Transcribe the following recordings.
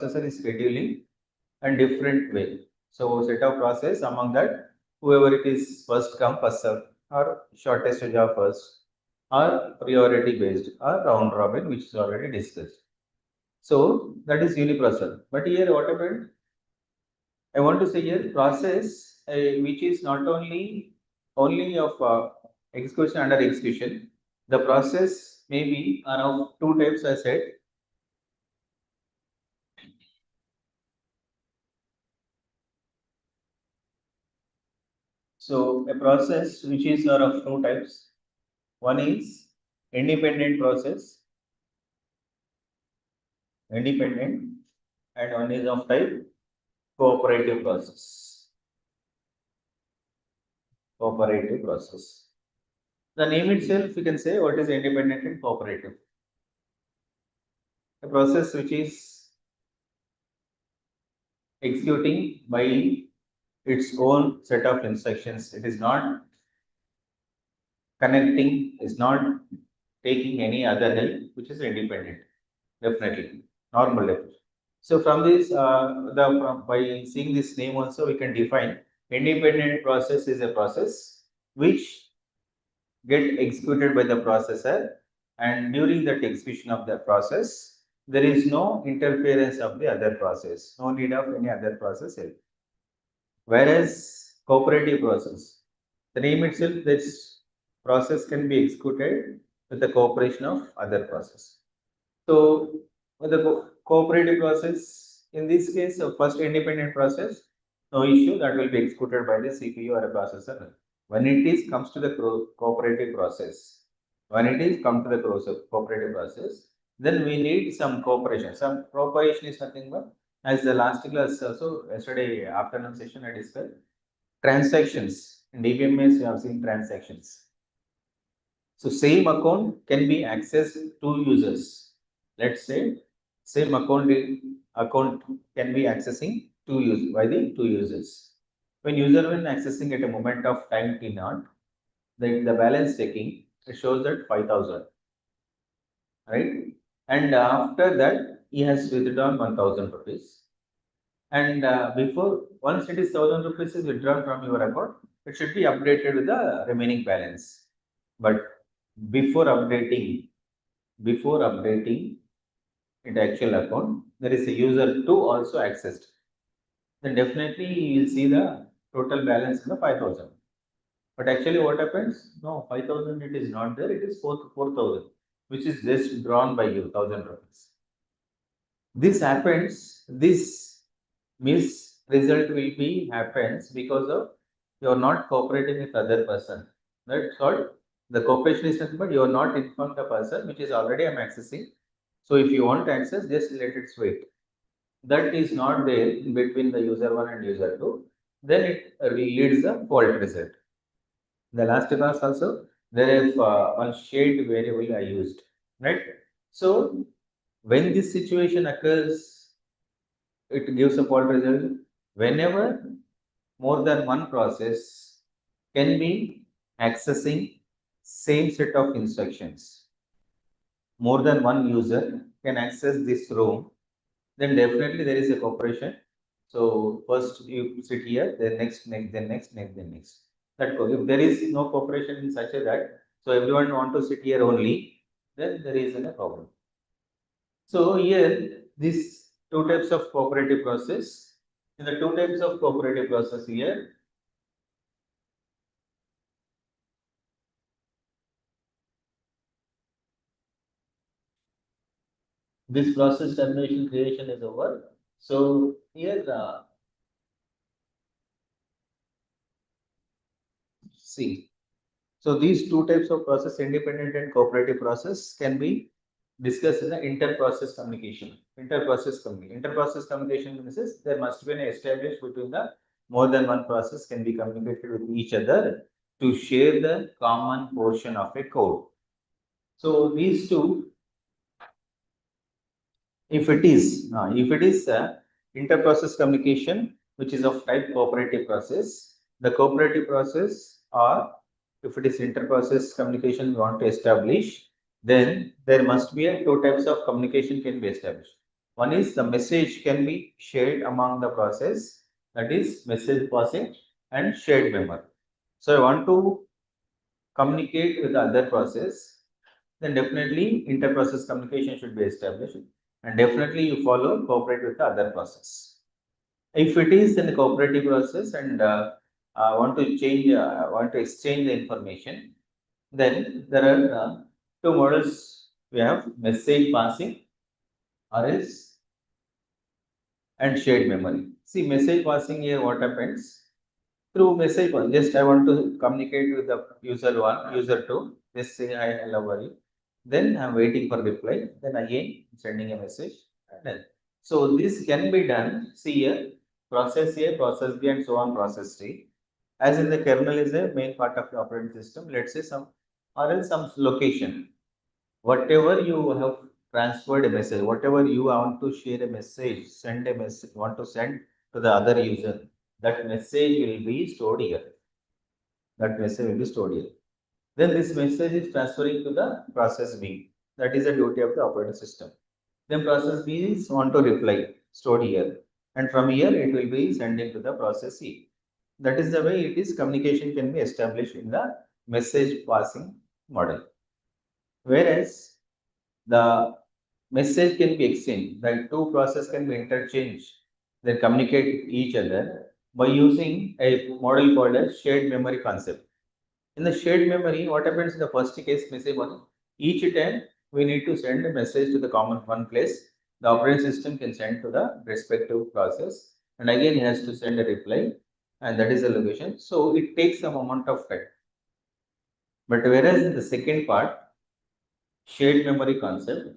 processor is scheduling and different way. So set of process among that, whoever it is first come first serve or shortest job first or priority based or round robin, which is already discussed. So that is uniprocessor. But here what happened? I want to say here process which is not only of execution under execution. The process may be are of two types I said. So a process which is are of two types. One is independent process, independent, and one is of type cooperative process. Cooperative process. The name itself, you can say what is independent and cooperative. A process which is executing by its own set of instructions. It is not connecting, is not taking any other help, which is independent. Definitely, normal level. So from this, by seeing this name also, we can define independent process is a process which get executed by the processor, and during that execution of the process, there is no interference of the other process, no need of any other process help. Whereas cooperative process, the name itself, this process can be executed with the cooperation of other process. So with the cooperative process, in this case, first independent process, no issue, that will be executed by the CPU or a processor. When it is comes to the cooperative process, when it is come to the cooperative process, then we need some cooperation. Some cooperation is nothing but, as the last class also yesterday afternoon session I discussed, transactions. In DBMS, you have seen transactions. So same account can be accessed to users. Let's say same account can be accessing by the two users. When user when accessing at a moment of time t naught, the balance checking, it shows that 5,000, right? And after that, he has withdrawn 1,000 rupees. And before, once it is 1,000 rupees is withdrawn from your account, it should be updated with the remaining balance. But before updating, in the actual account, there is a user 2 also accessed. Then definitely you will see the total balance in the 5,000. But actually what happens? No, 5,000 it is not there, it is 4,000, which is just drawn by you, 1,000 rupees. This happens, this result will be happens because of you are not cooperating with other person. That's what the cooperation is nothing but you are not informed the person which is already I'm accessing. So if you want to access, just let it wait. That is not there in between the user 1 and user 2, then it leads the fault result. The last class also, there is one shared variable I used, right? So when this situation occurs, it gives a fault result. Whenever more than one process can be accessing same set of instructions, more than one user can access this room, then definitely there is a cooperation. So first you sit here, then next, then next, then next. If there is no cooperation in such a that, so everyone want to sit here only, then there is a problem. So here, these two types of cooperative process. In the two types of cooperative process here, this process termination creation is over. So here see. So these two types of process, independent and cooperative process, can be discussed in the inter-process communication. Inter-process communication means there must be an established between the more than one process can be communicated with each other to share the common portion of a code. So these two, if it is inter-process communication, which is of type cooperative process, the cooperative process, or if it is inter-process communication we want to establish, then there must be two types of communication can be established. One is the message can be shared among the process, that is message passing and shared memory. So I want to communicate with the other process, then definitely inter-process communication should be established, and definitely you follow cooperate with the other process. If it is in the cooperative process and want to exchange the information, then there are two models. We have message passing or else and shared memory. See, message passing here, what happens? Through message, just I want to communicate with the user one, user two, just say hi, hello, how are you? Then I'm waiting for reply. Then again sending a message. And then, so this can be done. See here, process A, process B, and so on, process C. As in the kernel is a main part of the operating system. Let's say some or else some location. Whatever you have transferred a message, whatever you want to share a message, send a message, want to send to the other user, that message will be stored here. That message will be stored here. Then this message is transferring to the process B. That is the duty of the operating system. Then process B is want to reply, stored here. And from here it will be sending to the process C. That is the way it is communication can be established in the message passing model. Whereas the message can be exchanged, the two processes can be interchanged, they communicate each other by using a model called as shared memory concept. In the shared memory, what happens in the first case message one, each time we need to send a message to the common one place. The operating system can send to the respective process, and again it has to send a reply, and that is the location. So it takes some amount of time. But whereas in the second part, shared memory concept,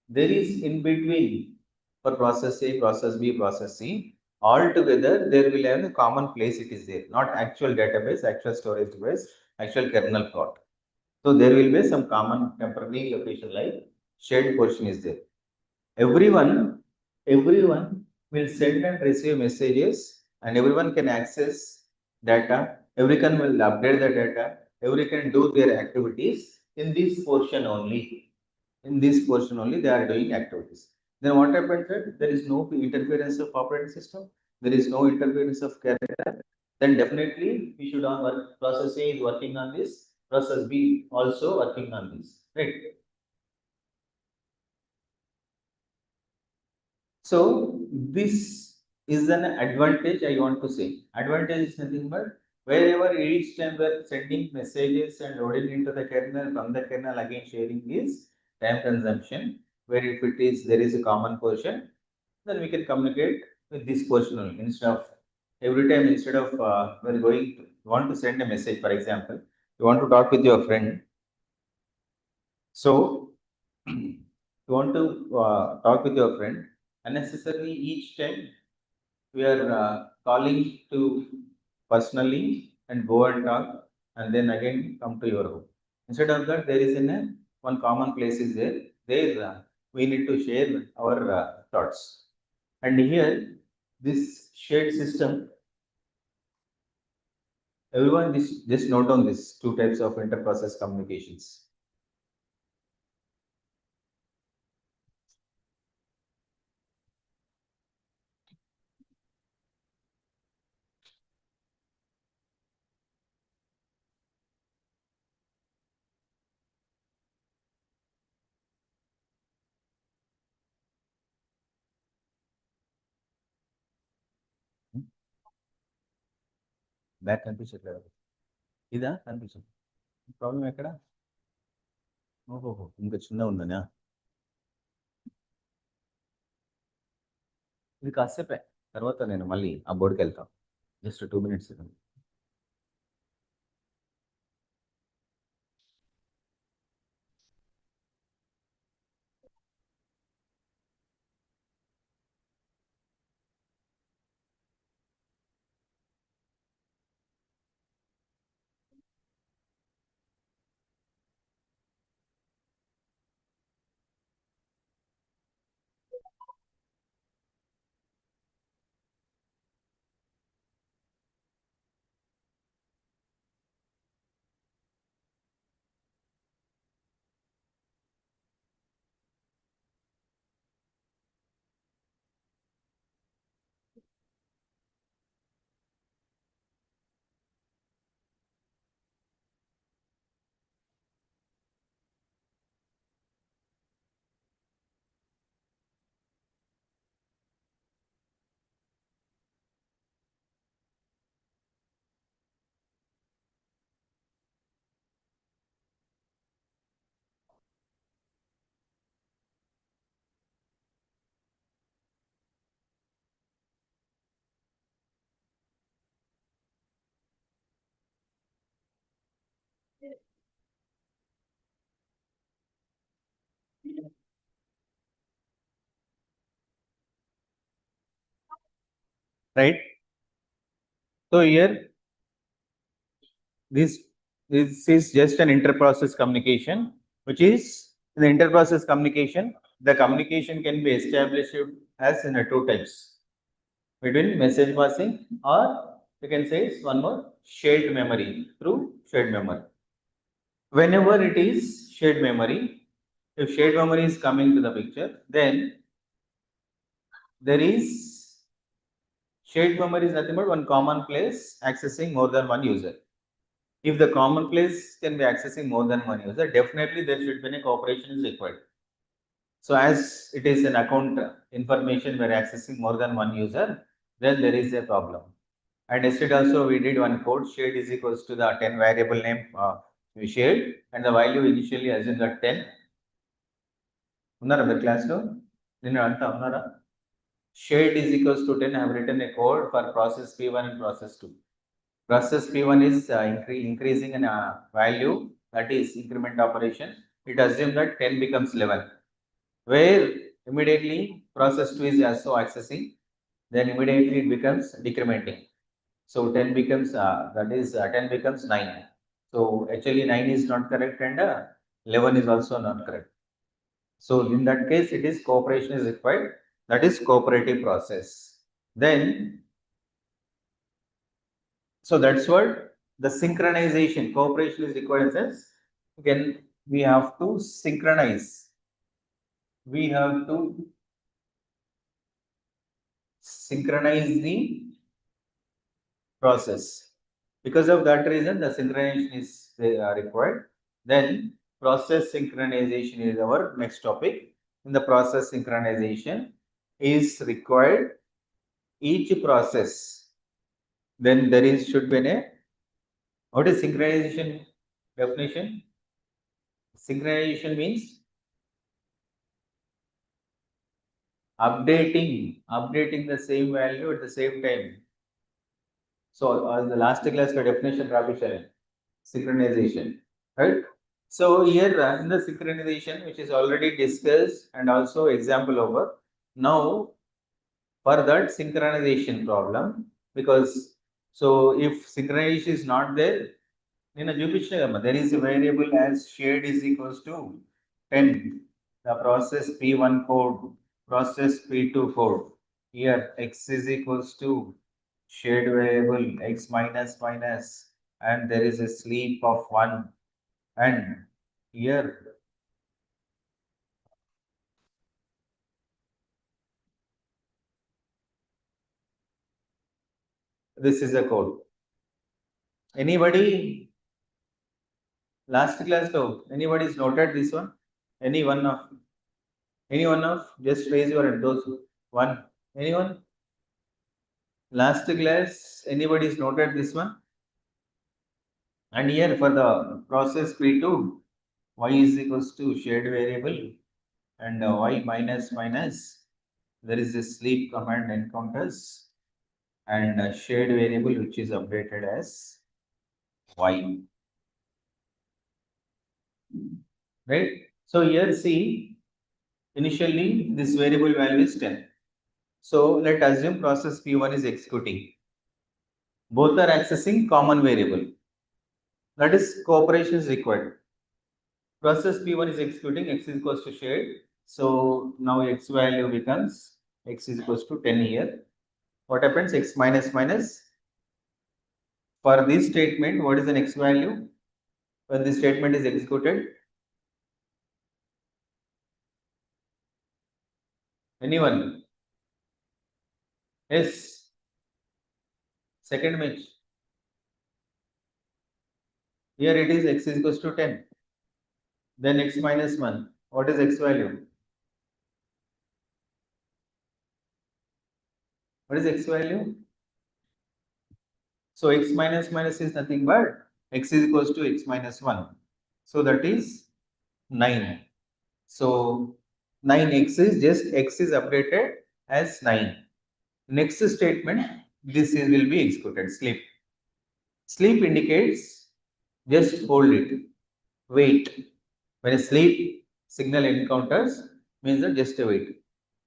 there is in between for process A, process B, process C. All together, there will have a common place it is there, not actual database, actual storage device, actual kernel plot. So there will be some common temporary location like shared portion is there. Everyone will send and receive messages and everyone can access data. Everyone will update the data. Everyone can do their activities in this portion only. In this portion only they are doing activities. Then what happens that there is no interference of operating system. There is no interference of kernel. Then definitely we should on work. Process A is working on this. Process B also working on this. Right. So this is an advantage I want to say. Advantage is nothing but wherever each time we're sending messages and loading into the kernel, from the kernel again sharing is time consumption. Where if it is there is a common portion, then we can communicate with this portion only instead of every time instead of we're going to want to send a message, for example, you want to talk with your friend. So you want to talk with your friend unnecessarily each time we are calling to personally and go and talk and then again come to your home. Instead of that, there is one common place is there. There we need to share our thoughts. And here, this shared system, everyone just note on this two types of inter-process communications. Back కనిపించట్లేదు ఇదా కనిపించదు problem ఎక్కడ ఓహో ఇంకా చిన్న ఉందనా ఇది కాసేపే తర్వాత నేను మళ్ళీ ఆ బోర్డుకి వెళ్తాను just 2 minutes. right? So here this is just an inter-process communication, which is in the inter-process communication, the communication can be established as in a two types between message passing, or you can say it's one more shared memory through shared memory. Whenever it is shared memory, if shared memory is coming to the picture, then there is shared memory is nothing but one common place accessing more than one user. If the common place can be accessing more than one user, definitely there should be a cooperation is required. So as it is an account information we're accessing more than one user, then there is a problem. And yesterday also we did one code, shared is equals to the 10 variable name we shared, and the value initially assumed that 10. Unnara class lo? Ninnu anta unnara? Shared is equals to 10. I have written a code for process P1 and process 2. Process P1 is increasing in value, that is increment operation. It assumes that 10 becomes 11, where immediately process 2 is also accessing, then immediately it becomes decrementing. So 10 becomes, 10 becomes 9. So actually 9 is not correct, and 11 is also not correct. So in that case, it is cooperation is required. That is cooperative process. Then, so that's what the synchronization, cooperation is required in sense. Again, we have to synchronize. We have to synchronize the process. Because of that reason, the synchronization is required. Then process synchronization is our next topic. In the process synchronization is required each process. Then there is should be a, what is synchronization definition? Synchronization means updating the same value at the same time. So the last class the definition synchronization, right? So here in the synchronization, which is already discussed and also example over. Now for that synchronization problem, because so if synchronization is not there, there is a variable as shared is equals to 10. The process P1 code, process P2 code. Here x is equals to shared variable x minus minus, and there is a sleep of 1, and here this is a code. Anybody last class though? Anybody's noted this one? Any one of just raise your hand. Those one. Anyone? Last class, anybody's noted this one? And here for the process P2, y is equals to shared variable, and y minus minus, there is a sleep command encounters, and shared variable which is updated as y. Right? So here see, initially this variable value is 10. So let assume process P1 is executing. Both are accessing common variable. That is cooperation is required. Process P1 is executing, x is equals to shared. So now x value becomes x is equals to 10 here. What happens? X minus minus. For this statement, what is the next value? When this statement is executed? Anyone? Yes. Second match. Here it is x is equals to 10. Then x minus 1. What is x value? What is x value? So x minus minus is nothing but x is equals to x minus 1. So that is 9. So 9x is just x is updated as 9. Next statement, this is will be executed. Sleep. Sleep indicates just hold it. Wait. When a sleep signal encounters, means that just wait.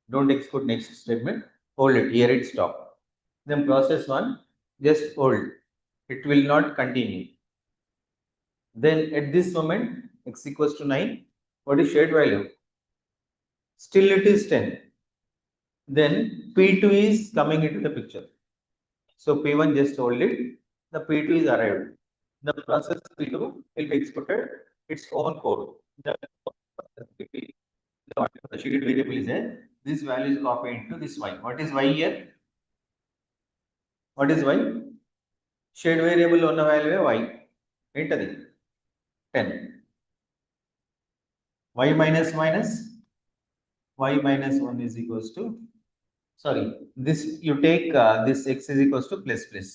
Don't execute next statement. Hold it. Here it stop. then process 1 just hold, it will not continue. Then at this moment x equals to 9, what is shared value? Still it is 10. Then P2 is coming into the picture. So P1 just hold it, the P2 is arrived. The process P2 will be exported its own code. The shaded variable is there. This value is copied into this y. What is y here? What is y? Shade variable on the value y. Enter it. 10. Y minus minus. Y minus 1 is equals to, sorry, this you take this x is equals to plus plus.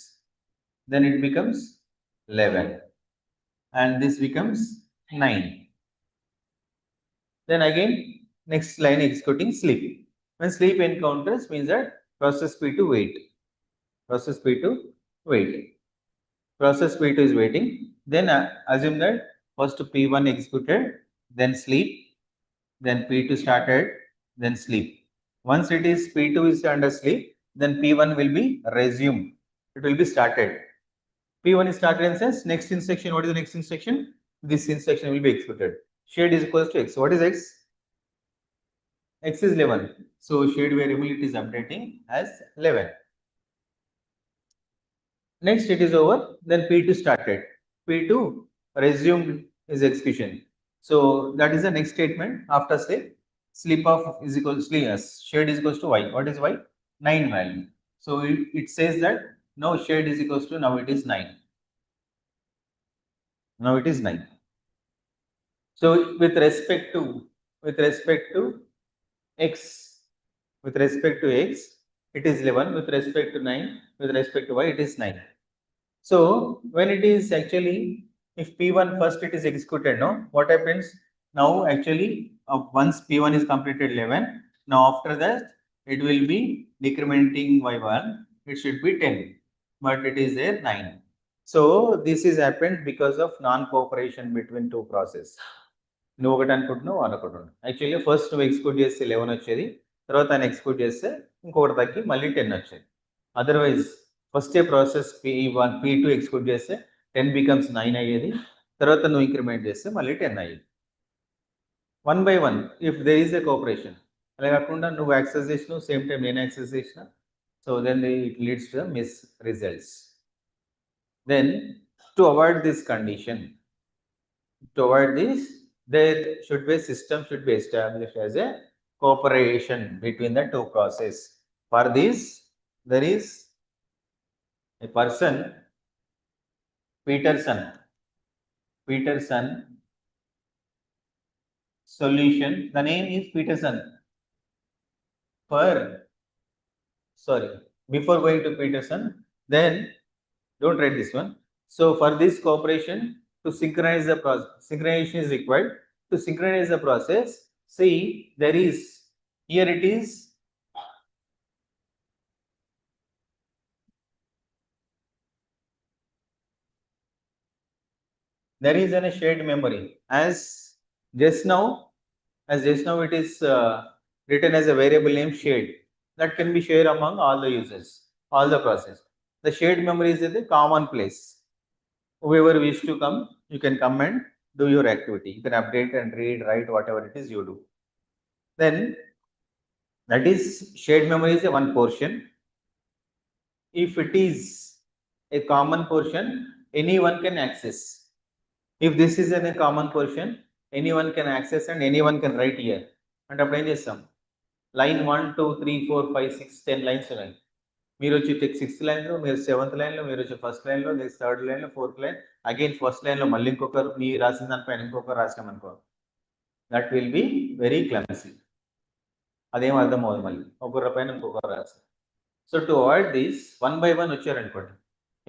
Then it becomes 11. And this becomes 9. Then again, next line executing sleep. When sleep encounters means that process P2 wait. Process P2 wait. Process P2 is waiting. Then assume that first P1 executed, then sleep, then P2 started, then sleep. Once it is P2 is under sleep, then P1 will be resumed. It will be started. P1 is started in sense, next instruction, what is the next instruction? This instruction will be executed. Shade is equals to x. What is x? X is 11. So shade variable it is updating as 11. Next it is over, then P2 started. P2 resumed his execution. So that is the next statement after say sleep of is equals to shade is equals to y. What is y? 9 value. So it says that now shade is equals to now it is 9. Now it is 9. So with respect to x, with respect to x, it is 11. With respect to 9, with respect to y, it is 9. So when it is actually, if P1 first it is executed, no, what happens? Now actually, once P1 is completed 11, now after that it will be decrementing by 1, it should be 10, but it is there 9. So this is happened because of non-cooperation between two processes. నువ్వు ఒకటి అనుకుంటున్నావు వాళ్ళు ఒకటి ఉంటుంది. Actually first నువ్వు execute చేస్తే 11 వచ్చేది, తర్వాత ఆయన ఎక్స్క్యూట్ చేస్తే ఇంకొకటి తగ్గి మళ్ళీ 10 వచ్చేది. అదర్వైజ్ ఫస్ట్ ఏ ప్రాసెస్ P1 P2 ఎక్స్క్యూట్ చేస్తే 10 బికమ్స్ 9 అయ్యేది, తర్వాత నువ్వు ఇంక్రిమెంట్ చేస్తే మళ్ళీ 10 అయ్యేది. 1 by 1 if there is a cooperation. అలా కాకుండా నువ్వు యాక్సెస్ చేసినావు సేమ్ టైం నేను యాక్సెస్ చేసిన, so then it leads to miss results. Then to avoid this condition, to avoid this, there should be a system should be established as a cooperation between the two processes. For this, there is a person, Peterson solution. The name is Peterson. Before going to Peterson, then don't write this one. So for this cooperation, to synchronize the process, synchronization is required. To synchronize the process, see there is, here it is, there is a shared memory. As just now it is written as a variable name shared, that can be shared among all the users, all the process. The shared memory is at the common place. Whoever wish to come, you can come and do your activity. You can update and read, write, whatever it is you do. Then that is shared memory is a one portion. If it is a common portion, anyone can access. If this is a common portion, anyone can access and anyone can write here. And apply this sum. Line 1, 2, 3, 4, 5, 6, 10 lines. మీరు వచ్చి 6th లైన్లో, మీరు 7th లైన్లో, మీరు వచ్చి first లైన్లో, next 3rd లైన్లో, 4th line, again first లైన్లో మళ్ళీ ఇంకొకరు మీ రాసిన దానిపైన ఇంకొకరు రాసినామనుకో, that will be very clumsy. అదేం అర్థం అవుతుంది, మళ్ళీ ఒకరి పైన ఇంకొకరు రాసి. So to avoid this 1 by 1 వచ్చారనుకోండి,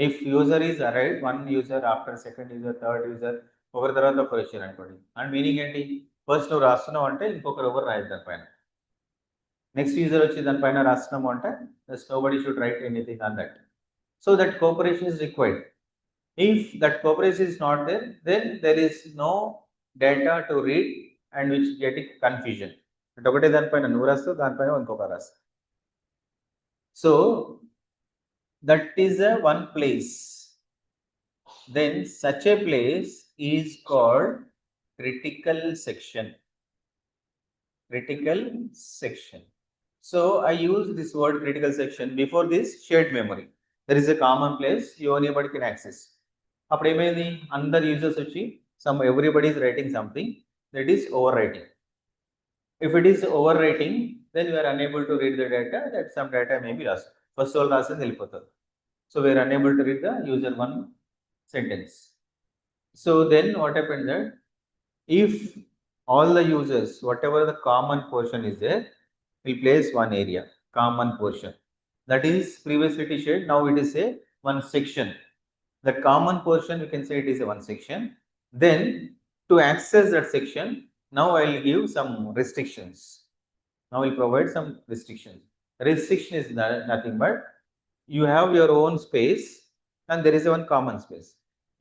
if user is arrive, 1 user after 2nd user, 3rd user, ఒకరి తర్వాత ఒకరు వచ్చారనుకోండి, అండ్ మీనింగ్ ఏంటి, ఫస్ట్ నువ్వు రాస్తున్నావు అంటే ఇంకొకరు ఎవరు రాయదు దానిపైన. నెక్స్ట్ యూజర్ వచ్చి దానిపైన రాస్తున్నాము అంటే nobody should write anything on that. So that cooperation is required. If that cooperation is not there, then there is no data to read and which getting confusion. అంటే ఒకటే దానిపైన నువ్వు రాస్తావు, దానిపైన ఇంకొక రాస్తావు. So that is a one place, then such a place is called critical section. Critical section. So I use this word critical section before this shared memory. There is a common place anybody can access. అప్పుడు ఏమైంది అందరు users వచ్చి everybody is writing something, that is overwriting. If it is overwriting, then we are unable to read the data, that some data may be lost. First all రాసింది వెళ్ళిపోతుంది. So we are unable to read the user one sentence. So then what happened that if all the users, whatever the common portion is there, will place one area, common portion. That is previously shared, now it is a one section. The common portion, we can say it is a one section. Then to access that section, now I will give some restrictions. Now I will provide some restrictions. Restriction is nothing but you have your own space and there is one common space.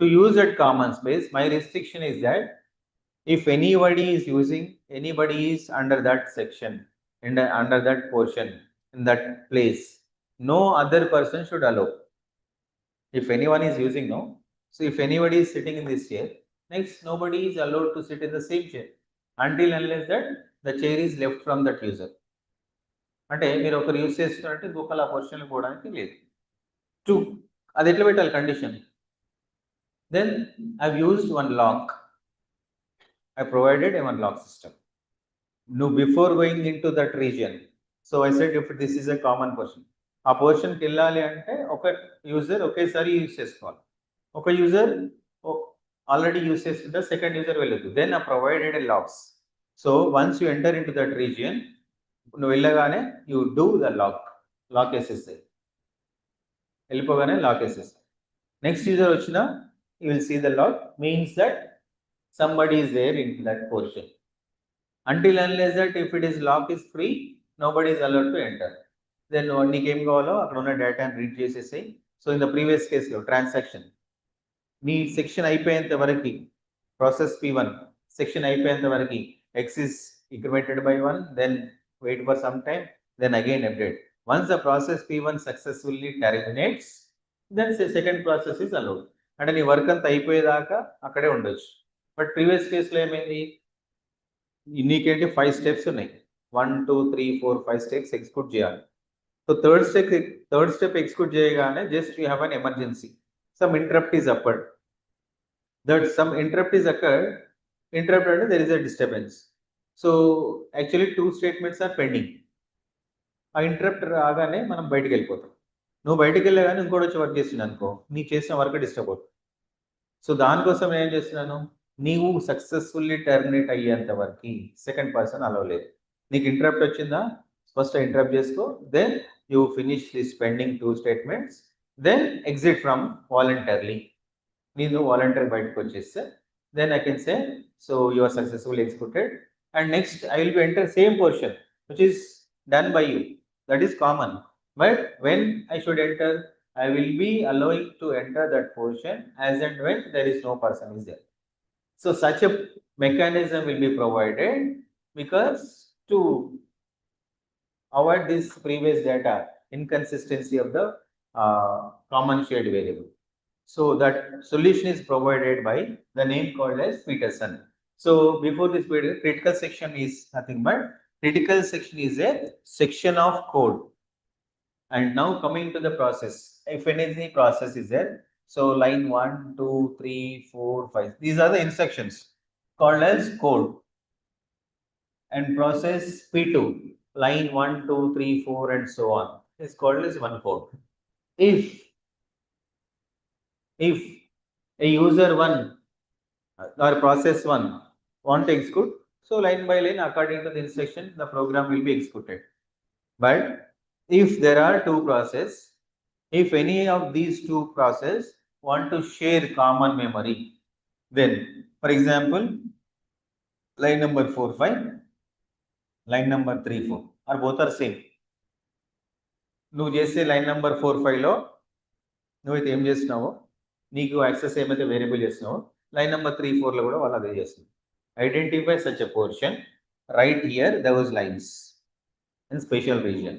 To use that common space, my restriction is that if anybody is using, anybody is under that section, under that portion, in that place, no other person should allow. If anyone is using, no. So if anybody is sitting in this chair, next nobody is allowed to sit in the same chair until unless that the chair is left from that user. అంటే మీరు ఒకరు use చేస్తున్నారంటే ఇంకొకరు ఆ పొజిషన్లో పోవడానికి లేదు. To అది ఎట్లా పెట్టాలి condition? Then I used one lock. I provided a one lock system. Now, before going into that region, so I said if this is a common portion, ఆ పోర్షన్ కి వెళ్ళాలి అంటే ఒక యూజర్ ఒకేసారి యూజ్ చేసుకోవాలి. ఒక యూజర్ ఆల్రెడీ యూజ్ చేస్తుంటే second user వెళ్ళదు. Then I provided a locks. So once you enter into that region, నువ్వు వెళ్ళగానే you do the lock SSI. వెళ్ళిపోగానే lock SSI. Next user వచ్చినా you will see the lock, means that somebody is there in that portion. Until unless that if it is lock is free, nobody is allowed to enter. Then నీకు ఏం కావాలో అక్కడ ఉన్న డేటాని read చేసేసాయి. So in the previous కేసులో transaction మీ section అయిపోయేంత వరకు ప్రాసెస్ P1 సెక్షన్ అయిపోయేంత వరకు X is incremented by 1, then wait for some time, then again update. Once the process P1 successfully terminates, then second process is allowed. అంటే నీ work అంతా అయిపోయేదాకా అక్కడే ఉండొచ్చు. బట్ ప్రీవియస్ కేసులో ఏమైంది, నీకేంటి 5 స్టెప్స్ ఉన్నాయి, 1 2 3 4 5 స్టెప్స్ ఎగ్జిక్యూట్ చేయాలి. సో థర్డ్ స్టెప్ ఎగ్జిక్యూట్ చేయగానే just you have an emergency, some interrupt is occurred. That some interrupt is occurred, interrupt అంటే there is a disturbance. So actually 2 statements are pending. ఆ interrupt రాగానే మనం బయటకు వెళ్ళిపోతాం. నువ్వు బయటకు వెళ్ళగానే ఇంకోటి వచ్చి వర్క్ చేసింది అనుకో, నీకు చేసిన వర్క్ డిస్టర్బ్ అవుతుంది. సో దానికోసం నేను ఏం చేస్తున్నాను, నీవు సక్సెస్ఫుల్లీ టర్మినేట్ అయ్యేంత వరకు సెకండ్ పర్సన్ అలవలేదు. నీకు ఇంటరప్ట్ వచ్చిందా, ఫస్ట్ ఇంటరప్ట్ చేసుకో, then you finish this pending 2 statements, then exit from voluntarily. నేను వాలంటరీ బయటకు వచ్చేస్తే then I can say so you are successful executed. And next I will be enter same portion which is done by you, that is common. But when I should enter, I will be allowing to enter that portion as and when there is no person is there. So such a mechanism will be provided because to avoid this previous data inconsistency of the common shared variable. So that solution is provided by the name called as Peterson. So before this critical section is nothing but critical section is a section of code. And now coming to the process, if any process is there, so line 1 2 3 4 5, these are the instructions called as code. And process P2, line 1 2 3 4 and so on, is called as one code. If a user 1 or process 1 want to execute, so line by line according to the instruction the program will be executed. But if there are 2 processes, if any of these 2 processes want to share common memory, then for example line number 4 5, line number 3 4 are both are same. నువ్వు చేసే line number 4 5లో నువ్వైతే ఏం చేస్తున్నావో, నీకు access ఏమైతే variable చేస్తున్నావో, line number 3 4లో కూడా వాళ్ళు అదే చేస్తున్నారు. Identify such a portion, right here those lines in special region,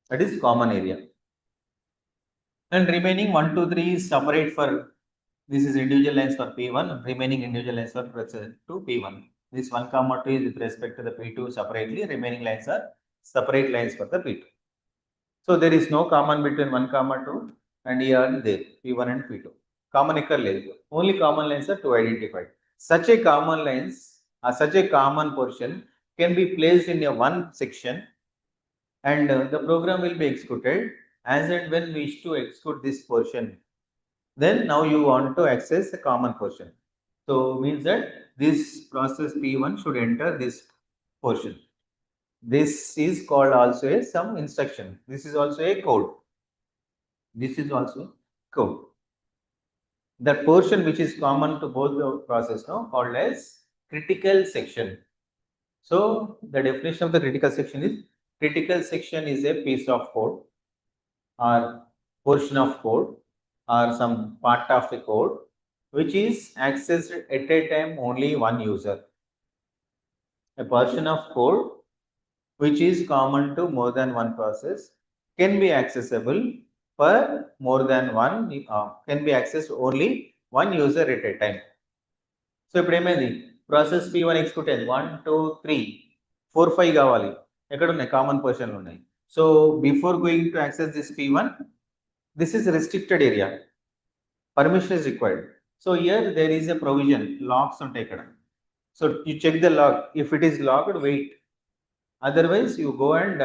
that is common area. And remaining 1, 2, 3 is separate for, this is individual lines for P1, remaining individual lines for to P1. This 1, 2 is with respect to the P2 separately, remaining lines are separate lines for the P2. So there is no common between 1, 2 and here and there, P1 and P2. Common ikkada ledu. Only common lines are to identify. Such a common lines, such a common portion can be placed in a one section, and the program will be executed as and when we wish to execute this portion. Then now you want to access the common portion. So means that this process P1 should enter this portion. This is called also a some instruction. This is also a code. This is also code. That portion which is common to both the process now called as critical section. So the definition of the critical section is a piece of code or portion of code or some part of the code which is accessed at a time only one user. A portion of code which is common to more than one process can be accessible for more than one, can be accessed only one user at a time. So ఇప్పుడు ఏమైంది process P1 execute అయింది 1, 2, 3, 4, 5 కావాలి ఎక్కడ ఉన్నాయి common పొజిషన్లు ఉన్నాయి so before going to access this P1 this is restricted area permission is required so here there is a provision locks ఉంటాయి ఇక్కడ so you check the lock if it is locked wait otherwise you go and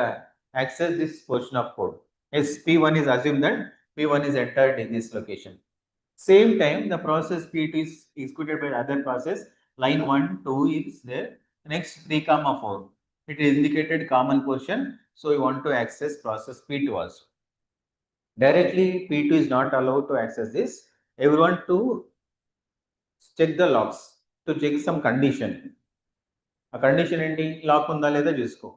access this portion of code. Yes, P1 is assumed that P1 is entered in this location. Same time the process P2 is executed by other process, line 1, 2 is there, next 3, 4. It is indicated common portion, so we want to access process P2 also. Directly P2 is not allowed to access this. Everyone to check the logs, to check some condition. ఆ condition ఏంటి lock ఉందా లేదా చూసుకో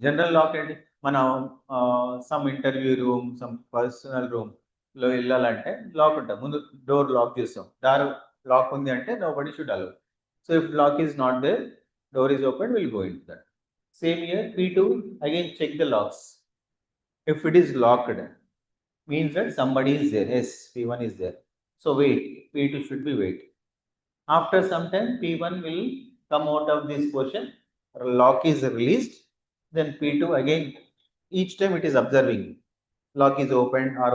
general lock ఏంటి మనం some interview room some personal రూమ్లో వెళ్ళాలంటే lock ఉంటుంది ముందు డోర్ లాక్ చేస్తాం లాక్ ఉంది అంటే nobody should allow so if lock is not there door is open will go in to that same year P2 again check the locks if it is locked means that somebody is there. Yes, P1 is there. So wait, P2 should be wait. After some time, P1 will come out of this portion, lock is released, then P2 again, each time it is observing, lock is opened or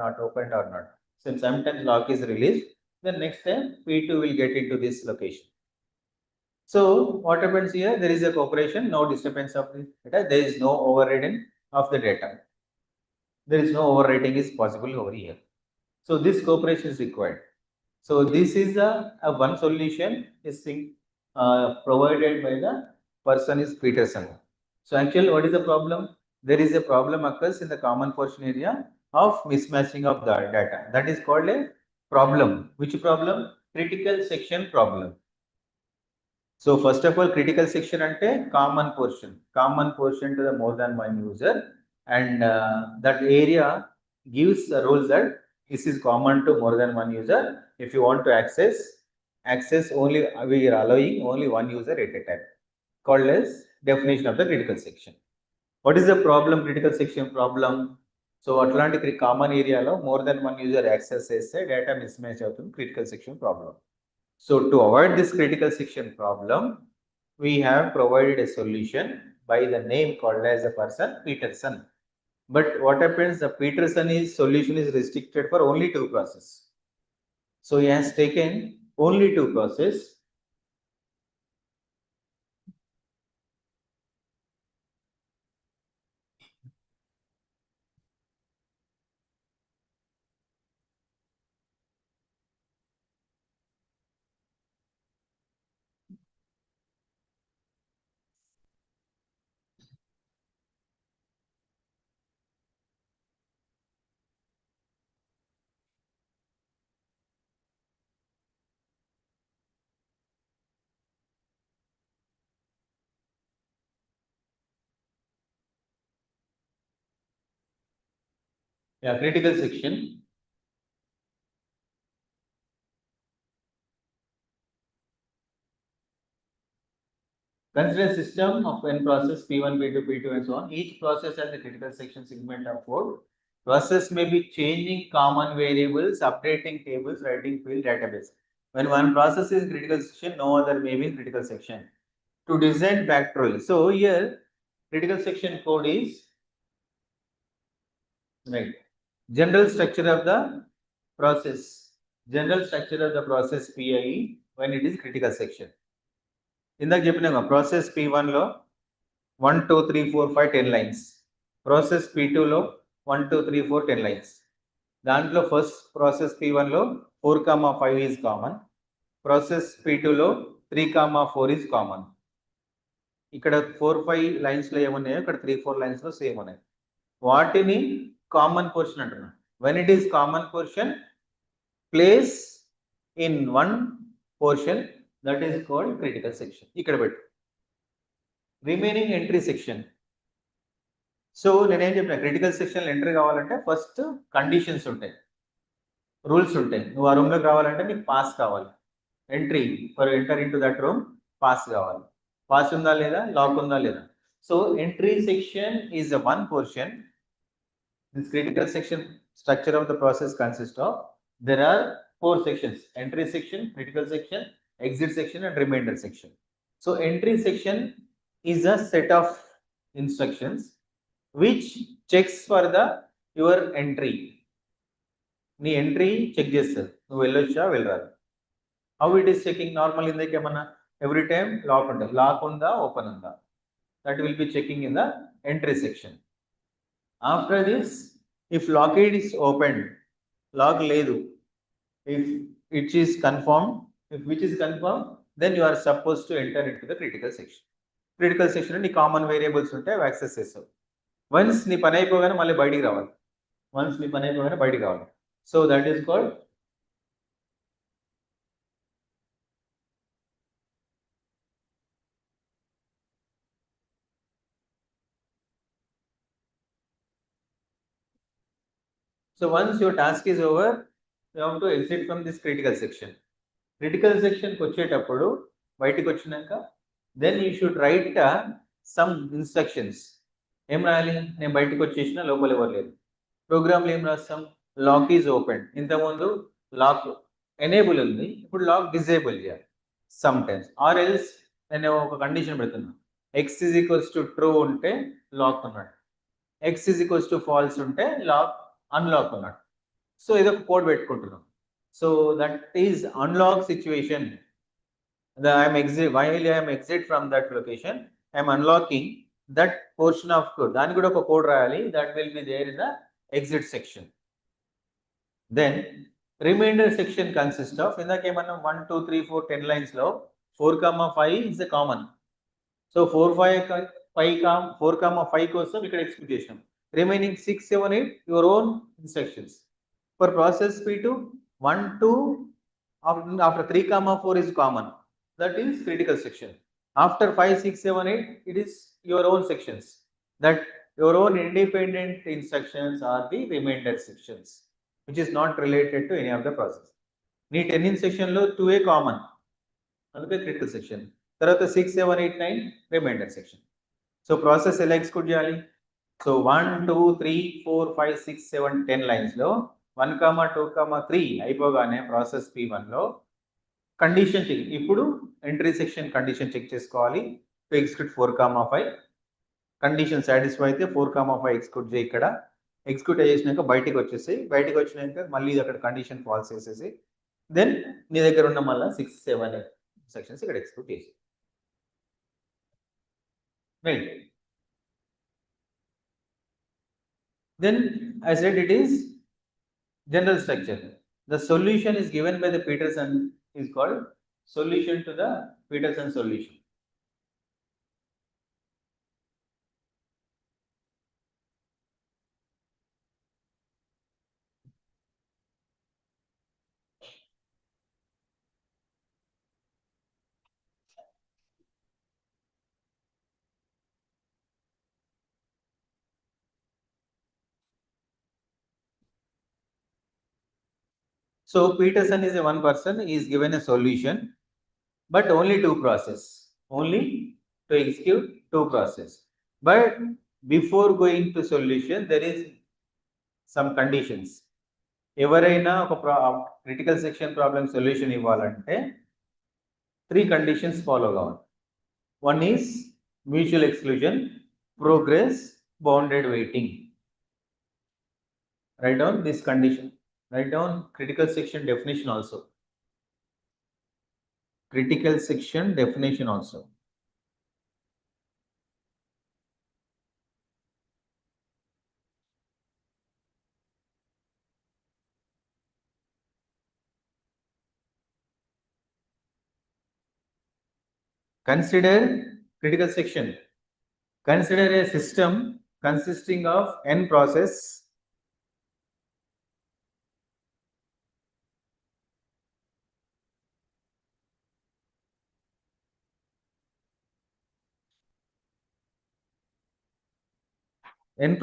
not opened or not. So sometimes lock is released, then next time P2 will get into this location. So what happens here, there is a cooperation, no disturbance of the data, there is no overriding of the data. There is no overwriting is possible over here. So this cooperation is required. So this is a one solution is provided by the person is Peterson. So actually what is the problem? There is a problem occurs in the common portion area of mismatching of the data. That is called a problem. Which problem? Critical section problem. So first of all, critical section ante common portion to the more than one user, and that area gives the rules that this is common to more than one user. If you want to access only, we are allowing only one user at a time, called as definition of the critical section. What is the problem? Critical section problem. So atlantic common area lo more than one user access cheste data mismatch avutundi critical section problem. So to avoid this critical section problem, we have provided a solution by the name called as a person Peterson. But what happens, the Peterson solution is restricted for only two processes. So he has taken only two processes. Yeah, critical section. Consider a system of n process P1, P2, P2 and so on. Each process has a critical section segment of code Process may be changing common variables, updating tables, writing field database. When one process is critical section, no other may be in critical section. To design factorial. So here, critical section code is right. General structure of the process. General structure of the process PIE when it is critical section. ఇందాక చెప్పినాక process P1లో 1 2 3 4 5 10 lines, process P2లో 1 2 3 4 10 lines. దాంట్లో first process P1లో 4, 5 is common, process P2లో 3, 4 is common. ఇక్కడ 4, 5 లైన్స్లో ఏమున్నాయో ఇక్కడ 3, 4 లైన్స్లో సేమ్ ఉన్నాయి. వాటిని కామన్ పోర్షన్ అంటున్నాం. When it is common portion, place in one portion, that is called critical section. ఇక్కడ పెట్టు. Remaining entry section. సో నేనేం చెప్పిన, క్రిటికల్ సెక్షన్ ఎంట్రీ కావాలంటే ఫస్ట్ కండిషన్స్ ఉంటాయి, రూల్స్ ఉంటాయి. నువ్వు ఆ రూమ్లోకి రావాలంటే నీకు పాస్ కావాలి. Entry for enter in to that room pass కావాలి. పాస్ ఉందా లేదా, లాక్ ఉందా లేదా. So entry section is a one portion. This critical section structure of the process consists of, there are 4 sections: entry section, critical section, exit section and remainder section. So entry section is a set of instructions which checks for the your entry. నీ entry check చేస్తుంది, నువ్వు వెళ్ళొచ్చా వెళ్ళరాదు. How it is checking? Normal ఇందాక ఏమన్నా every time lock ఉంటుంది, lock ఉందా open ఉందా, that will be checking in the entry section. After this, if locked is opened, లాక్ లేదు, if it is confirmed, if which is confirmed, then you are supposed to enter into the critical section. Critical section నీ common variables ఉంటాయి, అవి access చేస్తావు. Once నీ పని అయిపోగానే మళ్ళీ బయటికి రావాలి, వన్స్ నీ పని అయిపోగానే బయటికి రావాలి. So that is called So once your task is over, you have to exit from this critical section. Critical section వచ్చేటప్పుడు బయటికి వచ్చినాక then you should write some instructions. ఏం రాయాలి? నేను బయటికి వచ్చేసిన, లోపల ఎవరు లేదు. ప్రోగ్రామ్లో ఏం రాస్తాం? Lock is open. ఇంతకుముందు లాక్ ఎనేబుల్ ఉంది, ఇప్పుడు లాక్ డిజేబుల్ చేయాలి సమ్ టైమ్స్. ఆర్ ఎల్స్ నేను ఒక కండిషన్ పెడుతున్నా, X is equals to true ఉంటే లాక్ ఉన్నాడు, X is equals to false ఉంటే లాక్ అన్లాక్ ఉన్నాడు. సో ఏదో ఒక కోడ్ పెట్టుకుంటున్నాం. So that is unlock situation. I am exit from that location, I am unlocking that portion of code. దానికి కూడా ఒక కోడ్ రాయాలి, that will be there in the exit section. Then remainder section consists of, ఇందాక ఏమన్నా 1 2 3 4 10 lines లో 4, 5 is a common. So 4 5 కోసం ఇక్కడ expect చేసినాం. Remaining 6 7 8 your own instructions. For process P2, 1 2 after 3, 4 is common, that is critical section. After 5 6 7 8 it is your own sections, that your own independent instructions are the remainder sections, which is not related to any of the process. నీ 10 in section లో 2a common, అందుకే critical section. తర్వాత 6 7 8 9 remainder section. So process ఎలా execute చేయాలి? So 1 2 3 4 5 6 7 10 lines లో 1 2 3 అయిపోగానే process P1 లో condition check. ఇప్పుడు ఎంట్రీ సెక్షన్ కండిషన్ చెక్ చేసుకోవాలి. టు ఎగ్జిక్యూట్ 4, 5 కండిషన్ సాటిస్ఫై అయితే 4, 5 ఎగ్జిక్యూట్ చేయి. ఇక్కడ ఎగ్జిక్యూట్ చేసినాక బయటికి వచ్చేసి, బయటికి వచ్చినాక మళ్ళీ అక్కడ కండిషన్ ఫాల్స్ చేసేసి, దెన్ నీ దగ్గర ఉన్న మళ్ళీ 6 7 8 సెక్షన్స్ ఇక్కడ ఎగ్జిక్యూట్ చేసి. Right. Then I said it is general structure. The solution is given by the Peterson, is called solution to the Peterson solution. So Peterson is a one person, he is given a solution, but only 2 process, only to execute 2 process. But before going to solution, there is some conditions. ఎవరైనా ఒక critical section problem solution ఇవ్వాలంటే 3 conditions follow కావాలి. One is mutual exclusion, progress, bounded waiting. Write down this condition. Write down critical section definition also. Critical section definition also. Consider critical section. Consider a system consisting of n process in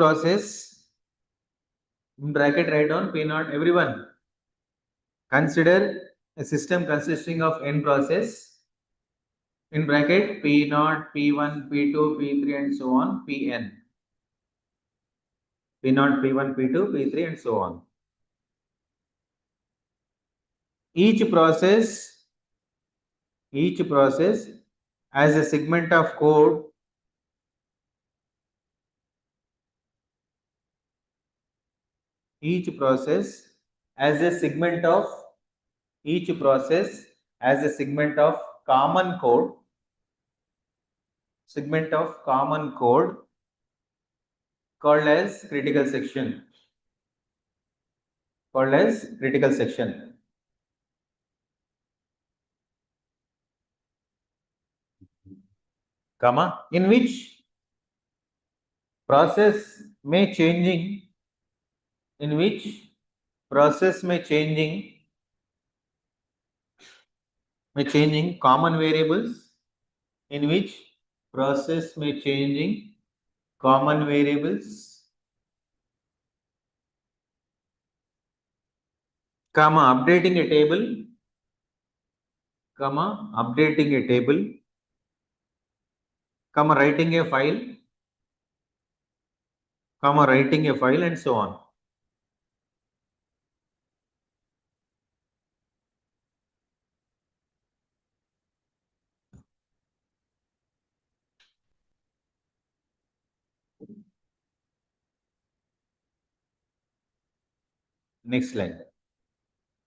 bracket, write down P naught. Everyone, consider a system consisting of n process in bracket P naught, P1, P2, P3 and so on, Pn. P naught, P1, P2, P3 and so on. Each process as a segment of code each process as a segment of common code called as critical section. Comma, in which process may changing common variables, comma, updating a table, comma, writing a file, and so on. Next line.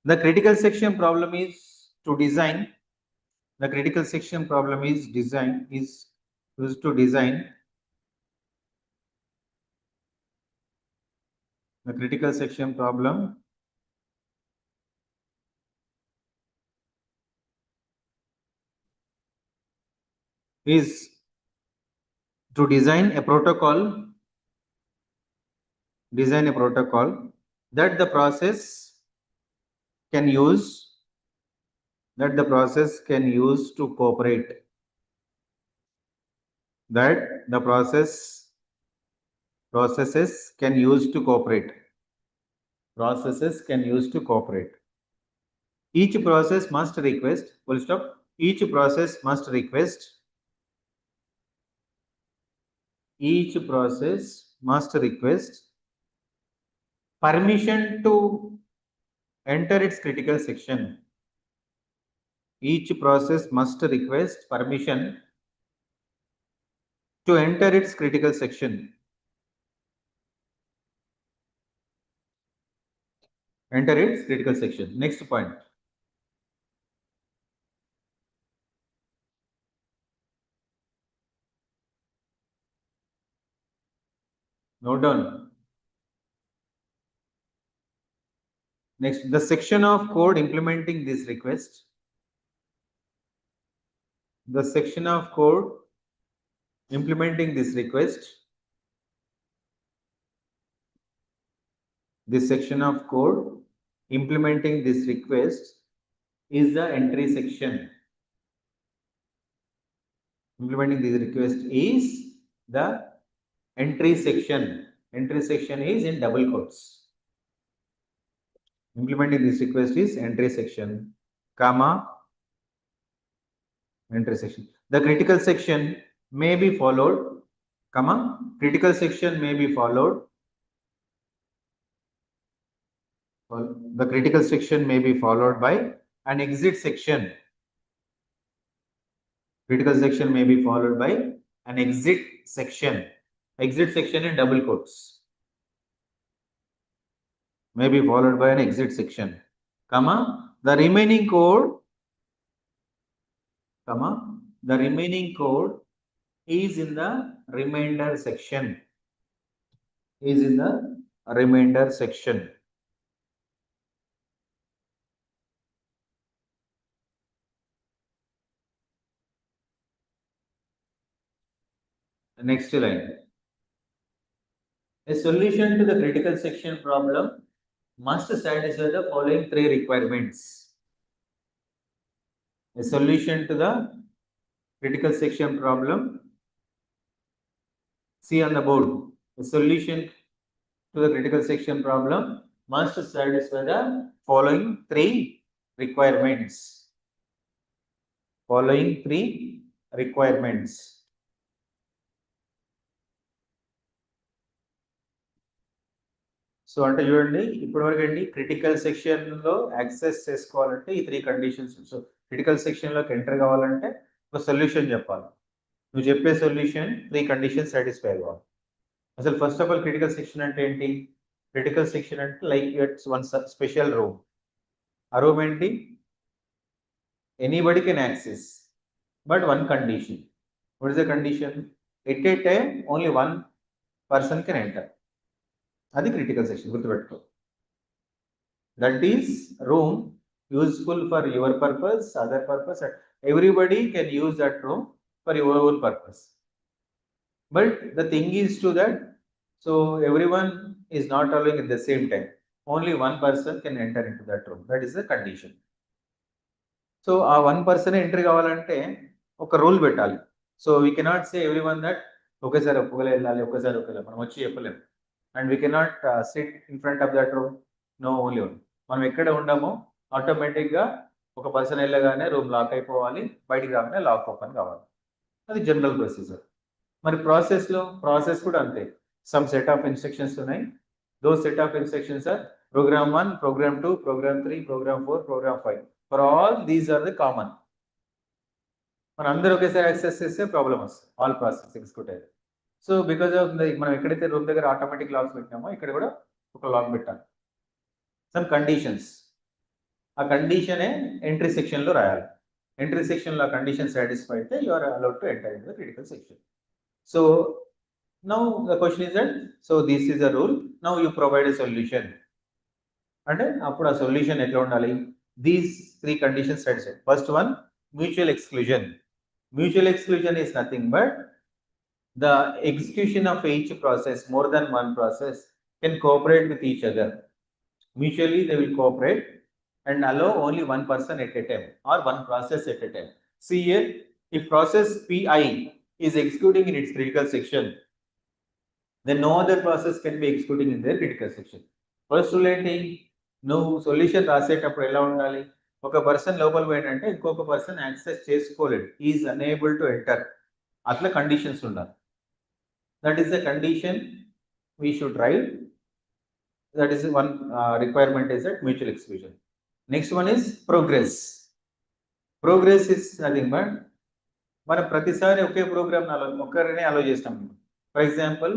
The critical section problem is to design. The critical section problem is used to design. The critical section problem is to design a protocol that the process can use to cooperate. Processes can use to cooperate. Each process must request, full stop. Each process must request permission to enter its critical section. Each process must request permission to enter its critical section. Next point. Note down. Next, the section of code implementing this request. This section of code implementing this request is the entry section. Implementing this request is the entry section. Entry section is in double quotes. Implementing this request is entry section, comma, entry section. The critical section may be followed, comma, critical section may be followed The critical section may be followed by an exit section. Critical section may be followed by an exit section. Exit section in double quotes. May be followed by an exit section. Comma, the remaining code, comma, the remaining code is in the remainder section. Is in the remainder section. Next line. A solution to the critical section problem must satisfy the following three requirements. A solution to the critical section problem. See on the board. A solution to the critical section problem must satisfy the following three requirements. Following three requirements. సో అంటే చూడండి ఇప్పటివరకు ఏంటి critical సెక్షన్లో access చేసుకోవాలంటే ఈ three conditions. So critical సెక్షన్లోకి enter కావాలంటే ఒక సొల్యూషన్ చెప్పాలి. నువ్వు చెప్పే సొల్యూషన్ త్రీ కండిషన్స్ సాటిస్ఫై అవ్వాలి. అసలు first of all critical section అంటే ఏంటి? క్రిటికల్ సెక్షన్ అంటే like it's one special room. ఆ రూమ్ ఏంటి? Anybody can access but one condition. What is the condition? At a time only one person can enter. అది critical section, గుర్తుపెట్టుకో. That is room useful for your purpose, other purpose. Everybody can use that room for your own purpose. But the thing is to that, so everyone is not allowing at the same time. Only one person can enter into that room. That is the condition. So ఆ one person entry కావాలంటే ఒక rule పెట్టాలి. So we cannot say everyone that ఒకేసారి ఒక్కలే వెళ్ళాలి, ఒకేసారి ఒక్కలే మనం వచ్చి చెప్పలేము. And we cannot sit in front of that room. No, only one. మనం ఎక్కడ ఉండమో ఆటోమేటిక్గా ఒక పర్సన్ వెళ్ళగానే రూమ్ లాక్ అయిపోవాలి, బయటికి రాగానే లాక్ ఓపెన్ కావాలి. అది జనరల్ ప్రొసీజర్. మరి ప్రాసెస్ కూడా అంతే. సమ్ సెట్ ఆఫ్ ఇన్స్ట్రక్షన్స్ ఉన్నాయి. Those set of instructions are program 1, program 2, program 3, program 4, program 5. For all these are the common. మన అందరూ ఒకేసారి యాక్సెస్ చేస్తే ప్రాబ్లమ్ వస్తుంది, ఆల్ ప్రాసెస్ ఎగ్జిక్యూట్ అయ్యేది. సో బికాస్ ఆఫ్ మనం ఎక్కడైతే రూమ్ దగ్గర ఆటోమేటిక్ లాక్స్ పెట్టినామో ఇక్కడ కూడా ఒక లాక్ పెట్టాలి. సమ్ కండిషన్స్, ఆ కండిషనే ఎంట్రీ సెక్షన్లో రాయాలి. ఎంట్రీ సెక్షన్లో ఆ కండిషన్ సాటిస్ఫై అయితే you are allowed to enter in the critical section. So now the question is that, so this is a rule, now you provide a solution. And appudu a solution etla undali? These three conditions satisfied. First one, mutual exclusion. Mutual exclusion is nothing but the execution of each process, more than one process, can cooperate with each other. Mutually they will cooperate and allow only one person at a time or one process at a time. See here, if process Pi is executing in its critical section, then no other process can be executing in their critical section. First rule ఏంటి? నువ్వు solution రాసేటప్పుడు ఎలా ఉండాలి? ఒక person లోపల పోయినంటే ఇంకొక person access చేసుకోలేడు, ఈజ్ అనేబుల్ టు ఎంటర్. అట్లా కండిషన్స్ ఉండాలి. That is the condition we should write. That is one requirement is that mutual exclusion. Next one is progress. Progress is nothing but మనం ప్రతిసారి ఒకే program ఒక్కరినే allow చేస్తాం. For example,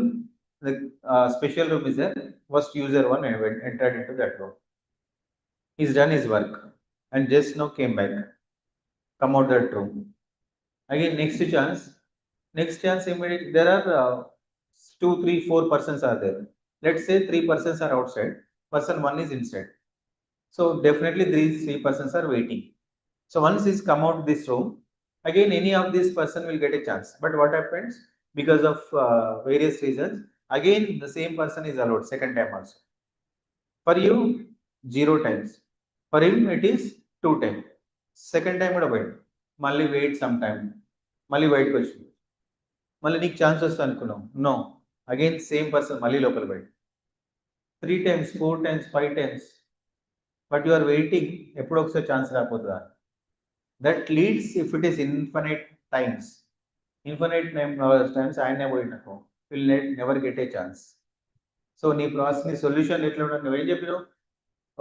the special room is first user 1 entered into that room. He's done his work and just now came back, come out that room. Again, next chance immediately there are 2, 3, 4 persons are there. Let's say 3 persons are outside, person 1 is inside. So definitely these 3 persons are waiting. So once he's come out this room, again any of this person will get a chance. But what happens, because of various reasons, again the same person is allowed second time also. For you 0 times, for him it is 2 times. Second time కూడా wait, మళ్ళీ wait some time, మళ్ళీ బయటకు వచ్చింది, మళ్ళీ నీకు chance వస్తుంది అనుకున్నావు, no, again same person మళ్ళీ లోపల బయట. 3 times, 4 times, 5 times, but you are waiting, ఎప్పుడో ఒకసారి ఛాన్స్ రాకపోతుందా? That leads, if it is infinite times ఆయనే పోయినట్టు, will never get a chance. So నీ ప్రాసెస్, నీ సొల్యూషన్ ఎట్లా ఉండదు? నువ్వేం చెప్పినావు?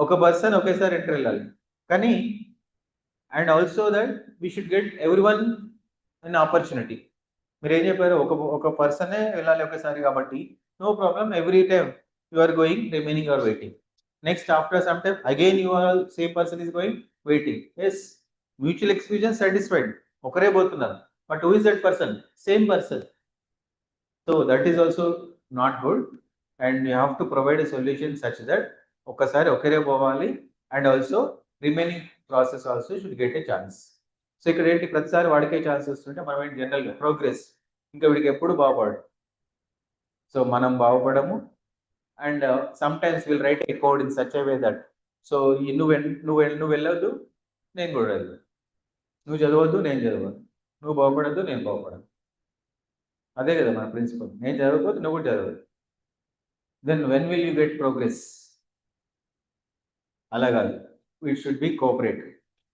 ఒక పర్సన్ ఒకేసారి ఎంటర్ వెళ్ళాలి. కానీ and also that we should get everyone an opportunity. మీరు ఏం చెప్పారు, ఒక పర్సనే వెళ్ళాలి ఒకసారి కాబట్టి no problem, every time you are going, remaining are waiting. Next after some time again you are same person is going, waiting. Yes, mutual exclusion satisfied, ఒకరే పోతున్నారు. But who is that person? Same person. So that is also not good and you have to provide a solution such that ఒకసారి ఒకరే పోవాలి and also remaining process also should get a chance. So ఇక్కడ ఏంటి, ప్రతిసారి వాడికే chance వస్తుంటే మనం ఏంటి జనరల్గా ప్రోగ్రెస్, ఇంకా వీడికి ఎప్పుడు బాగుపడు. సో మనం బాగుపడము and sometimes will write a code in such a way that so నువ్వు వెళ్ళొద్దు, నేను కూడా వెళ్ళదు, నువ్వు చదవద్దు, నేను చదవద్దు, నువ్వు బాగుపడద్దు, నేను బాగుపడదు. అదే కదా మన ప్రిన్సిపల్, నేను చదవకపోతే నువ్వు కూడా చదవద్దు. Then when will you get progress? అలా కాదు, it should be cooperate.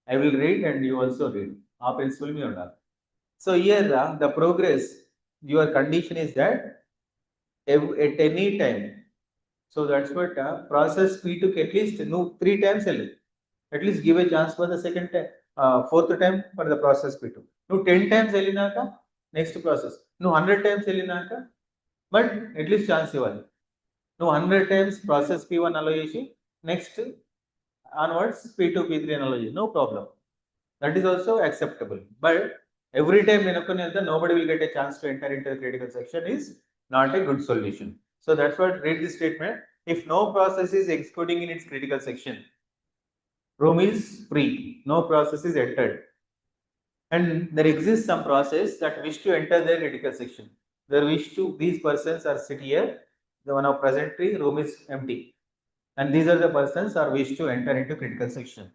I will read and you also read, ఆ ప్రిన్సిపల్ మీద ఉండాలి. So here the progress, your condition is that at any time. So that's what process P took at least 3 times వెళ్ళి, at least give a chance for the second time, fourth time for the process P2. నువ్వు 10 times వెళ్ళినాక next process, నువ్వు 100 times వెళ్ళినాక but at least chance ఇవ్వాలి. నువ్వు 100 times process P1 అలో చేసి next onwards P2 P3 అని allow చేసి, no problem, that is also acceptable. But every time nobody will get a chance to enter into the critical section is not a good solution. So that's what, read this statement. If no process is executing in its critical section, room is free, no process is entered, and there exists some process that wish to enter the critical section. These persons are sit here, the one of presently room is empty, and these are the persons are wish to enter into critical section.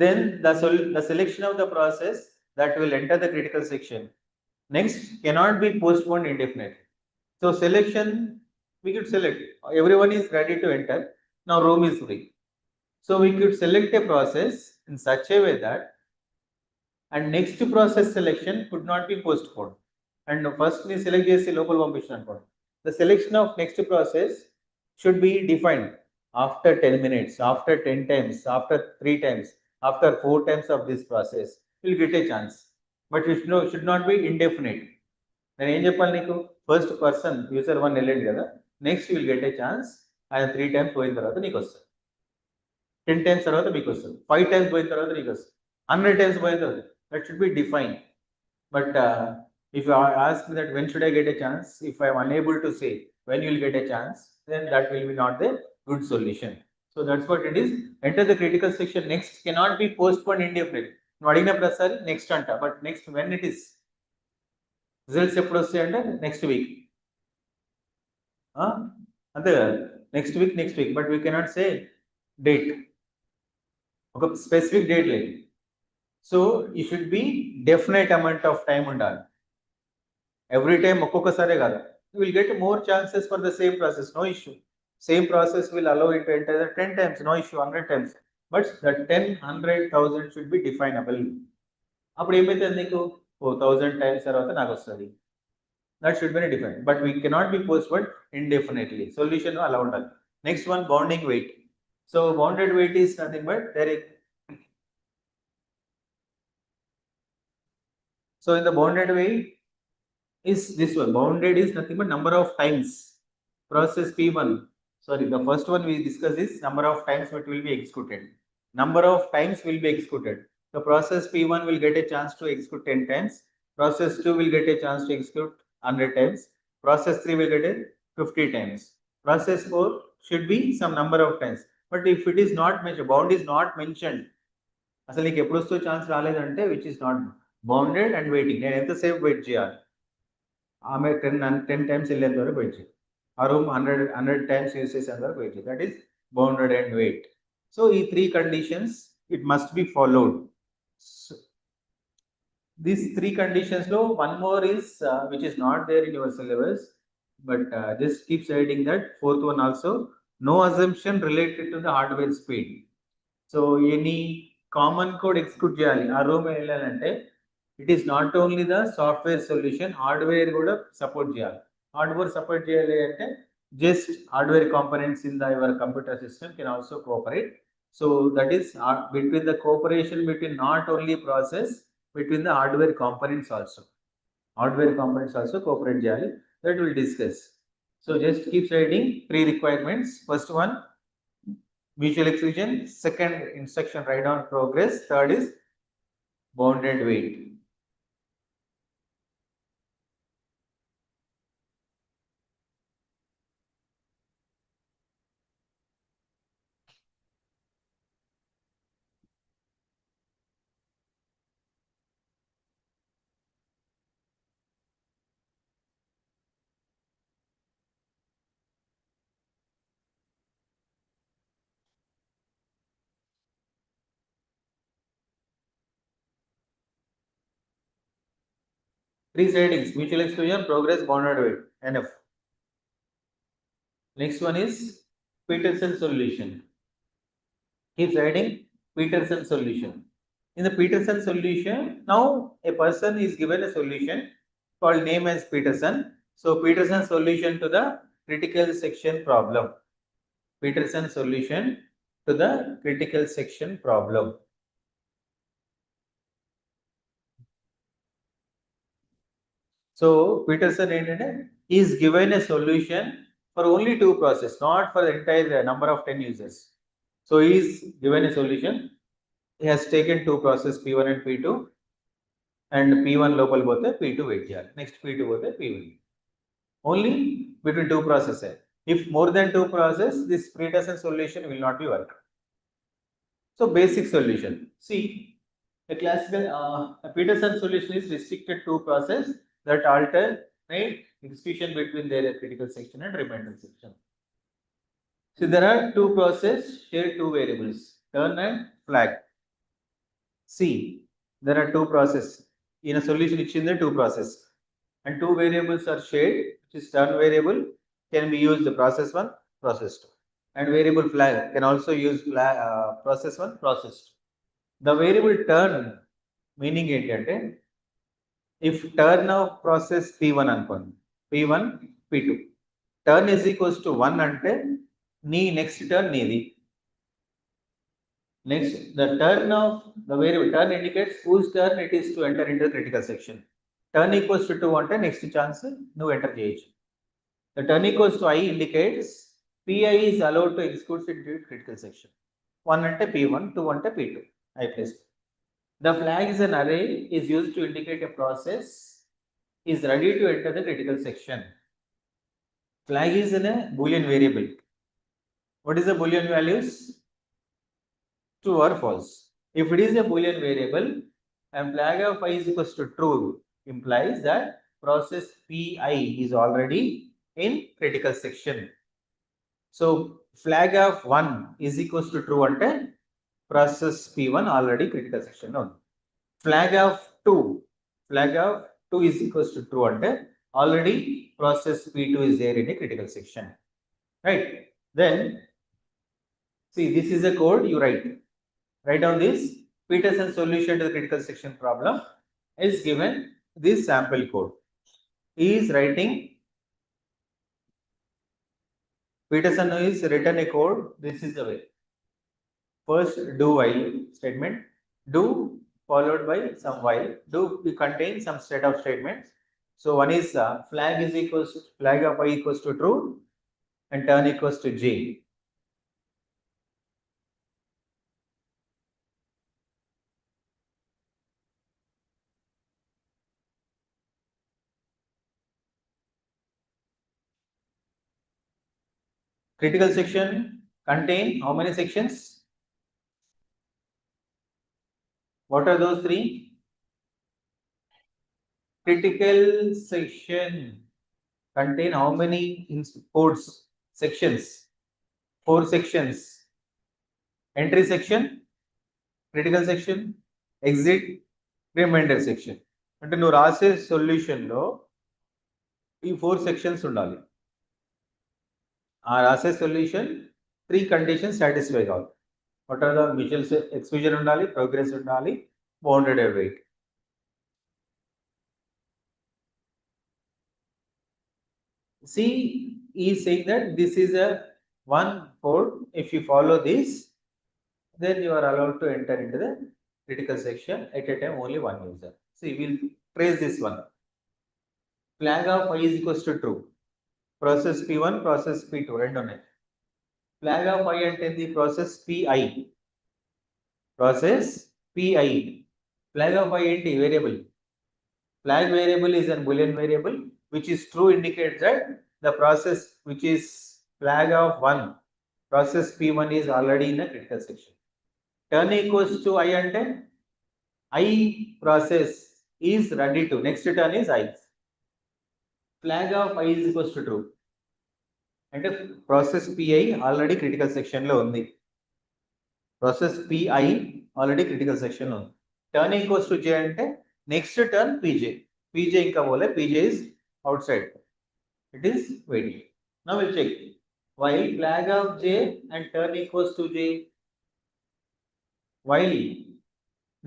Then the selection of the process that will enter the critical section next cannot be postponed indefinitely. So selection, we could select, everyone is ready to enter, now room is free. So we could select a process in such a way that, and next process selection could not be postponed. And first we select chesi local పంపించిన అనుకోండి, the selection of next process should be defined after 10 minutes, after 10 times, after 3 times, after 4 times of this process, you'll get a chance. But it should not be indefinite. నేను ఏం చెప్పాలి నీకు, first person user 1 వెళ్ళండి కదా, next will get a chance, ఆయన 3 times పోయిన తర్వాత నీకు వస్తుంది, 10 times తర్వాత మీకు వస్తుంది, 5 times పోయిన తర్వాత నీకు వస్తుంది, 100 times పోయిన తర్వాత, that should be define. But if you ask me that when should I get a chance, if I am unable to say when you will get a chance, then that will be not the good solution. So that's what it is. Enter the critical section next cannot be postponed indefinitely. నువ్వు అడిగిన ప్రతిసారి next అంట, but next when it is, results ఎప్పుడు వస్తాయి అంటే next week, అంతే కదా, next week, but we cannot say date, ఒక స్పెసిఫిక్ డేట్ లేదు. సో ఈ should be definite amount of time ఉండాలి. ఎవ్రీ టైమ్ ఒక్కొక్కసారే కాదు, you will get more chances for the same process, no issue. Same process will allow it to enter 10 times, no issue, 100 times. But the 10, 100, 1000 should be definable. అప్పుడు ఏమైతే నీకు 1000 times తర్వాత నాకు వస్తుంది, that should be defined. But we cannot be postponed indefinitely. Solution అలా ఉండాలి. Next one, bounding weight. So bounded weight is nothing but there is, so in the bounded weight is this one, bounded is nothing but number of times process P1, sorry, the first one we discussed is number of times it will be executed. Number of times will be executed. The process P1 will get a chance to execute 10 times. Process 2 will get a chance to execute 100 times. Process 3 will get it 50 times. Process 4 should be some number of times. But if it is not mentioned, bound is not mentioned, అసలు నీకు ఎప్పుడు వస్తూ chance రాలేదంటే which is not bounded and waiting, నేను ఎంతసేపు wait చేయాలి, ఆమె 10 times వెళ్ళేంత వరకు వెయిట్ చేయాలి, ఆ రూమ్ 100 times యూజ్ చేసేంత వరకు వెయిట్ చేయాలి, that is bounded and wait. So ఈ 3 conditions it must be followed. So, these 3 conditions lo one more is which is not there in your syllabus, but just keep citing that. Fourth one also, no assumption related to the hardware speed. So any common code execute cheyali aa room ellalante, it is not only the software solution, hardware kuda support cheyali. Hardware support cheyali ante just hardware components in your computer system can also cooperate. So that is between the cooperation between not only process, between the hardware components also. Hardware components also cooperate jali. That we'll discuss. So just keep writing pre-requirements. First one, mutual exclusion. Second instruction, write down progress. Third is bounded weight. Three headings, mutual exclusion, progress, bounded weight. Enough. Next one is Peterson solution. Keep writing Peterson solution. In the Peterson solution, now a person is given a solution called name as Peterson. So Peterson solution to the critical section problem. Peterson solution to the critical section problem. So Peterson is given a solution for only two processes, not for the entire number of 10 users. So he is given a solution. He has taken two processes P1 and P2 and P1 local both P2 wait here. Next P2 both P1. Only between two processes. If more than two processes, this Peterson solution will not be work. So basic solution. See, a classical Peterson solution is restricted to process that alternate execution between their critical section and remainder section. So there are two processes, share two variables, turn and flag. See, there are two processes. In a solution, which in the two processes. And two variables are shared, which is turn variable, can be used the process 1, process 2. And variable flag can also use flag, process 1, process 2. The variable turn meaning ఏంటంటే if turn of process P1 అనుకోండి P1 P2 turn is equals to 1 అంటే నీ next turn నీది. Next, the turn of the variable turn indicates whose turn it is to enter into the critical section. Turn equals to 2 అంటే next chance నువ్వు enter చేయొచ్చు. The turn equals to I indicates PI is allowed to execute into critical section. 1 అంటే P1, 2 అంటే P2. I place. The flag is an array is used to indicate a process is ready to enter the critical section. Flag is in a Boolean variable. What is the Boolean values? True or false. If it is a Boolean variable and flag of I is equals to true implies that process PI is already in critical section. So flag of 1 is equals to true ante process P1 already critical section no. Flag of 2 is equals to true ante already process P2 is there in a critical section. Right. Then see, this is a code you write. Write down this Peterson solution to the critical section problem is given this sample code. He is writing Peterson is written a code. This is the way. First, do while statement. Do followed by some while. Do contain some set of statements. So one is flag is equals to flag of I equals to true and turn equals to J. Critical section contain how many sections? What are those three? Critical section contain how many codes? Sections? 4 sections. Entry section, critical section, exit, remainder section. అంటే నువ్వు రాసే సొల్యూషన్లో ఈ 4 sections ఉండాలి. ఆ రాసే solution 3 conditions satisfy కావాలి. What are the mutual exclusion ఉండాలి, progress ఉండాలి, bounded wait. See, is saying that this is a one code. If you follow this, then you are allowed to enter into the critical section at a time only one user. See, we'll trace this one. Flag of I is equals to true. Process P1, process P2, రెండు ఉన్నాయి. Flag of I అంటే the process PI. Process PI. Flag of I ఏంటి? Variable. Flag variable is a Boolean variable which is true indicates that the process which is flag of 1, process P1 is already in a critical section. Turn equals to I ante I process is ready to, next turn is I. Flag of I is equals to true. అంటే process pi already critical section లో ఉంది. Process pi already critical section లో ఉంది. Turn equals to జే అంటే next turn PJ. PJ ఇంకా పోలే, PJ is outside. It is waiting. Now will check. While flag of J and turn equals to J, while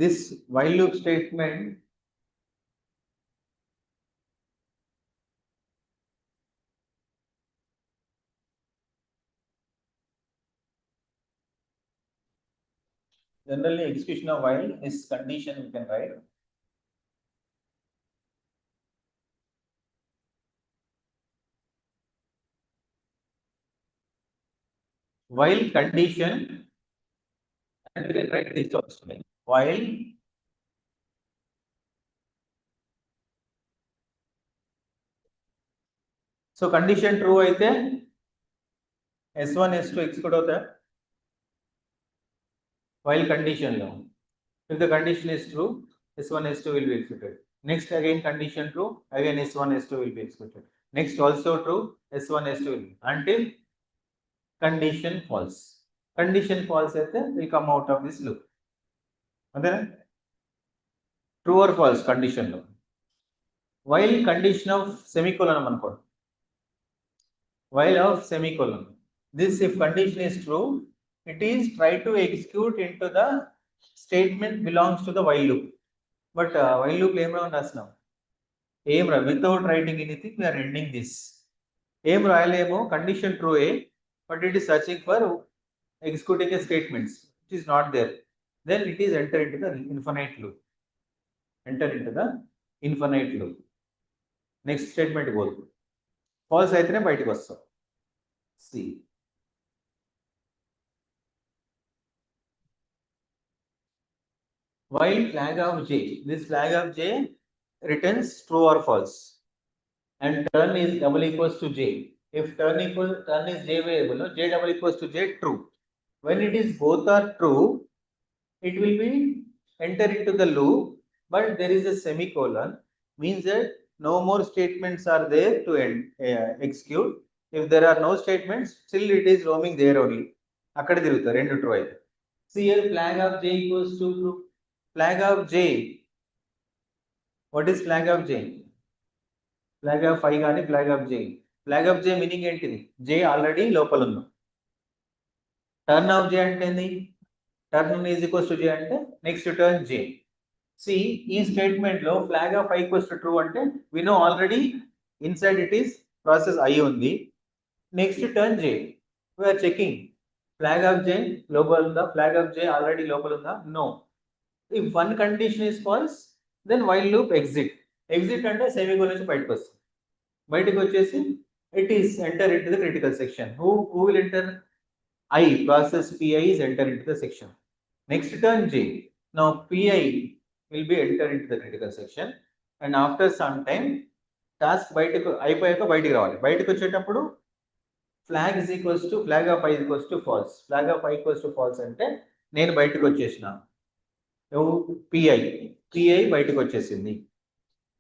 this while loop statement generally execution of while is condition we can write. While condition, and we can write this also. While so condition true అయితే S1 S2 execute అవుతాయి. While condition లో, if the condition is true, S1 S2 will be executed. Next again condition true, again S1 S2 will be executed. Next also true, S1 S2 will be, until condition false. Condition false అయితే will come out of this loop. అంతేనా? True or false condition లో. While condition of semicolon అనుకోండి. While of semicolon. This if condition is true, it is try to execute into the statement belongs to the while loop. But while loop ఏం రాస్తున్నాం? ఏం రా, without writing anything we are ending this. ఏం రాయలేమో, condition true A, but it is searching for executing a statements which is not there. Then it is enter into the infinite loop. Enter into the infinite loop. Next statement goal. False అయితేనే బయటకు వస్తాం. See. While flag of J, this flag of J returns true or false, and turn is double equals to J. If turn is J variable, J double equals to J true. When it is both are true, it will be enter into the loop, but there is a semicolon, means that no more statements are there to execute. If there are no statements, still it is roaming there only. అక్కడ తిరుగుతారు రెండు true అయితే. See here flag of J equals to true. Flag of J. What is flag of J? Flag of I కానీ flag of J. Flag of J meaning ఏంటిది? J already లోపల ఉంది. Turn of J అంటే ఏంది? Turn is equals to J అంటే next turn J. See, ఈ statement లో flag of I equals to true అంటే we know already inside it is process I ఉంది. Next turn J. We are checking flag of J లోపల ఉందా? Flag of J already లోపల ఉందా? No. If one condition is false, then while loop exit. Exit అంటే semicolon నుంచి బయటకు వస్తుంది. బయటకు వచ్చేసి it is enter into the critical section. Who will enter? I, process PI is enter into the section. Next turn J. Now PI will be enter into the critical section, and after some time task బయటకు అయిపోయాక బయటకు రావాలి. బయటకు వచ్చేటప్పుడు flag is equals to flag of I is equals to false. Flag of I equals to false అంటే నేను బయటకు వచ్చేసిన. పిఐ బయటకు వచ్చేసింది.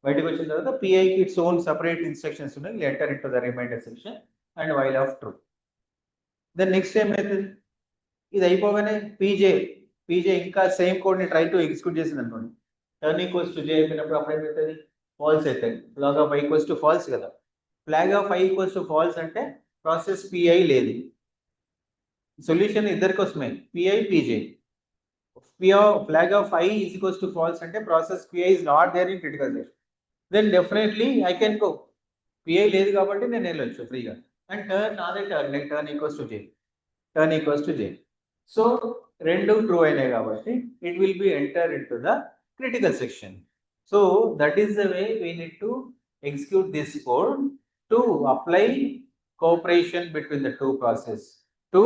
బయటకు వచ్చిన తర్వాత పిఐకి ఇట్స్ ఓన్ సపరేట్ ఇన్స్ట్రక్షన్స్ ఉన్నాయి. Enter into the remainder section and while of true. Then next ఏమైతుంది? ఇది అయిపోగానే పీజే ఇంకా సేమ్ కోడ్ ని ట్రై టు ఎగ్జిక్యూట్ చేసింది అనుకోండి. టర్న్ ఈక్వల్స్ టు జే అయిపోయినప్పుడు అప్పుడు ఏమవుతుంది? ఫాల్స్ అవుతుంది. Flag of I equals to false కదా. Flag of I equals to false అంటే ప్రాసెస్ పిఐ లేదు. సొల్యూషన్ ఇద్దరి కోసమే, PI PJ. Flag of I is equals to false అంటే process PI is not there in critical section. Then definitely I can go. PI లేదు కాబట్టి నేను వెళ్ళొచ్చు ఫ్రీగా. and turn నాదే turn like turn equals to j. Turn equals to j. So రెండు true అయినాయి కాబట్టి it will be enter into the critical section. So that is the way we need to execute this code to apply cooperation between the two process, to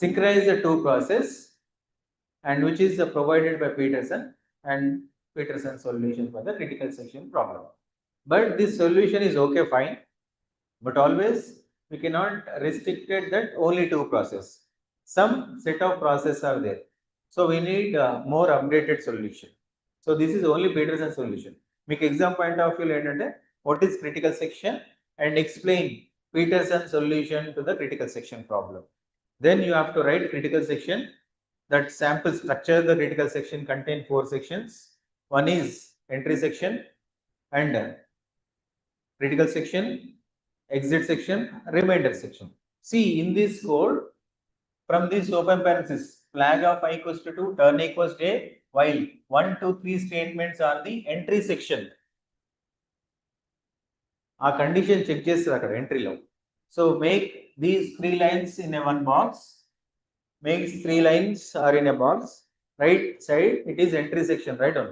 synchronize the two process, and which is provided by Peterson and Peterson solution for the critical section problem. But this solution is okay, fine, but always we cannot restrict it that only two process. Some set of process are there. So we need more updated solution. So this is only Peterson solution. Make exam point of view ఏంటంటే what is critical section and explain Peterson solution to the critical section problem. Then you have to write critical section. That sample structure the critical section contain 4 sections. One is entry section and critical section, exit section, remainder section. See in this code, from this open parenthesis, flag of I equals to 2, turn equals to a, while 1, 2, 3 statements are the entry section. ఆ condition check చేస్తారు అక్కడ ఎంట్రీలో. So make these 3 lines in a one box. Makes 3 lines are in a box. Right side it is entry section, right on.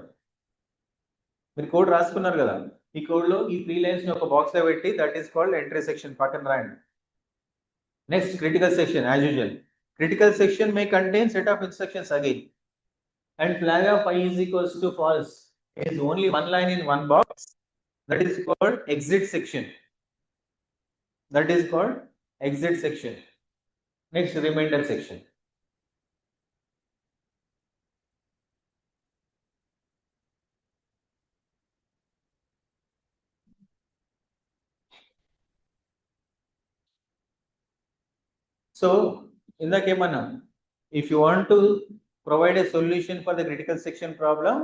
మీరు code రాసుకున్నారు కదా, ఈ code లో ఈ 3 lines ని ఒక బాక్స్ లో పెట్టి that is called entry section పక్కన రాయండి. Next critical section as usual. Critical section may contain set of instructions again. And flag of I is equals to false is only one line in one box. That is called exit section. That is called exit section. Next remainder section. So in the Kemana, if you want to provide a solution for the critical section problem,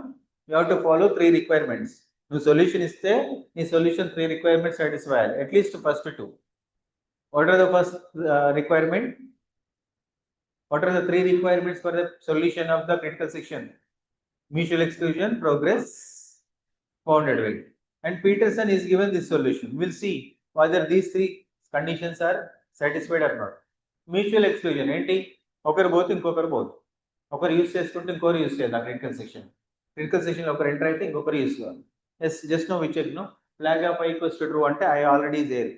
you have to follow 3 requirements. No solution is there, the solution 3 requirements satisfy at least first 2. What are the first requirement? What are the 3 requirements for the solution of the critical section? Mutual exclusion, progress, bounded weight. And Peterson is given this solution. We'll see whether these 3 conditions are satisfied or not. Mutual exclusion ఏంటి, ఒకరు పోతే ఇంకొకరు పోదు, ఒకరు use చేసుకుంటే ఇంకొకరు use చేయాలి. ఆ క్రిటికల్ సెక్షన్, క్రిటికల్ సెక్షన్ లో ఒకరు ఎంటర్ అయితే ఇంకొకరు యూస్ చేయాలి. Yes just know which no flag of I equals to true అంటే I already there,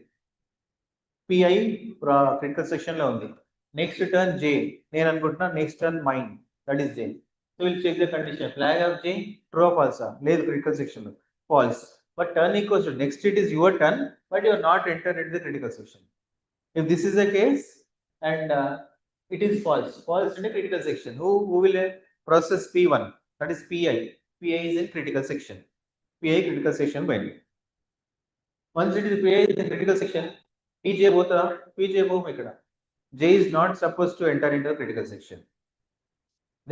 PI critical section లో ఉంది. నెక్స్ట్ టర్న్ జే, నేను అనుకుంటున్నా next turn mine, that is J. So will check the condition, flag of J true ఫాల్సా, లేదు critical section లో false, but turn equals to next it is your turn but you are not enter in the critical section. If this is the case and it is false, false in a critical section, who will process P1, that is PI. PI is in critical section. PI critical section when once it is PI is in critical section, PJ both are PJ both ikkada. J is not supposed to enter into the critical section.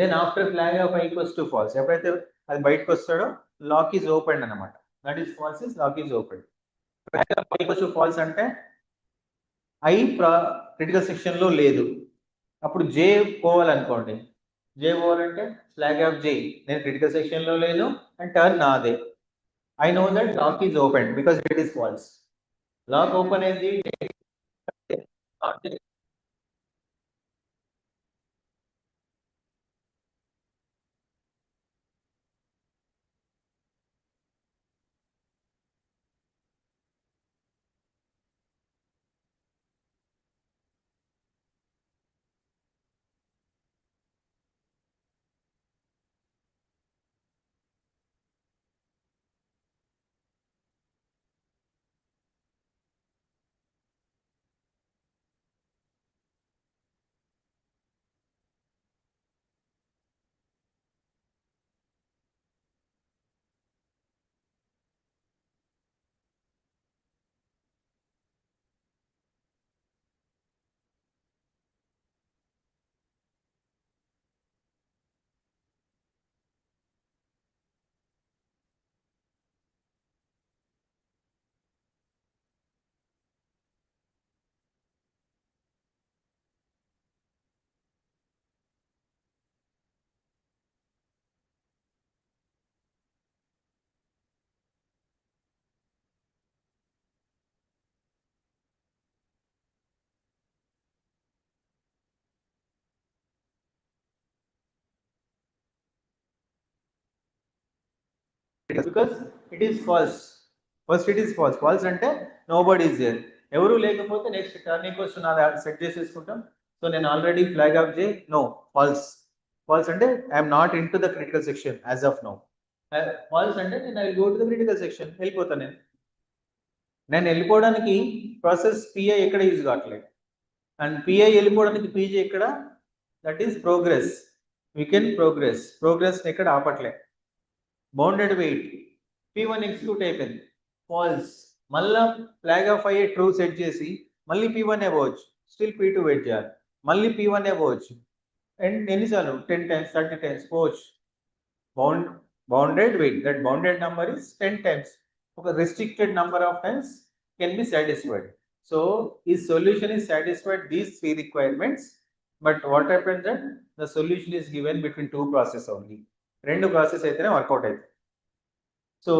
Then after flag of I equals to false, ఎప్పుడైతే అది బయటకు వస్తాడో lock is open అన్నమాట. That is false is lock is open. flag of I equals to false అంటే I critical section లో లేదు, అప్పుడు జే పోవాలనుకోండి. జే పోవాలంటే ఫ్లాగ్ ఆఫ్ జే, నేను క్రిటికల్ సెక్షన్ లో లేదు అండ్ టర్న్ నాదే. I know that lock is open because it is false. Lock open అయింది. because it is false. First it is false. False అంటే nobody is there. ఎవరు లేకపోతే నెక్స్ట్ టర్నింగ్ క్వశ్చన్ సెట్ చేసేసుకుంటాం. So నేను already flag of J no false. False అంటే I'm not in to the critical section as of now. False అంటే నేను I go to the critical section, వెళ్ళిపోతాను నేను. నేను వెళ్ళిపోవడానికి ప్రాసెస్ పిఐ ఎక్కడ యూజ్ కావట్లేదు, అండ్ పిఐ వెళ్ళిపోవడానికి పీజీ ఎక్కడ, that is progress. We can progress ఎక్కడ ఆపట్లే. బౌండెడ్ వెయిట్ P1 ఎగ్జిక్యూట్ అయిపోయింది, ఫాల్స్. మళ్ళా ఫ్లాగ్ ఆఫ్ అయ్యే ట్రూ సెట్ చేసి మళ్ళీ P1 అవ్వచ్చు, స్టిల్ P2 వెయిట్ చేయాలి, మళ్ళీ P1 అవ్వచ్చు. అండ్ ఎన్నిసార్లు 10 times 30 times పోవచ్చు. Bounded wait, that bounded number is 10 times. ఒక restricted number of times can be satisfied. So his solution is satisfied these three requirements. But what happens that the solution is given between two process only. రెండు process అయితేనే work out అవుతుంది. So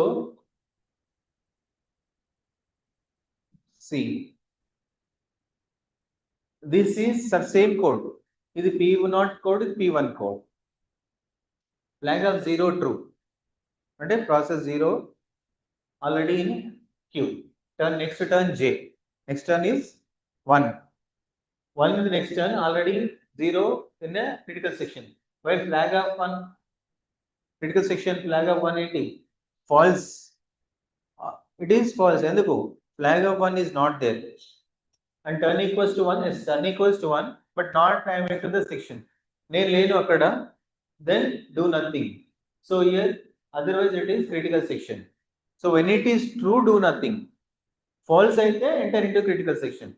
see, this is the same code. ఇది P0 code, ఇది P1 code. Flag of 0 true అంటే process 0 already in queue. Next turn J. Next turn is 1. 1 in the next turn already 0 in the critical section. While flag of 1 critical section, flag of 180 false. It is false. Enduku flag of 1 is not there. And turn equals to 1, yes, turn equals to 1, but not I am into the section. నేను లేను అక్కడ, then do nothing. So here otherwise it is critical section. So when it is true, do nothing. False అయితే enter into critical section.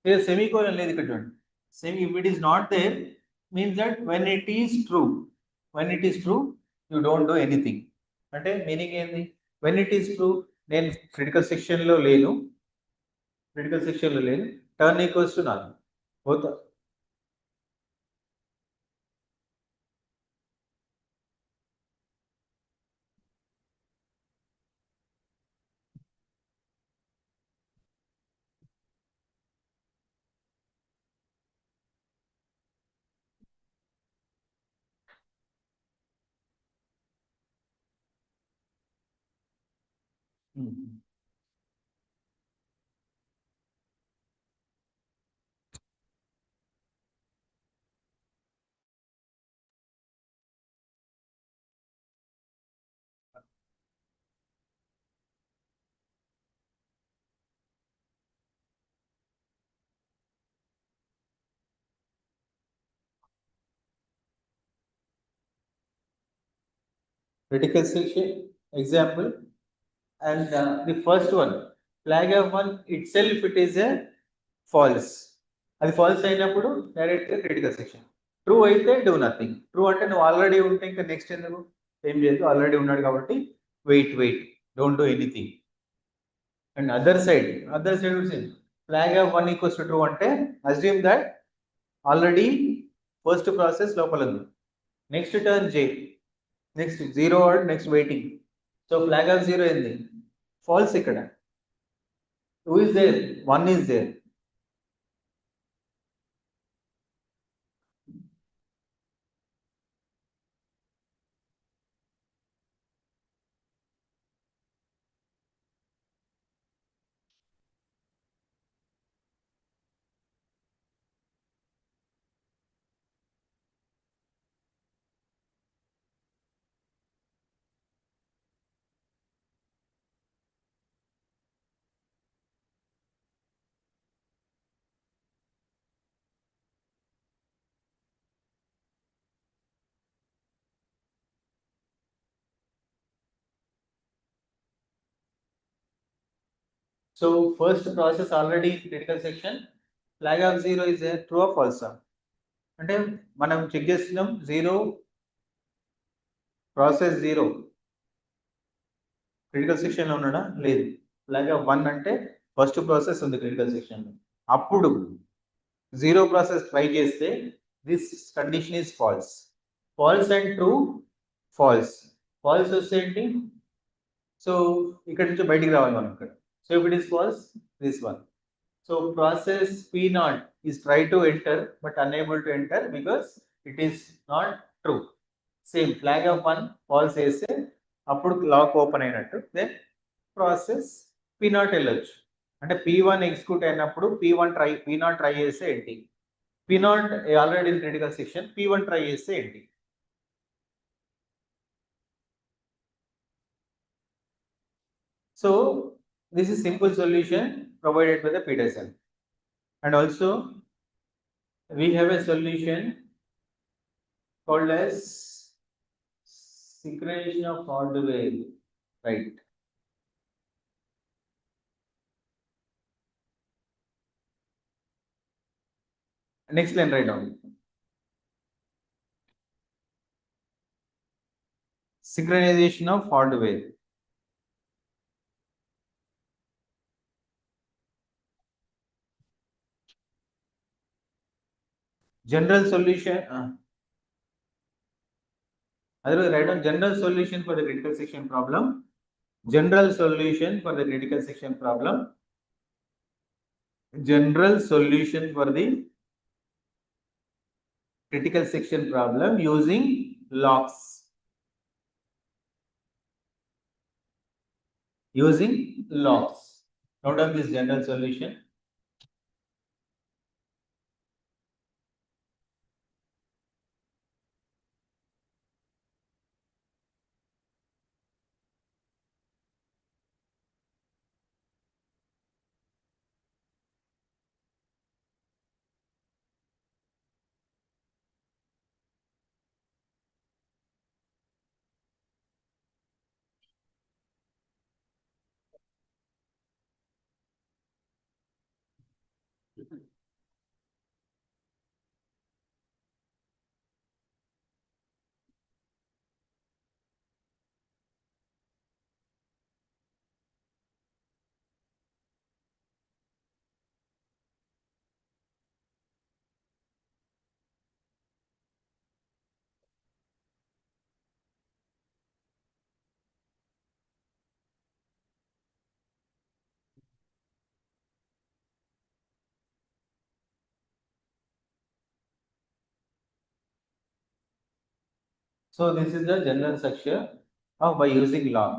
Here semicolon లేదు ఇక్కడ చూడండి. If it is not there means that when it is true you don't do anything. అంటే meaning ఏంది? when it is true నేను critical section లో లేను, turn equals to none. Both critical section example, and the first one flag of 1 itself it is a false. అది falls అయినప్పుడు direct గా critical section. True అయితే do nothing. True అంటే నువ్వు already ఉంటే ఇంకా నెక్స్ట్ ఎందుకు ఏం చేయదు, ఆల్రెడీ ఉన్నాడు కాబట్టి wait don't do anything. And other side flag of 1 equals to true అంటే assume that already first process లోపల ఉంది, next turn J, next 0 next waiting. So flag of 0 ఏంది, ఫాల్స్. ఇక్కడ who is there, 1 is there. So first process already critical section, flag of 0 is a true or false. అంటే మనం check చేస్తున్నాం 0 process 0 critical section లో ఉన్నాడా లేదు. Flag of 1 అంటే first process ఉంది క్రిటికల్ సెక్షన్ లో, అప్పుడు 0 ప్రాసెస్ ట్రై చేస్తే this condition is false. False and true, false వస్తే ఏంటి, సో ఇక్కడ నుంచి బయటికి రావాలి మనం ఇక్కడ. So if it is false, this one. So process P0 is try to enter but unable to enter because it is not true. Same flag of 1 false is అప్పుడు lock open అయినట్టు. Then process P0 వెళ్ళొచ్చు. అంటే P1 execute అయినప్పుడు P0 try చేస్తే ఏంటి, P0 already in critical section, P1 try చేస్తే ఏంటి. So this is simple solution provided by the Peterson. And also we have a solution called as synchronization of hardware, right? Next line write down. Synchronization of hardware. General solution. Otherwise, write down general solution for the critical section problem. General solution for the critical section problem. General solution for the critical section problem using locks. Using locks. Note down this general solution. So this is the general structure of by using log.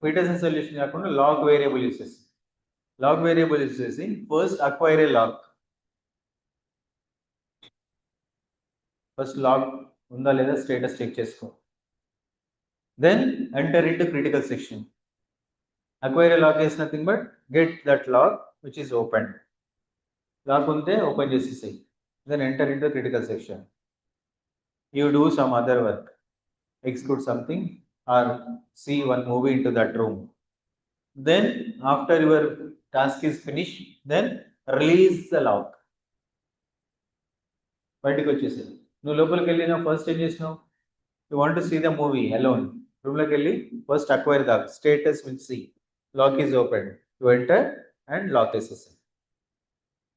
Peterson solution కాకుండా log variable uses. Log variable uses first acquire a log. First log ఉందా లేదా status check చేసుకో. Then enter into critical section. Acquire a log is nothing but get that log which is opened. Log ఉంటే open చేసేసాయి. Then enter into critical section. You do some other work. Execute something or see one movie into that room. Then after your task is finished, then release the log. బయటకు వచ్చేసేది. నువ్వు లోపలికి వెళ్ళిన first ఏం చేసినావు, you want to see the movie alone. రూమ్లోకి వెళ్ళి first acquire the status will see lock is open, you enter and lock వేసేసాయి.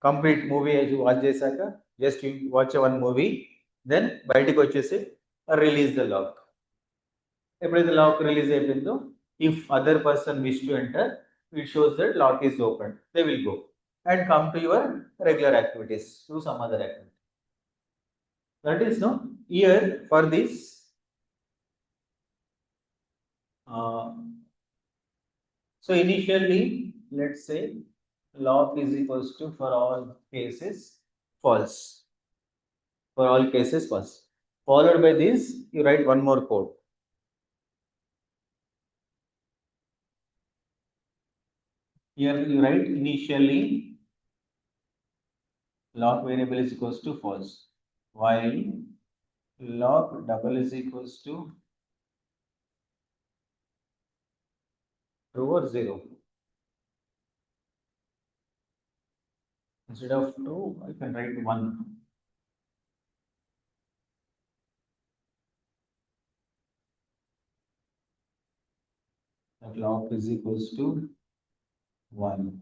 కంప్లీట్ మూవీ వాచ్ చేశాక just you watch one movie, then బయటకు వచ్చేసి రిలీజ్ ద లాక్. ఎప్పుడైతే lock release అయిపోయిందో, if other person wish to enter, it shows that lock is open, they will go and come to your regular activities, do some other activity. That is no here for this so initially let's say log is equals to for all cases false, for all cases false. Followed by this you write one more code. Here you write initially log variable is equals to false, while log double is equals to true or 0. Instead of 2, I can write 1. That log is equals to 1.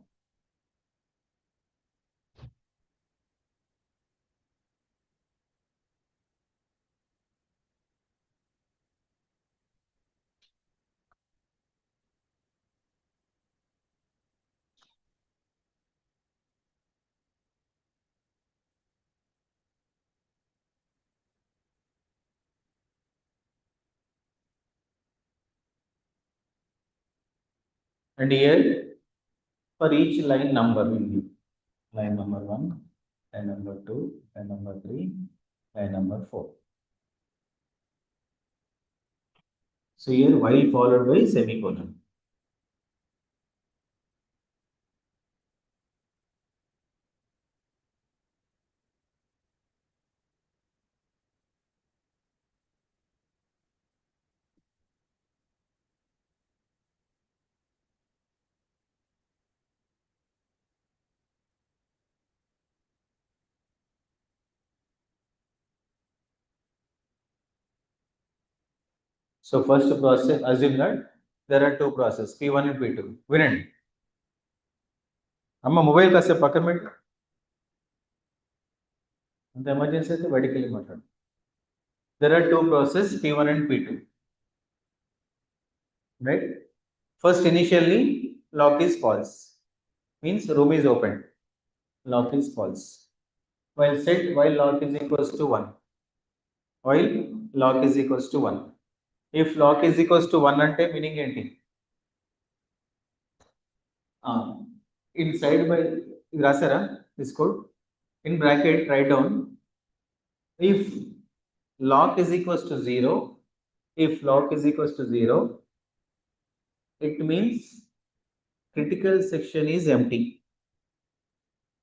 And here for each line number will be line number 1, line number 2, line number 3, line number 4. So here while followed by semicolon. So first process, assume that there are two processes, P1 and P2. వినండి అమ్మ mobile కాసేపు పక్కన పెట్టి అంత emergency అయితే బయటికి వెళ్ళి మాట్లాడు. There are two processes, P1 and P2. Right? First, initially, lock is false. Means room is open. Lock is false. While set, while lock is equals to 1. While lock is equals to 1. If lock is equals to 1 అంటే meaning ఏంటి? Inside by ఇది రాసారా this code? In bracket write down if lock is equals to 0, if lock is equals to 0, it means critical section is empty.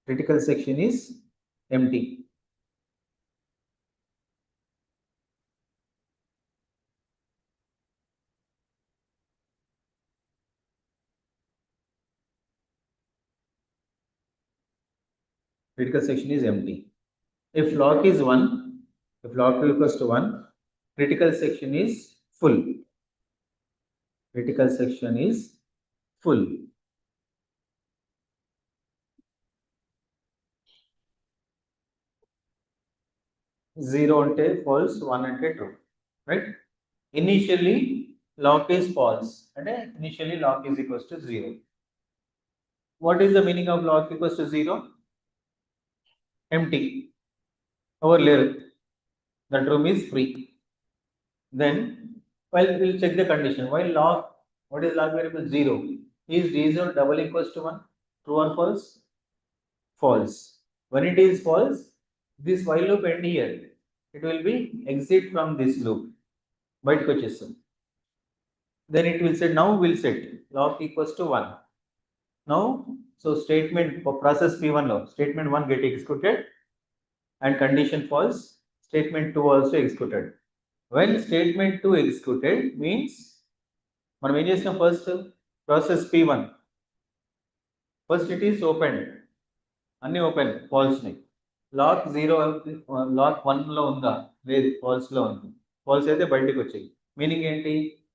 Critical section is empty. Critical section is empty. If lock is 1, if lock equals to 1, critical section is full. Critical section is full. Zero ante false, 1 ante true. Right? Initially lock is false. And initially lock is equals to 0. What is the meaning of lock equals to 0? Empty. Our layer. That room is free. Then while we'll check the condition. While lock, what is lock variable? 0. Is d0 double equals to 1? True or false? False. When it is false, this while loop end here. It will be exit from this loop. Byte వచ్చేస్తాం. Then it will set, now will set lock equals to 1. Now, so statement for process P1 law, statement 1 get executed and condition false, statement 2 also executed. When statement 2 executed means మనం ఏం చేసినాం first process P1. First it is opened. అన్ని open falls ని. Lock 0 lock 1 లో ఉందా? లేదు, falls లో ఉంది. ఫాల్స్ అయితే బయటికి వచ్చాయి. మీనింగ్ ఏంటి?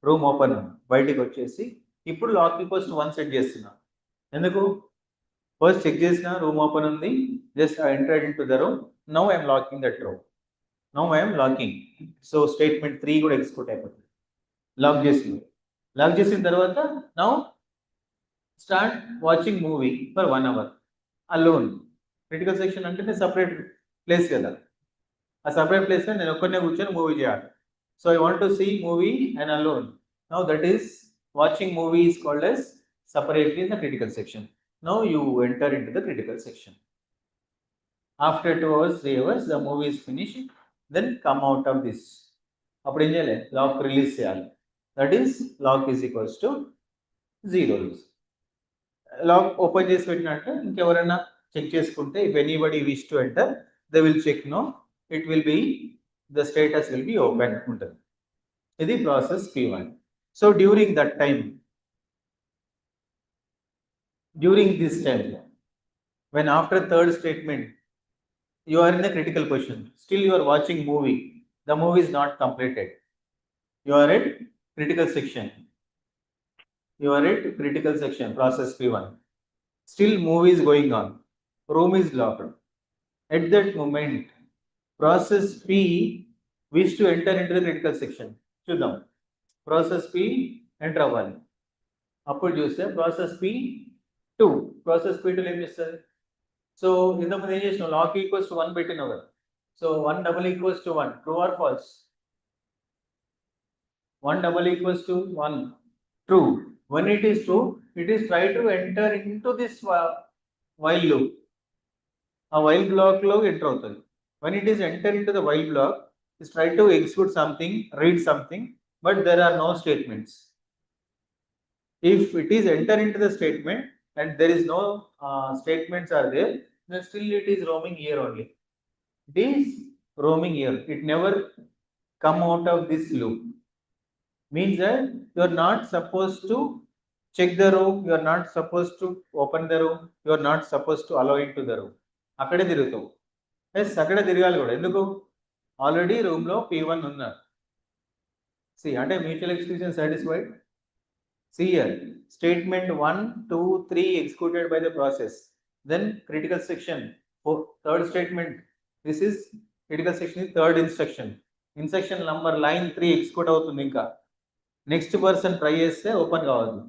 రూమ్ ఓపెన్ బయటికి వచ్చేసి ఇప్పుడు లాక్ ఈక్వల్స్ టు 1 సెట్ చేస్తున్నా. ఎందుకు? ఫస్ట్ చెక్ చేసిన రూమ్ ఓపెన్ ఉంది, just I entered in to the room. Now I'm locking that room. Now I'm locking. So statement 3 కూడా ఎగ్జిక్యూట్ అయిపోతుంది. లాక్ చేసింది. లాక్ చేసిన తర్వాత now start watching movie for 1 hour alone. Critical section అంటే separate place కదా, ఆ separate place లో నేను ఒక్కనే కూర్చొని మూవీ చేయాలి. So I want to see movie and alone. Now that is watching movie is called as separately in the critical section. Now you enter into the critical section. After 2 hours, 3 hours, the movie is finished. Then come out of this. అప్పుడు ఏం చేయాలి? Lock release చేయాలి. That is lock is equals to 0. Lock open చేసి పెట్టినట్టు ఇంకెవరైనా check చేసుకుంటే if anybody wish to enter, they will check no, it will be, the status will be open ఉంటుంది. ఇది process P1. So during that time, during this time, when after third statement you are in the critical position, still you are watching movie, the movie is not completed, you are at critical section, you are at critical section, process P1, still movie is going on, room is locked. At that moment process P wish to enter into the critical section. చూద్దాం, process P enter అవ్వాలి. అప్పుడు చూస్తే process P2, process P2 ఏం చేస్తుంది? So ఇంతకుముందు ఏం చేసినావు? Lock equals to 1 పెట్టినావు కదా. So 1 double equals to 1, true or false? 1 double equals to 1, true. When it is true, it is try to enter into this while loop. A while block lo enter అవుతుంది. When it is enter into the while block, is try to execute something, read something, but there are no statements. If it is enter into the statement and there is no statements are there, then still it is roaming here only. It is roaming here. It never come out of this loop. Means that you are not supposed to check the row, you are not supposed to open the row, you are not supposed to allow into the row. అక్కడే తిరుగుతావు. Yes అక్కడే తిరగాలి కూడా. ఎందుకు? Already రూమ్లో P1 ఉన్నారు. C అంటే mutual exclusion satisfied. See here, statement 1, 2, 3 executed by the process. Then critical section, third statement. This is critical section is third instruction. Instruction number line 3 execute అవుతుంది ఇంకా. నెక్స్ట్ పర్సన్ ట్రై చేస్తే open కావద్దు.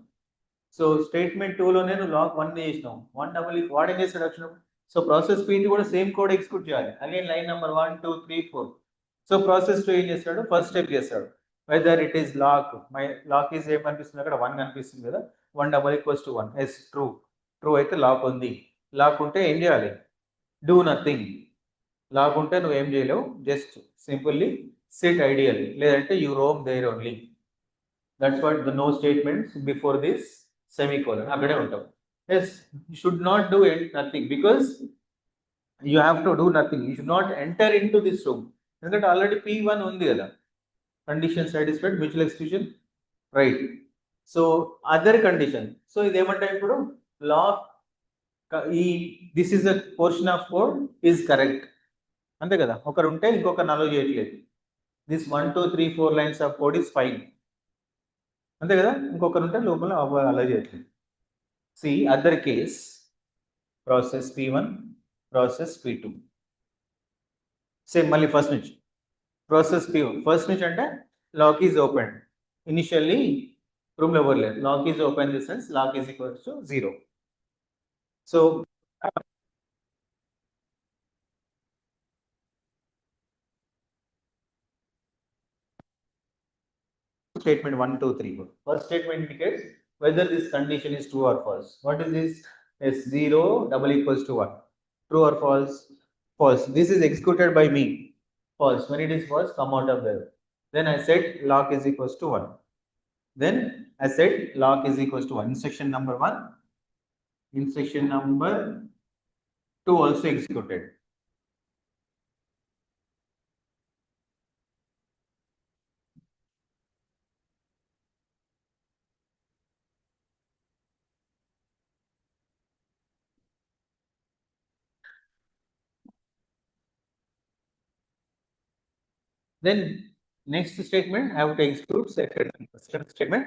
So statement 2లో నేను lock 1 చేసినాం. 1 double what ఏం చేస్తాడు అక్షరం? సో ప్రాసెస్ P2 కూడా సేమ్ కోడ్ ఎగ్జిక్యూట్ చేయాలి. Again line number 1, 2, 3, 4. So process 2 ఏం చేస్తాడు? ఫస్ట్ స్టెప్ చేస్తాడు. Whether it is lock, my lock is ఏం కనిపిస్తుంది అక్కడ? 1 కనిపిస్తుంది కదా. 1 double equals to 1. Yes true. True అయితే లాక్ ఉంది. లాక్ ఉంటే ఏం చేయాలి? Do nothing. లాక్ ఉంటే నువ్వు ఏం చేయలేవు, జస్ట్ సింపుల్లీ సిట్ ఐడియల్, లేదంటే you roam there only. That's what the no statements before this semicolon అక్కడే ఉంటావు. Yes you should not do nothing because you have to do nothing. You should not enter in to this room. ఎందుకంటే already P1 ఉంది కదా. Condition satisfied, mutual exclusion right. So other condition. So ఇదేమంటే ఇప్పుడు lock ఈ this is the portion of code is correct అంతే కదా. ఒకరు ఉంటే ఇంకొకరిని అలో చేయట్లేదు. This 1, 2, 3, 4 lines of code is fine అంతే కదా. ఇంకొకరు ఉంటే లోపల అలో చేయట్లేదు. See other case, process P1, process P2. Same మళ్ళీ ఫస్ట్ నుంచి ప్రాసెస్ P1 ఫస్ట్ నుంచి అంటే లాక్ ఈజ్ ఓపెన్. ఇనిషియల్లీ రూమ్లో ఎవరు లేదు. Lock is open this sense lock is equals to 0. So statement 1, 2, 3. First statement indicates whether this condition is true or false. What is this? Is 0 double equals to 1. True or false? False. This is executed by me. False. When it is false, come out of there. Then I said lock is equals to 1. Then I said lock is equals to 1. Instruction number 1. Instruction number 2 also executed. Then next statement I have to execute second statement.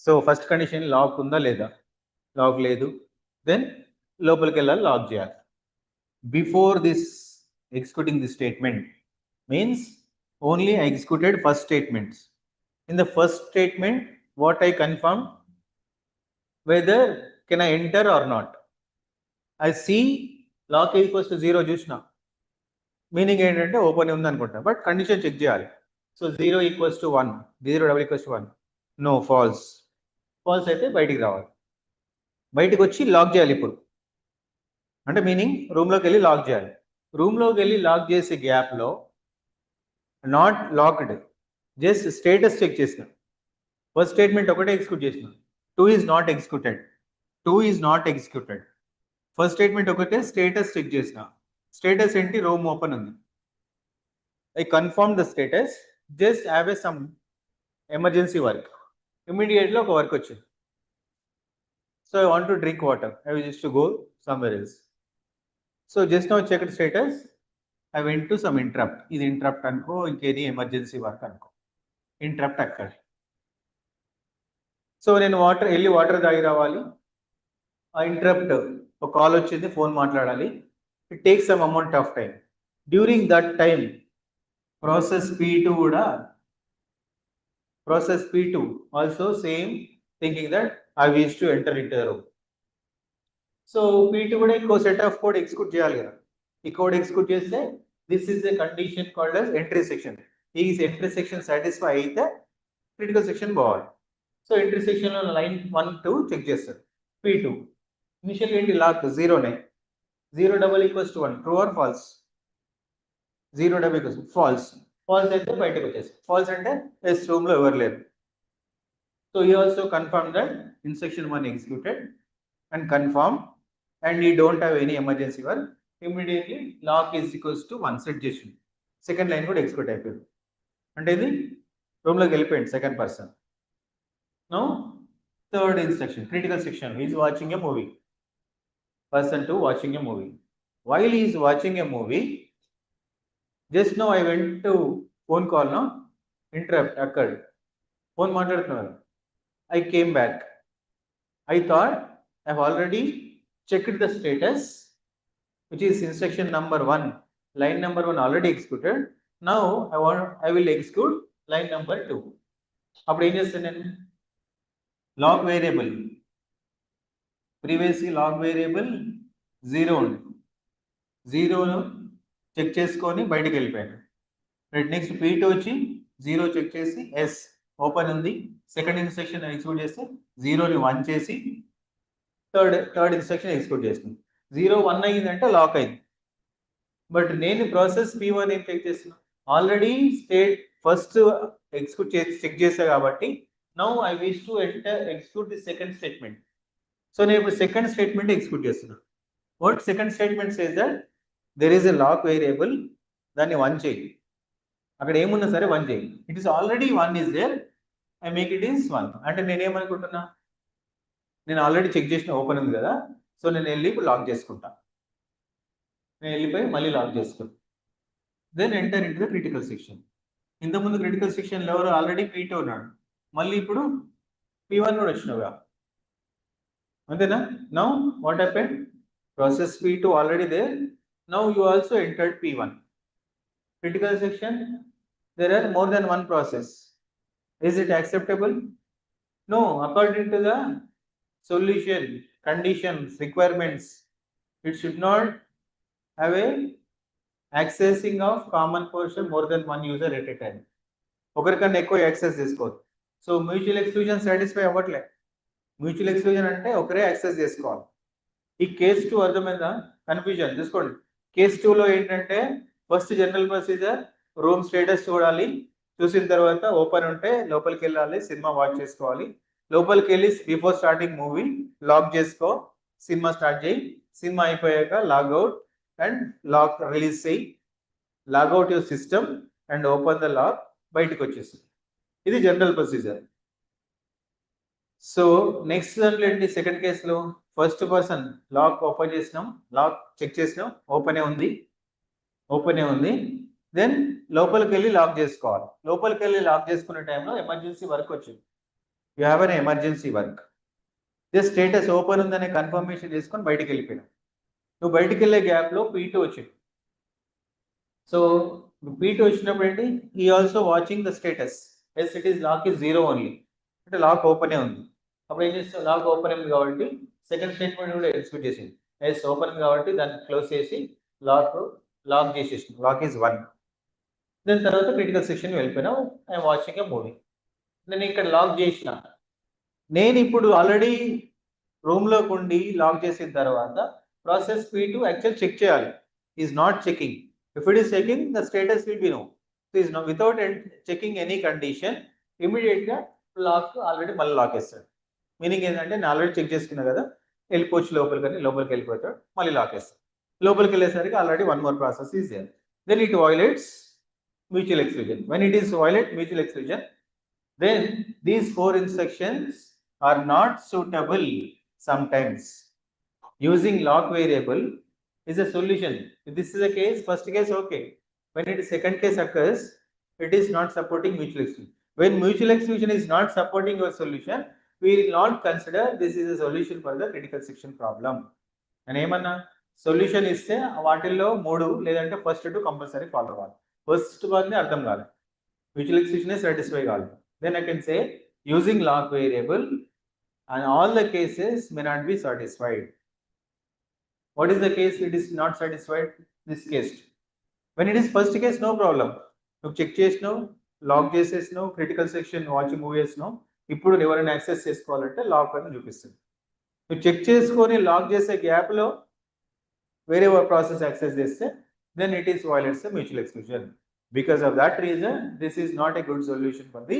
So first condition lock unda leda, lock ledu. Then lopaliki ellali lock cheyali. Before this executing this statement means only I executed first statements. In the first statement what I confirm whether can I enter or not. I see lock equals to 0 చూసిన meaning ఏంటంటే open ఉంది అనుకుంటా, but condition check చేయాలి. So 0 equals to 1, 0 double equals to 1, no false. False అయితే బయటికి రావాలి. బయటకు వచ్చి లాక్ చేయాలి ఇప్పుడు. అంటే మీనింగ్ రూమ్లోకి వెళ్ళి లాక్ చేయాలి. రూమ్లోకి వెళ్ళి లాక్ చేసే గ్యాప్లో not locked, just status check చేసిన. ఫస్ట్ స్టేట్మెంట్ ఒకటే ఎగ్జిక్యూట్ చేసిన. 2 is not executed. 2 is not executed. First statement ఒకటే స్టేటస్ చెక్ చేసిన. స్టేటస్ ఏంటి? రూమ్ ఓపెన్ ఉంది. I confirm the status, just have a some emergency work. Immediately ఒక work వచ్చింది. So I want to drink water. I will just go somewhere else. So just now check status, I went to some interrupt. ఇది interrupt అనుకో, ఇంకేది emergency work అనుకో. Interrupt అక్కడ. So నేను వెళ్ళి water తాగి రావాలి. ఆ ఇంటరప్ట్ ఒక కాల్ వచ్చింది, ఫోన్ మాట్లాడాలి. It takes some amount of time. During that time, process P2 also same thinking that I wish to enter into the room. So P2 కూడా ఇంకో సెట్ ఆఫ్ కోడ్ ఎగ్జిక్యూట్ చేయాలి కదా. ఈ code execute చేస్తే this is the condition called as entry section. ఈ entry section satisfy అయితే critical section పోవాలి. So entry section లో లైన్ 1 2 చెక్ చేస్తారు. P2 ఇనిషియల్ ఏంటి లాక్ 0నే, 0 double equals to 1, true or false? 0 double equals false. False అయితే బయటకు వచ్చేసి, ఫాల్స్ అంటే ఎస్ రూమ్ లో ఎవరు లేరు. So he also confirmed that instruction 1 executed and confirmed and you don't have any emergency work. Immediately lock is equals to 1 set చేసింది. Second line కూడా execute అయిపోయింది. అంటే ఇది రూమ్ లోకి వెళ్ళిపోయింది second person. Now third instruction, critical section, he is watching a movie. Person 2 watching a movie. While he is watching a movie, just now I went to phone call, no interrupt occurred. Phone మాట్లాడుతున్నారు. I came back. I thought I have already checked the status, which is instruction number 1, line number 1 already executed. Now I will execute line number 2. అప్పుడు ఏం చేస్తాను నేను? Lock variable, previously lock variable 0 ఉంది, 0 check చేసుకొని బయటకు వెళ్ళిపోయాను. Next P2 వచ్చి 0 check చేసి ఎస్ ఓపెన్ ఉంది, సెకండ్ ఇన్స్ట్రక్షన్ ఎగ్జిక్యూట్ చేస్తే 0ని 1 చేసి థర్డ్ ఇన్స్ట్రక్షన్ ఎగ్జిక్యూట్ చేస్తుంది. 0 1 అయ్యిందంటే లాక్ అయింది. బట్ నేను ప్రాసెస్ P1 ఏం చెక్ చేస్తున్నా? ఆల్రెడీ స్టేట్ ఫస్ట్ ఎగ్జిక్యూట్ చేసి చెక్ చేసా కాబట్టి now I wish to execute the second statement. So నేను ఇప్పుడు సెకండ్ స్టేట్మెంట్ ఎగ్జిక్యూట్ చేస్తున్నా. What second statement says that there is a lock variable, దాన్ని 1 చేయి, అక్కడ ఏమున్నా సరే 1 చేయి. It is already 1 is there, I make it is 1. అంటే నేనేమనుకుంటున్నా, నేను ఆల్రెడీ చెక్ చేసిన ఓపెన్ ఉంది కదా, సో నేను వెళ్ళి ఇప్పుడు లాక్ చేసుకుంటా. నేను వెళ్ళిపోయి మళ్ళీ లాక్ చేసుకుంటా. Then enter into the critical section. ఇంతకుముందు క్రిటికల్ సెక్షన్లో ఎవరు ఆల్రెడీ P2 ఉన్నాడు, మళ్ళీ ఇప్పుడు P1 కూడా వచ్చినావుగా, అంతేనా? Now what happened? Process P2 already there, now you also entered P1. Critical section, there are more than one process. Is it acceptable? No, according to the solution, conditions, requirements, it should not have a accessing of common portion more than one user at a time. ఒకరికన్నా ఎక్కువ access చేసుకోవద్దు. So mutual exclusion satisfy అవ్వట్లే. Mutual exclusion అంటే ఒకరే access చేసుకోవాలి. ఈ case 2 అర్థమైందా? Confusion చూసుకోండి. కేస్ 2లో ఏంటంటే first general procedure, room status చూడాలి, చూసిన తర్వాత ఓపెన్ ఉంటే లోపలికి వెళ్ళాలి, సినిమా వాచ్ చేసుకోవాలి. లోపలికి వెళ్ళి బిఫోర్ స్టార్టింగ్ మూవీ లాక్ చేసుకో, సినిమా స్టార్ట్ చేయి, సినిమా అయిపోయాక లాగౌట్ అండ్ లాక్ రిలీజ్ చేయి, logout your system and open the lock, బయటకు వచ్చేస్తుంది. ఇది జనరల్ ప్రొసీజర్. సో నెక్స్ట్ దాంట్లో ఏంటి? సెకండ్ కేసులో ఫస్ట్ పర్సన్ లాక్ ఓపెన్ చేసినాం, లాక్ చెక్ చేసినాం, ఓపెనే ఉంది. దెన్ లోపలికి వెళ్ళి లాక్ చేసుకోవాలి. లోపలికి వెళ్ళి లాక్ చేసుకునే టైంలో ఎమర్జెన్సీ వర్క్ వచ్చింది. You have an emergency work. Just status open ఉందనే కన్ఫర్మేషన్ చేసుకొని బయటికి వెళ్ళిపోయినావు. నువ్వు బయటికి వెళ్ళే గ్యాప్లో P2 వచ్చింది. సో P2 వచ్చినప్పుడు ఏంటి? ఈ also watching the status, yes it is lock is 0 only, అంటే లాక్ ఓపెనే ఉంది. అప్పుడు ఏం చేస్తావు? లాక్ ఓపెన్ ఉంది కాబట్టి సెకండ్ స్టేట్మెంట్ కూడా ఎగ్జిక్యూట్ చేసింది. ఎస్ ఓపెన్ కాబట్టి దాన్ని క్లోజ్ చేసి లాక్ చేసేసింది, లాక్ ఈజ్ 1. దాని తర్వాత క్రిటికల్ సెక్షన్ వెళ్ళిపోయినావు, ఐఎమ్ వాచింగ్ ఎ మూవీ. నేను ఇక్కడ లాక్ చేసిన, నేను ఇప్పుడు ఆల్రెడీ రూమ్లోకి ఉండి లాక్ చేసిన తర్వాత ప్రాసెస్ P2 యాక్చువల్ చెక్ చేయాలి. Is not checking. If it is checking the status will be no. Is no without checking any condition ఇమీడియట్గా లాక్ ఆల్రెడీ మళ్ళీ లాక్ వేస్తాడు. మీనింగ్ ఏంటంటే నేను ఆల్రెడీ చెక్ చేసుకున్నా కదా, వెళ్ళిపోవచ్చు లోపలికి వెళ్ళిపోతాడు, మళ్ళీ లాక్ వేస్తాడు. లోపలికి వెళ్ళేసరికి already one more process is there. Then it violates mutual exclusion. When it is violate mutual exclusion, then these 4 instructions are not suitable. Sometimes using lock variable is a solution. If this is the case, first case okay. When it is second case occurs, it is not supporting mutual exclusion. When mutual exclusion is not supporting your solution, we will not consider this is a solution for the critical section problem. And ఏమన్నా solution ఇస్తే వాటిల్లో 3 లేదంటే first 2 compulsory follow అవ్వాలి. First one అర్థం కాదు, mutual exclusion satisfy కాదు. Then I can say using lock variable and all the cases may not be satisfied. What is the case it is not satisfied? This case. When it is first case no problem, నువ్వు check చేసినావు, lock చేసేసినావు, critical section watching movie చేసినావు, ఇప్పుడు ఎవరైనా access చేసుకోవాలంటే lock అని చూపిస్తుంది. నువ్వు చెక్ చేసుకొని లాక్ చేసే గ్యాప్లో వేరే ప్రాసెస్ యాక్సెస్ చేస్తే then it is violates the mutual exclusion. Because of that reason, this is not a good solution for the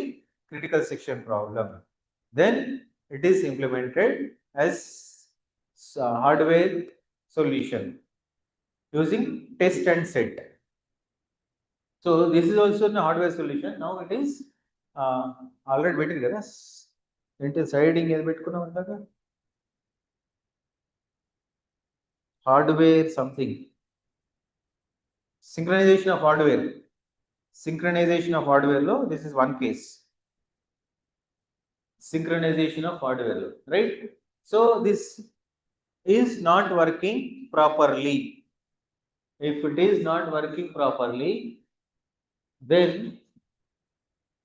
critical section problem. Then it is implemented as hardware solution using test and set. So this is also a hardware solution. Now it is already waiting kada into siding ఏది పెట్టుకున్నాం అందాక hardware something synchronization of hardware. Synchronization of hardware lo this is one case. Synchronization of hardware, right? So this is not working properly. If it is not working properly, then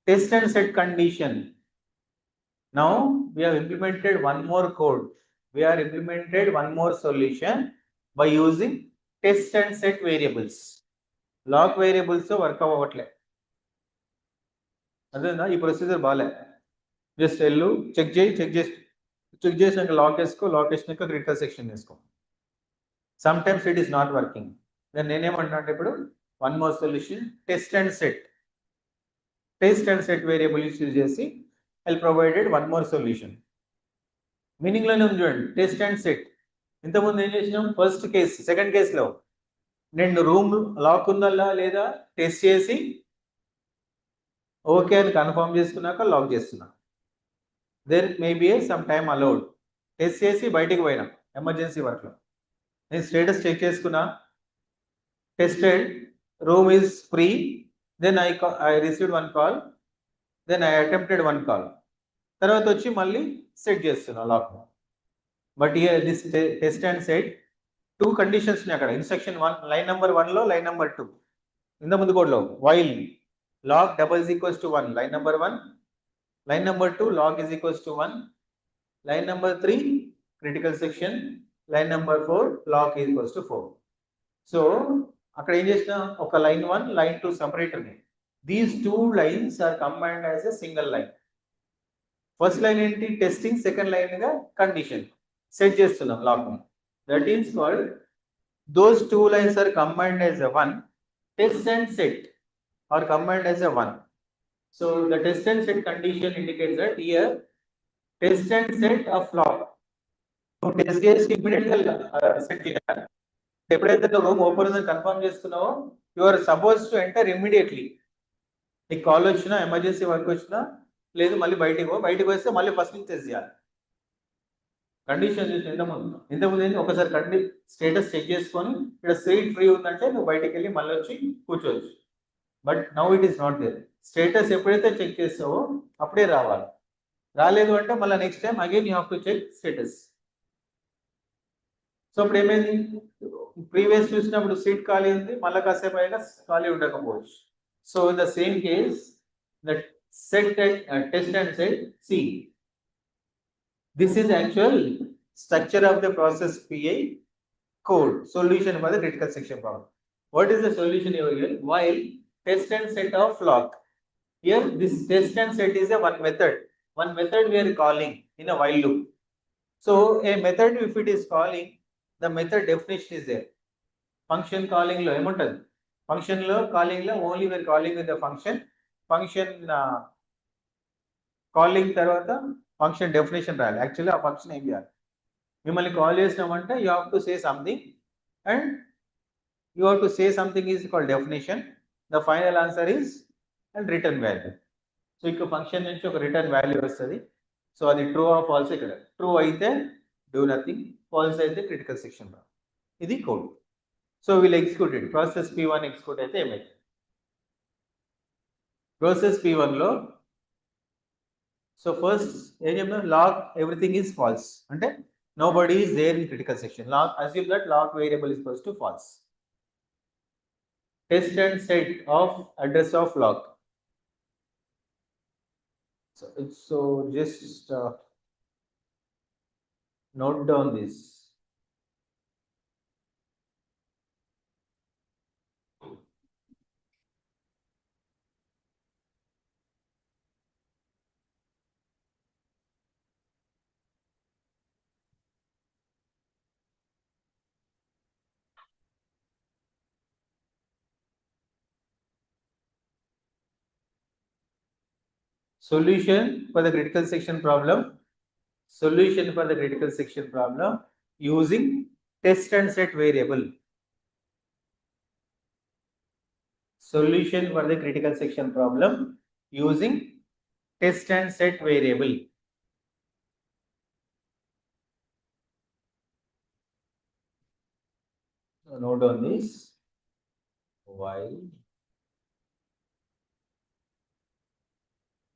test and set condition. Now we have implemented one more code. We are implemented one more solution by using test and set variables. Lock variables work అవ్వట్లే. అదేనా ఈ procedure బాలే. Just వెళ్ళు check చేసినాక lock వేసినాక critical section వేసుకో. Sometimes it is not working. Then నేనేమంటున్నా అంటే ఇప్పుడు one more solution test and set variable use చేసి I'll provided one more solution. Meaning లోనే ఉంది చూడండి టెస్ట్ అండ్ సెట్. ఇంతకుముందు ఏం చేసినాం ఫస్ట్ కేస్ సెకండ్ కేసులో నేను రూమ్ లాక్ ఉందా లేదా టెస్ట్ చేసి ఓకే అని కన్ఫర్మ్ చేసుకున్నాక లాక్ చేస్తున్నా. Then maybe some time allowed test చేసి బయటికి పోయినా ఎమర్జెన్సీ వర్క్లో నేను స్టేటస్ చెక్ చేసుకున్నా tested room is free. Then I received one call. Then I attempted one call. తర్వాత వచ్చి మళ్ళీ సెట్ చేస్తున్నా lock. But here this test and set two conditions ఉన్నాయి అక్కడ. ఇన్స్ట్రక్షన్ 1 లైన్ నెంబర్ 1లో లైన్ నెంబర్ 2 ఇంత ముందు కోడ్లో while lock double is equals to 1 line number 1, line number 2 lock is equals to 1, line number 3 critical section, line number 4 lock is equals to 4. So అక్కడ ఏం చేసిన ఒక లైన్ 1 లైన్ 2 సపరేట్ ఉన్నాయి. These two lines are combined as a single line. First line ఏంటి testing, second line గా condition set చేస్తున్నాం lock. That is called those two lines are combined as a one. Test and set are combined as a one. So the test and set condition indicates that here test and set of lock. So test case immediately set చేయాలి. ఎప్పుడైతే నువ్వు room open ఉందని confirm చేస్తున్నావో you are suppose to enter immediately. నీకు call వచ్చినా emergency work వచ్చినా లేదు మళ్ళీ బయటికి వస్తే మళ్ళీ ఫస్ట్ నుంచి టెస్ట్ చేయాలి. కండిషన్ చూసి ఇంతకుముందు ఏంటి ఒకసారి స్టేటస్ చెక్ చేసుకొని ఇక్కడ సీట్ ఫ్రీ ఉందంటే నువ్వు బయటికి వెళ్ళి మళ్ళీ వచ్చి కూర్చోవచ్చు. But now it is not there. Status ఎప్పుడైతే చెక్ చేస్తావో అప్పుడే రావాలి. రాలేదు అంటే మళ్ళీ next time again you have to check status. So ఇప్పుడు ఏమైంది ప్రీవియస్ చూసినప్పుడు సీట్ ఖాళీ ఉంది, మళ్ళీ కాసేపు అయినా ఖాళీ ఉండకపోవచ్చు. So in the same case that set test and set C. This is actual structure of the process PI code solution for the critical section problem. What is the solution over here? While test and set of lock. Here this test and set is a one method. One method we are calling in a while loop. So a method if it is calling, the method definition is there. Function calling lo emuntadi. Function lo calling lo only we are calling with the function. Function calling tarvata function definition రాయాలి. Actually ఆ function ఏం చేయాలి, మిమ్మల్ని call చేసినామంటే you have to say something and you have to say something is called definition. The final answer is and return value. So ఇక్కడ function నుంచి ఒక return value వస్తుంది. సో అది ట్రూ ఆర్ ఫాల్స్. ఇక్కడ ట్రూ అయితే do nothing, falls అయితే critical section రా. ఇది కోడ్. సో వీళ్ళు ఎగ్జిక్యూటెడ్ ప్రాసెస్ P1 ఎగ్జిక్యూట్ అయితే ఏమైంది process P1లో. So first log everything is false అంటే nobody is there in critical section. Log assume that log variable is equals to false. Test and set of address of log. So just note down this. Solution for the critical section problem. Solution for the critical section problem using test and set variable. Solution for the critical section problem using test and set variable. So note on this. While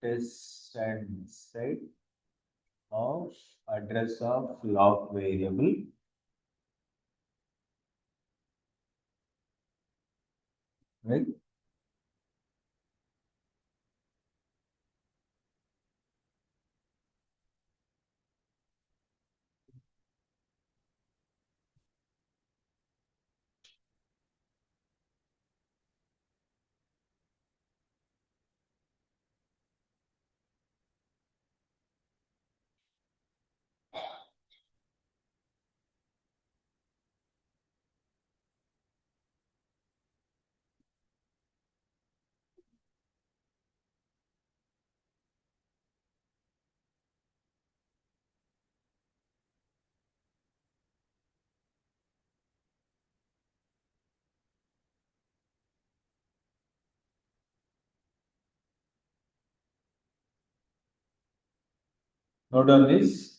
test and set of address of log variable right. Note on this.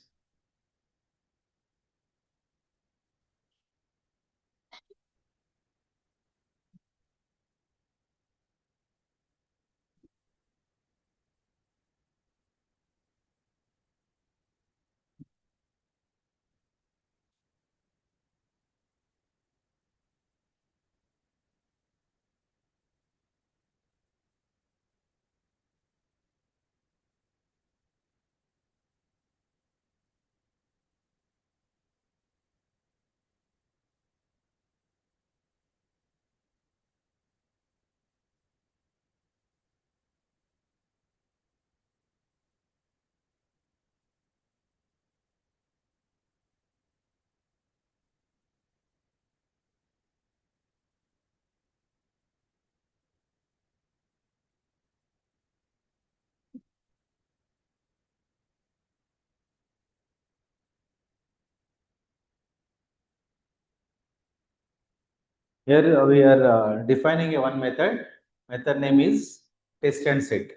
Here we are defining a one method. Method name is test and set.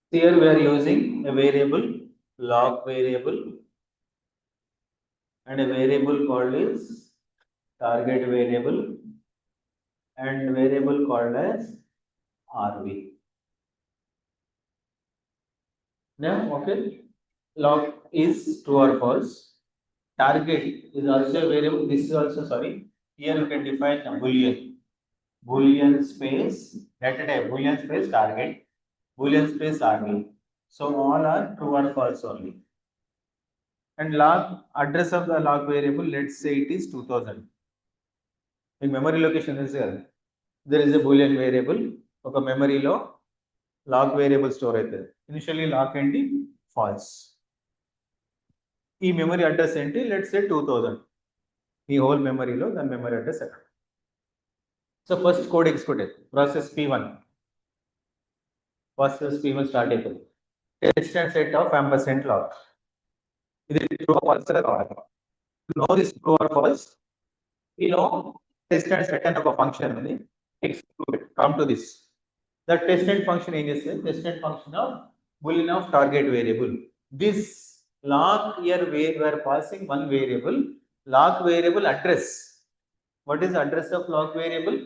Here we are using a variable log variable and a variable called is target variable and variable called as RV. Now, okay, log is true or false. Target is also a variable. This is also sorry. Here you can define a boolean. Boolean space data type boolean space target boolean space RV. So all are true or false only. And log address of the log variable, let's say it is 2000. In memory location is here. There is a boolean variable. ఒక మెమరీలో lock variable store అవుతుంది. Initially lock ఏంటి false. ఈ memory address ఏంటి let's say 2000. ఈ whole మెమరీలో దాని memory address ఎక్కడ. సో ఫస్ట్ కోడ్ ఎగ్జిక్యూట్ అవుతుంది. ప్రాసెస్ P1 స్టార్ట్ అవుతుంది. Test and set of %log. ఇది ట్రూ ఆర్ ఫాల్స్ కావాలి. No this true or false. You know, test and set and ఒక function ఉంది. Execute. Come to this. The test and function ఏం చేస్తుంది? Test and function of boolean of target variable. This log here we are passing one variable. Log variable address. What is the address of log variable?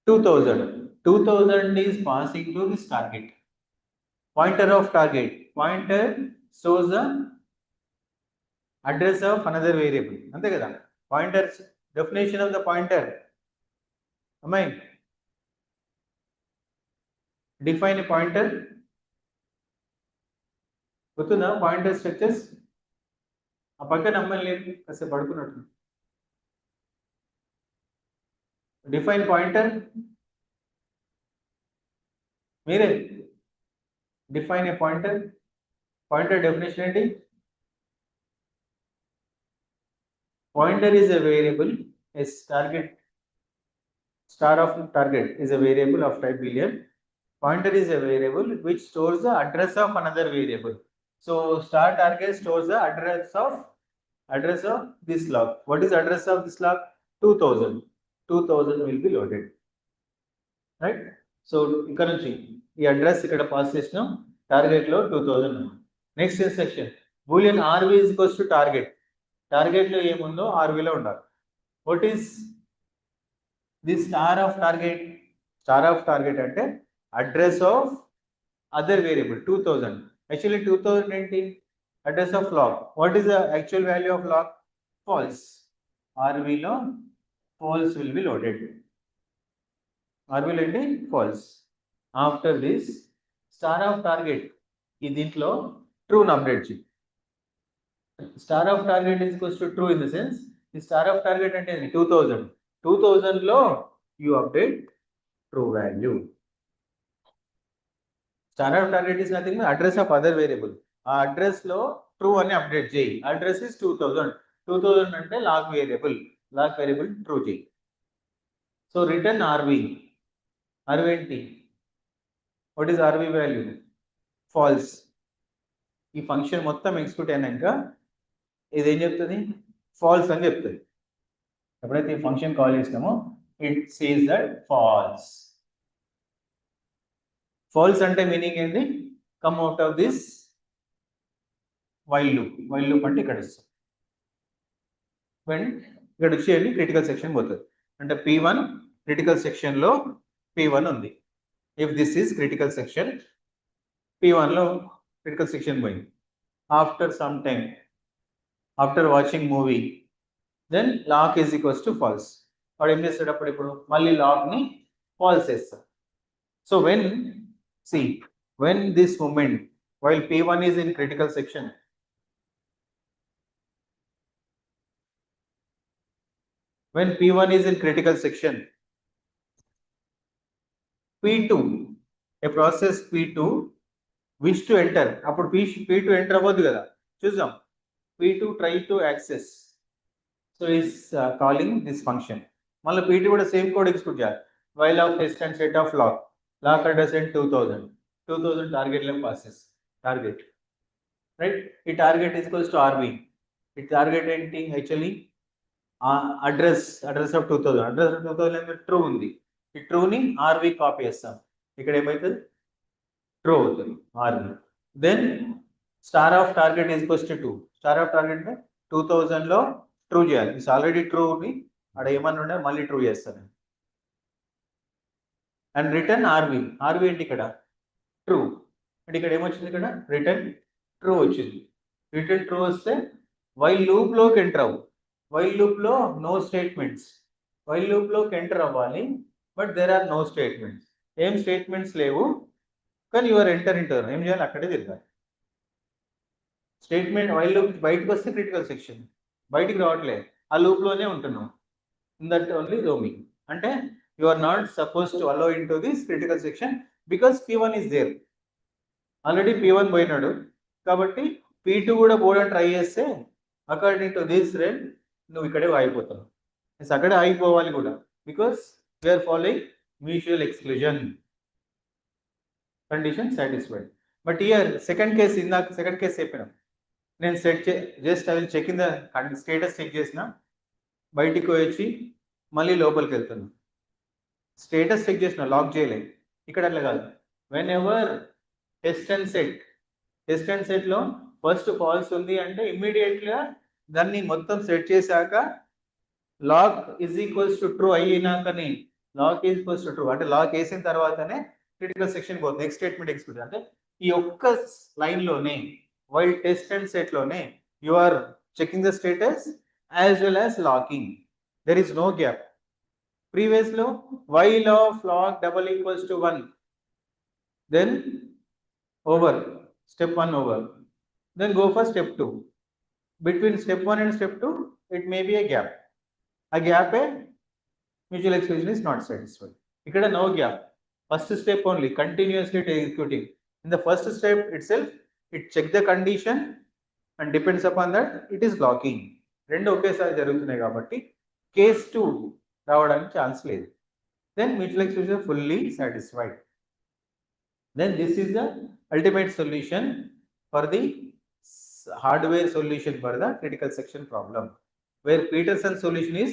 2000. 2000 is passing to this target. Pointer of target. Pointer shows the address of another variable. అంతే కదా? Pointer definition of the pointer. Am I? Define a pointer. గుర్తుందా pointer structures? ఆ పక్కన అమ్మాయి లేదు కాసేపు పడుకున్నట్టు. Define pointer, మీరే define a pointer. Pointer definition ఏంటి? Pointer is a variable, a target star of target is a variable of type boolean. Pointer is a variable which stores the address of another variable. So star target stores the address of this log. What is address of this log? 2000. 2000 will be loaded, right? So ఇక్కడ నుంచి ఈ address ఇక్కడ pass చేసినాం, target లో 2000. Next instruction boolean RV is equals to target. Target లో ఏముందో ఆర్వీలో ఉండాలి. What is this star of target? Star of target అంటే address of other variable 2000. Actually 2000 ఏంటి? Address of log. What is the actual value of log? False. ఆర్వీలో false will be loaded. ఆర్వీలో ఏంటి? False. After this star of target ఈ దీంట్లో ట్రూను update చేయి. Star of target is equals to true in the sense ఈ star of target అంటే 2000. 2000 లో you update true value. Star of target is nothing but address of other variable. ఆ address లో true అని అప్డేట్ చేయి. Address is 2000. 2000 అంటే log variable true చేయి. So return RV. RV ఏంటి? What is RV value? False. ఈ function మొత్తం execute అయినాక ఇదేం చెప్తుంది? ఫాల్స్ అని చెప్తుంది. ఎప్పుడైతే ఈ ఫంక్షన్ కాల్ చేసినామో it says that falls. False అంటే మీనింగ్ ఏంటి? Come out of this while loop. While loop అంటే ఇక్కడ ఇస్తాం. ఇక్కడ వచ్చేయండి క్రిటికల్ సెక్షన్ పోతుంది. అంటే P1 క్రిటికల్ సెక్షన్ లో P1 ఉంది. If this is critical section, P1 లో క్రిటికల్ సెక్షన్ పోయింది. After some time, after watching movie, then lock is equals to false. వాడు ఏం చేస్తాడు అప్పుడు? ఇప్పుడు మళ్ళీ లాక్ ని ఫాల్స్ చేస్తాడు. So when this moment while P1 is in critical section, when P1 is in critical section, P2, a process P2 wish to enter. అప్పుడు P2 enter అవ్వద్దు కదా, చూద్దాం. P2 try to access, so is calling this function. మళ్ళీ P2 కూడా same code execute చేయాలి. while of test and set of lock address and 2000 target లో passes target, right? ఈ target is equals to RV. ఈ target ఏంటి? Actually address of 2000. Address of 2000 true ఉంది. ఈ ట్రూని RV copy చేస్తాం. ఇక్కడ ఏమవుతుంది? ట్రూ అవుతుంది ఆర్వి. Then star of target is equals to 2. Star of target 2000 లో ట్రూ చేయాలి. ఇట్స్ ఆల్రెడీ ట్రూని అక్కడ ఏమన్నా ఉండే మళ్ళీ ట్రూ చేస్తాను. అండ్ రిటర్న్ ఆర్వి ఏంటి? ఇక్కడ ట్రూ. అంటే ఇక్కడ ఏమొచ్చింది? ఇక్కడ రిటర్న్ ట్రూ వచ్చింది. రిటర్న్ ట్రూ వస్తే వైల్ లూప్ లోకి ఎంటర్ అవ్వు. వైల్ లూప్ లో నో స్టేట్మెంట్స్. వైల్ లూప్ లోకి ఎంటర్ అవ్వాలి, but there are no statements. ఏం స్టేట్మెంట్స్ లేవు, కానీ యువర్ ఎంటర్ ఇంటర్ ఏం చేయాలి? అక్కడే తిరగాలి. స్టేట్మెంట్ వైల్ లూప్ బయటకు వస్తే క్రిటికల్ సెక్షన్, బయటికి రావట్లేదు, ఆ లూప్ లోనే ఉంటున్నాం. In that only roaming. అంటే you are not suppose to allow in to this critical section because P1 is there. Already P1 పోయినాడు కాబట్టి P2 కూడా పోవడానికి ట్రై చేస్తే అకార్డింగ్ టు దిస్ రేట్ నువ్వు ఇక్కడే ఆగిపోతావు. అక్కడే ఆగిపోవాలి కూడా, because we're following mutual exclusion condition satisfied. But here second case, ఇందాక సెకండ్ కేసు చెప్పిన నేను just I will check in the status check చేసిన, బయటికి వచ్చి మళ్ళీ లోపలికి వెళ్తాను. స్టేటస్ చెక్ చేసిన, లాక్ చేయలేదు. ఇక్కడ అట్లా కాదు. వెన్ ఎవర్ టెస్ట్ అండ్ సెట్లో ఫస్ట్ ఫాల్స్ ఉంది అంటే ఇమ్మీడియట్గా దాన్ని మొత్తం సెట్ చేశాక lock is equals to true అయినాకనే lock is equals to true అంటే లాక్ వేసిన తర్వాతనే క్రిటికల్ సెక్షన్ పోతుంది. Next statement execute. అంటే ఈ ఒక్క లైన్లోనే వైల్ టెస్ట్ అండ్ సెట్లోనే you are checking the status as well as locking. There is no gap. Previous లో while of lock double equals to 1, then over, step 1 over. then go for step 2. Between step 1 and step 2, it may be a gap. A gap, a mutual exclusion is not satisfied. Ikkada no gap. First step only, continuously executing. In the first step itself, it check the condition and depends upon that, it is locking. రెండు ఒకేసారి జరుగుతున్నాయి కాబట్టి case 2 రావడానికి chance లేదు. Then mutual exclusion fully satisfied. Then this is the ultimate solution for the hardware solution for the critical section problem, where Peterson solution is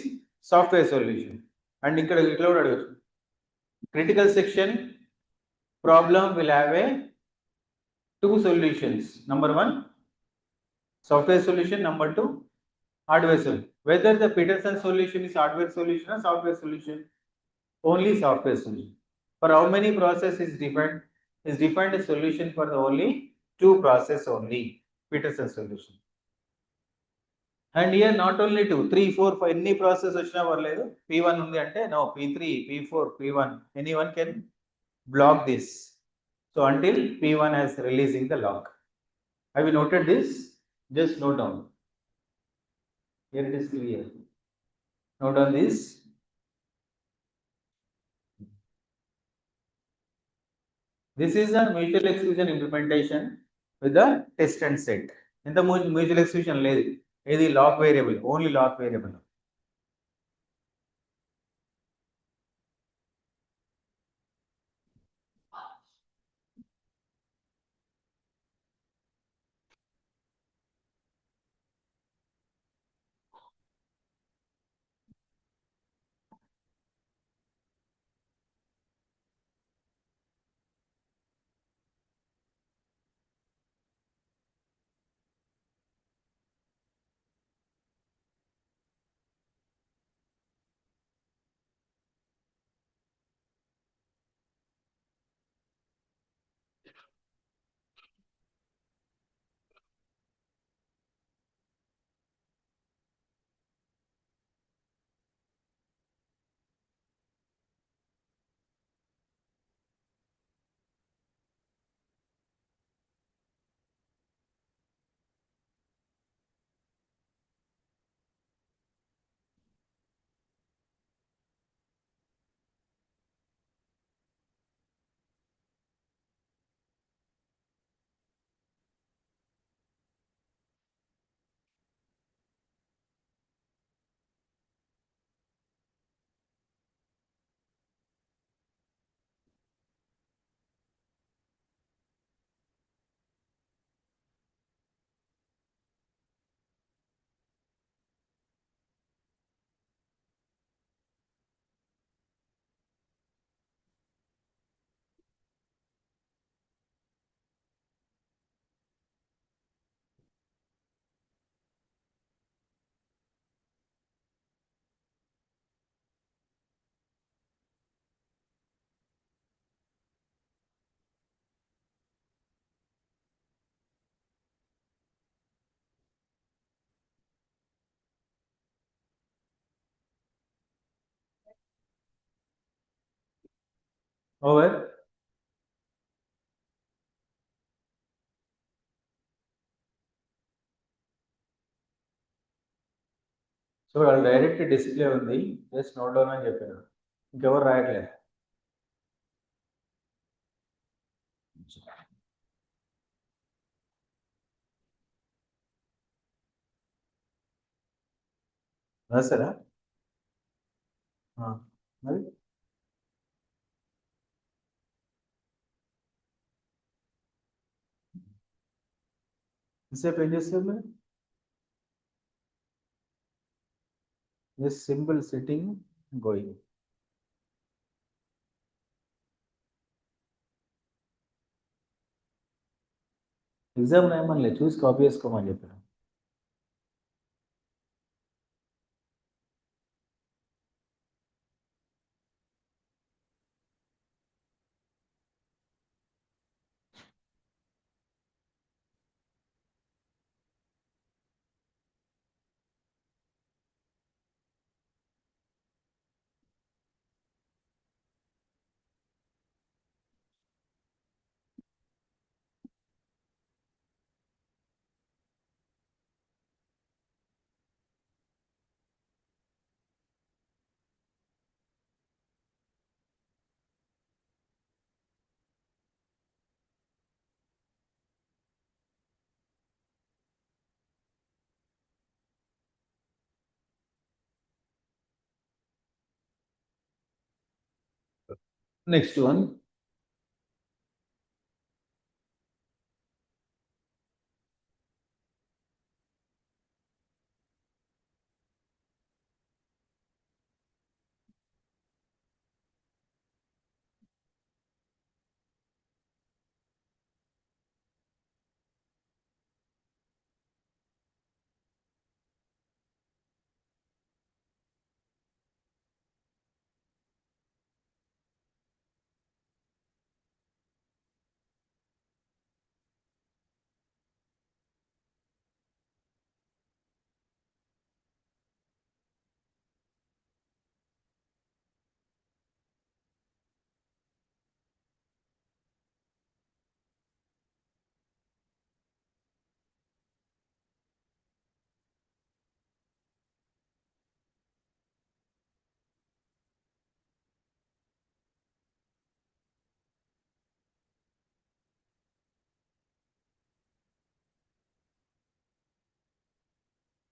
software solution. And ఇక్కడ ఇట్లా కూడా అడగచ్చు, critical section problem will have a two solutions. Number 1, software solution. Number 2, hardware solution. Whether the Peterson solution is hardware solution or software solution, only software solution. For how many process is defined? Is defined a solution for the only 2 process only, Peterson solution. And here not only 2, 3, 4, 5 any process వచ్చినా పర్లేదు. P1 ఉంది అంటే no, P3, P4, P1, anyone can block this. So until P1 has releasing the lock. Have you noted this? Just note down. Here it is clear. Note on this. This is a mutual exclusion implementation with the test and set. In the mutual exclusion లేదు, ఇది lock variable, only lock variable. Over. So వాళ్ళు direct display ఉంది, just note down అని చెప్పారు, ఇంకెవరు రాయట్లేదు. రాసారా? మరి ఎంతసేపు ఏం చేస్తారు మీరు? Just simple sitting going. Exam రాయమని చూసి కాపీ చేసుకోమని చెప్పారు. Next one.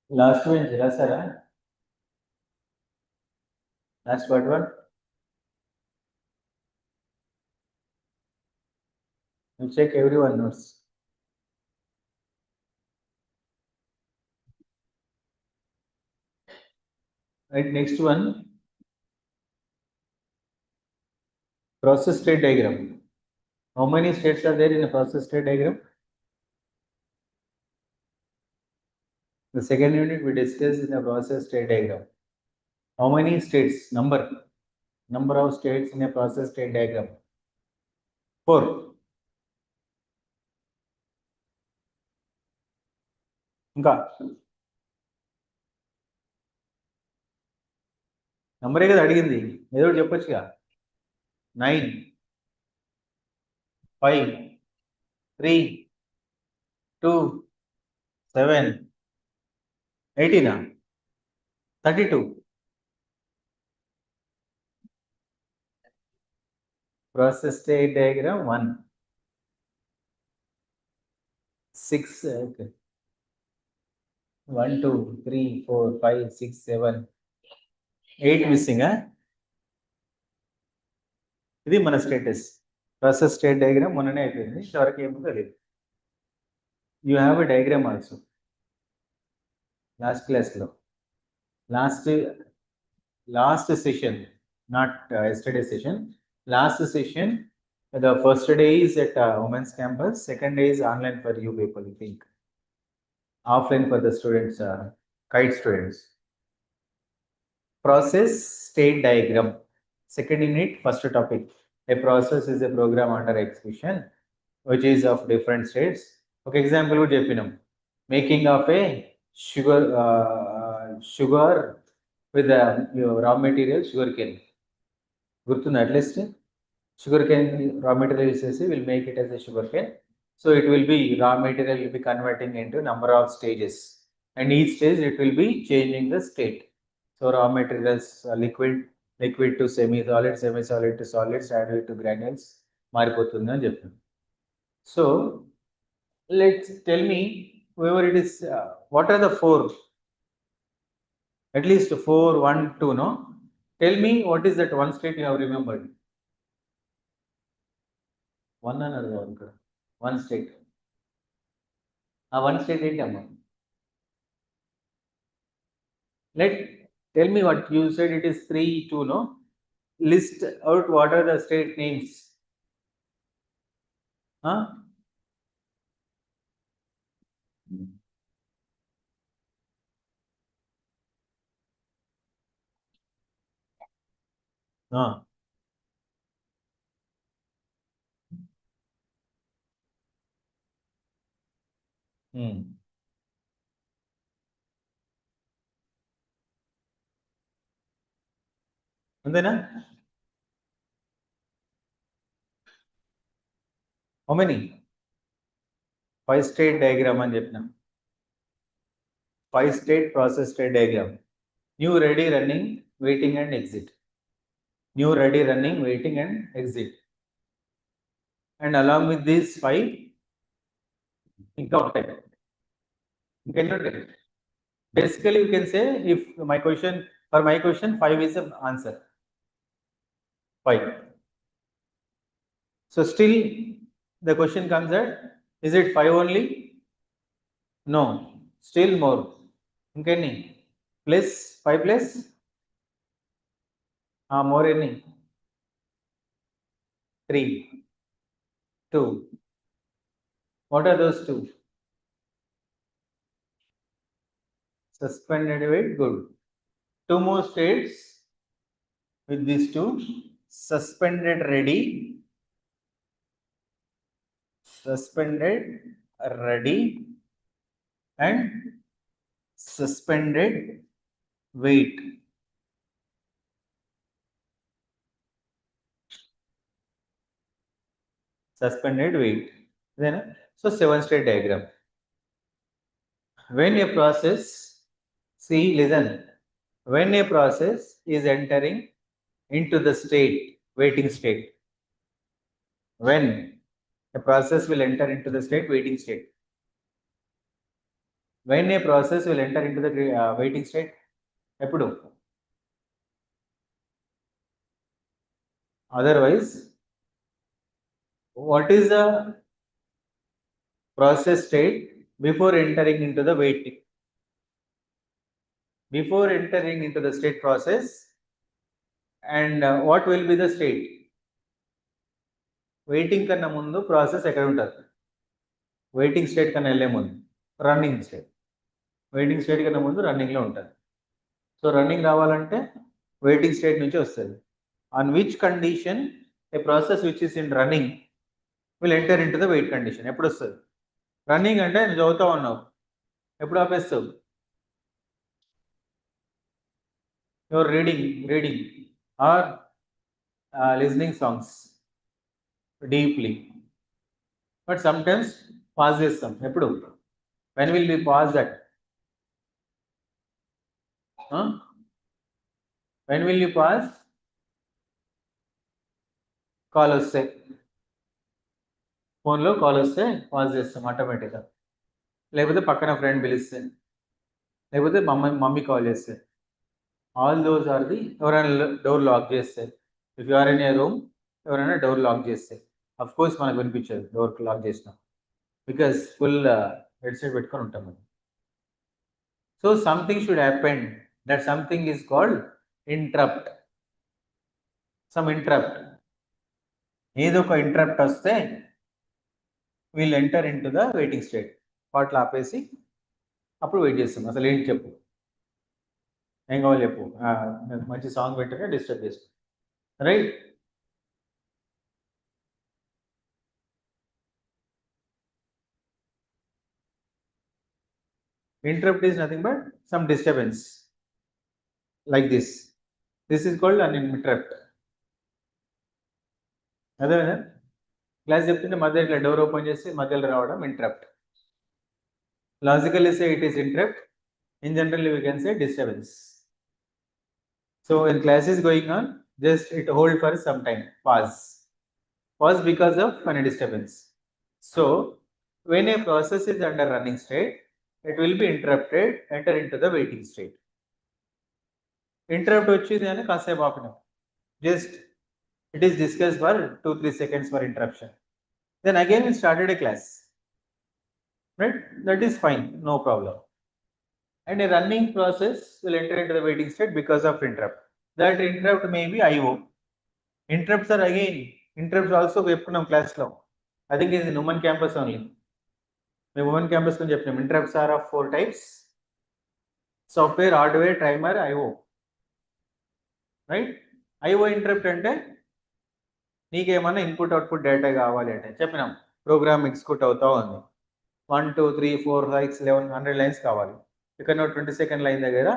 Last one, Sir. Last part one. You check everyone notes. Right, next one. Process state diagram. How many states are there in a process state diagram? The second unit we discussed in the process state diagram. How many states? Number of states in a process state diagram. 4. ఇంకా నంబరే కదా అడిగింది, ఏదో ఒకటి చెప్పొచ్చుగా. 9, 5, 3, 2, 7, 18, 32. Process state diagram 1. 6. Okay. 1, 2, 3, 4, 5, 6, 7, 8 missing. ఇది మన status. Process state diagram మొన్ననే అయిపోయింది, ఇంతవరకు ఏమో తెలియదు. You have a diagram also last క్లాస్లో. Last session, not yesterday session. Last session, the first day is at women's campus, second day is online for you people, I think. Offline for the students, KIET students. Process state diagram. Second unit, first topic. A process is a program under execution which is of different states. Okay, example would చెప్పినాం. Making of a sugar with the raw material sugar cane. గుర్తుందా? At least sugar cane raw material is will make it as a sugar cane. So it will be raw material will be converting into number of stages, and each stage it will be changing the state. So raw materials liquid to semi-solid to solid, solid to granules మారిపోతుంది అని చెప్పాను. So let's tell me whoever it is, what are the 4? At least 4, 1, 2, no? Tell me what is that one state you have remembered? One another one. One state. One state ఏంటమ్మా? Tell me what you said, it is 3, 2, no? List out what are the state names. Huh? అంతేనా? How many? 5 state diagram అని చెప్పిన. 5 state process state diagram. New, ready, running, waiting and exit. New, ready, running, waiting and exit. And along with these 5, ఇంకా ఉంటాయి. Basically you can say, if my question, for my question 5 is the answer. 5. So still the question comes at, is it 5 only? No, still more. ఇంకెన్ని plus 5 plus more ఎన్ని 3 2. What are those two? Suspended weight, good. Two more states with these two. Suspended ready, and suspended weight. Suspended weight. Then, so 7-state diagram. When a process, see, listen, when a process is entering into the state, waiting state, when a process will enter into the state, waiting state, when a process will enter into the waiting state, ఎప్పుడు? Otherwise, what is the process state before entering into the waiting? Before entering into the state process, and what will be the state? Waiting కన్నా ముందు process ఎక్కడ ఉంటుంది? Waiting state కన్నా వెళ్ళే ముందు running state. Waiting state కన్నా ముందు రన్నింగ్లో ఉంటుంది. సో రన్నింగ్ రావాలంటే వెయిటింగ్ స్టేట్ నుంచి వస్తుంది. On which condition a process which is in running will enter in to the wait condition? ఎప్పుడు వస్తుంది? రన్నింగ్ అంటే నువ్వు చదువుతా ఉన్నావు, ఎప్పుడు ఆపేస్తావు? Your reading or listening songs deeply, but sometimes pause చేస్తాం. ఎప్పుడు? When will be pause that? When will you pause? Call వస్తే, ఫోన్లో కాల్ వస్తే పాజ్ చేస్తాం ఆటోమేటిక్గా, లేకపోతే పక్కన ఫ్రెండ్ పిలిస్తే, లేకపోతే మమ్మీ కాల్ చేస్తే. ఆల్ దోస్ ఆర్ ది, ఎవరైనా డోర్ లాక్ చేస్తే, if you are in a room, ఎవరైనా డోర్ లాక్ చేస్తే అఫ్ కోర్స్ మనకు వినిపించదు డోర్ లాక్ చేసినా, బికాస్ ఫుల్ హెడ్సెట్ పెట్టుకొని ఉంటాం మనం. So something should happen, that something is called interrupt. Some interrupt, ఏదో ఒక ఇంటరప్ట్ వస్తే we'll enter in to the waiting state. పాటలు ఆపేసి అప్పుడు వెయిట్ చేస్తాం. అసలు ఏంటి చెప్పు, ఏం కావాలి చెప్పు, మంచి సాంగ్ పెట్టగా డిస్టర్బ్ చేస్తాం, right? Interrupt is nothing but some disturbance like this. This is called an interrupt. అదే క్లాస్ చెప్తుంటే మధ్య ఇట్లా డోర్ ఓపెన్ చేసి మధ్యలో రావడం interrupt. Logically say it is interrupt. In general, we can say disturbance. So when class is going on, just it hold for some time, pause because of any disturbance. So when a process is under running state, it will be interrupted, enter into the waiting state. Interrupt వచ్చింది అని కాసేపు ఆపినాం, just it is discussed for 2-3 seconds for interruption, then again we started a class, right? That is fine, no problem. And a running process will enter into the waiting state because of interrupt. That interrupt may be IO. Interrupts are again, interrupts also చెప్పుకున్నాం క్లాస్లో. I think ఇది women campus only. మేము women campus అని చెప్పినాం. Interrupts are of 4 types: software, hardware, timer, IO. Right? IO interrupt అంటే నీకేమన్నా input output data కావాలి అంటే చెప్పినాం, ప్రోగ్రామ్ ఎగ్జిక్యూట్ అవుతా ఉంది, 1 2 3 4 6 11 100 లైన్స్ కావాలి. ఇక్కడ 22nd లైన్ దగ్గర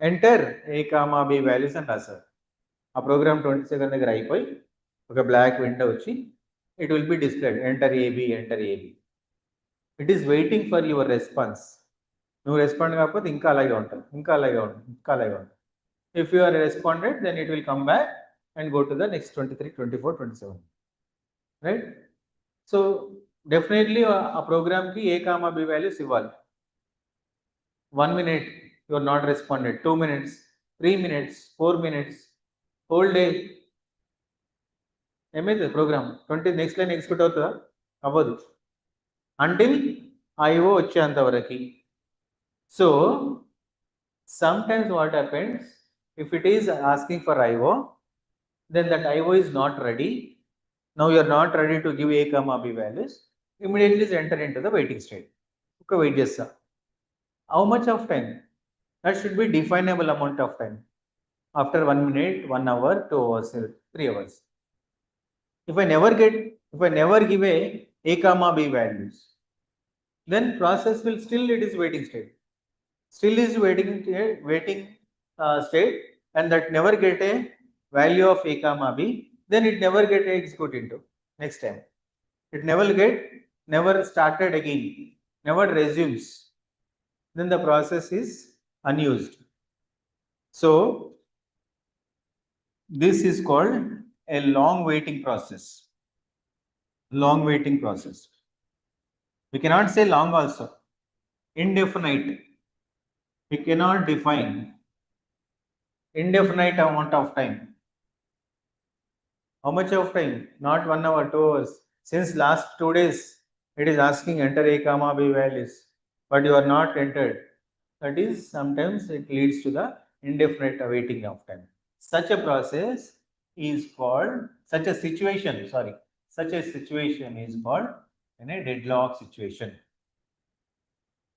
ఎంటర్ A, B వాల్యూస్ అని రాశారు. ఆ ప్రోగ్రామ్ 22nd దగ్గర అయిపోయి ఒక బ్లాక్ విండో వచ్చి it will be displayed enter A B. It is waiting for your response. నువ్వు రెస్పాండ్ కాకపోతే ఇంకా అలాగే ఉంటుంది, ఇంకా అలాగే ఉంటుంది. If you are responded, then it will come back and go to the next 23, 24, 27. Right? So definitely a program ki A, B values ఇవ్వాలి. 1 minute you are not responded, 2 minutes, 3 minutes, 4 minutes, whole day. ఏమైతుంది programme 20 next line execute అవుతుందా? అవ్వదు until IO వచ్చేంత వరకు. So sometimes what happens, if it is asking for IO, then that IO is not ready. Now you are not ready to give A comma B values. Immediately enter into the waiting state. Okay, wait just how much of time? That should be definable amount of time. After 1 minute, 1 hour, 2 hours, 3 hours. If I never give A comma B values, then process will still it is waiting state. Still is waiting state, and that never get a value of A comma B, then it never get execute into next time. It never started again, never resumes. Then the process is unused. So this is called a long waiting process. Long waiting process. We cannot say long also. Indefinite. We cannot define indefinite amount of time. How much of time? Not 1 hour, 2 hours. Since last 2 days, it is asking enter A comma B values, but you are not entered. That is, sometimes it leads to the indefinite awaiting of time. Such a process is called, such a situation is called a deadlock situation.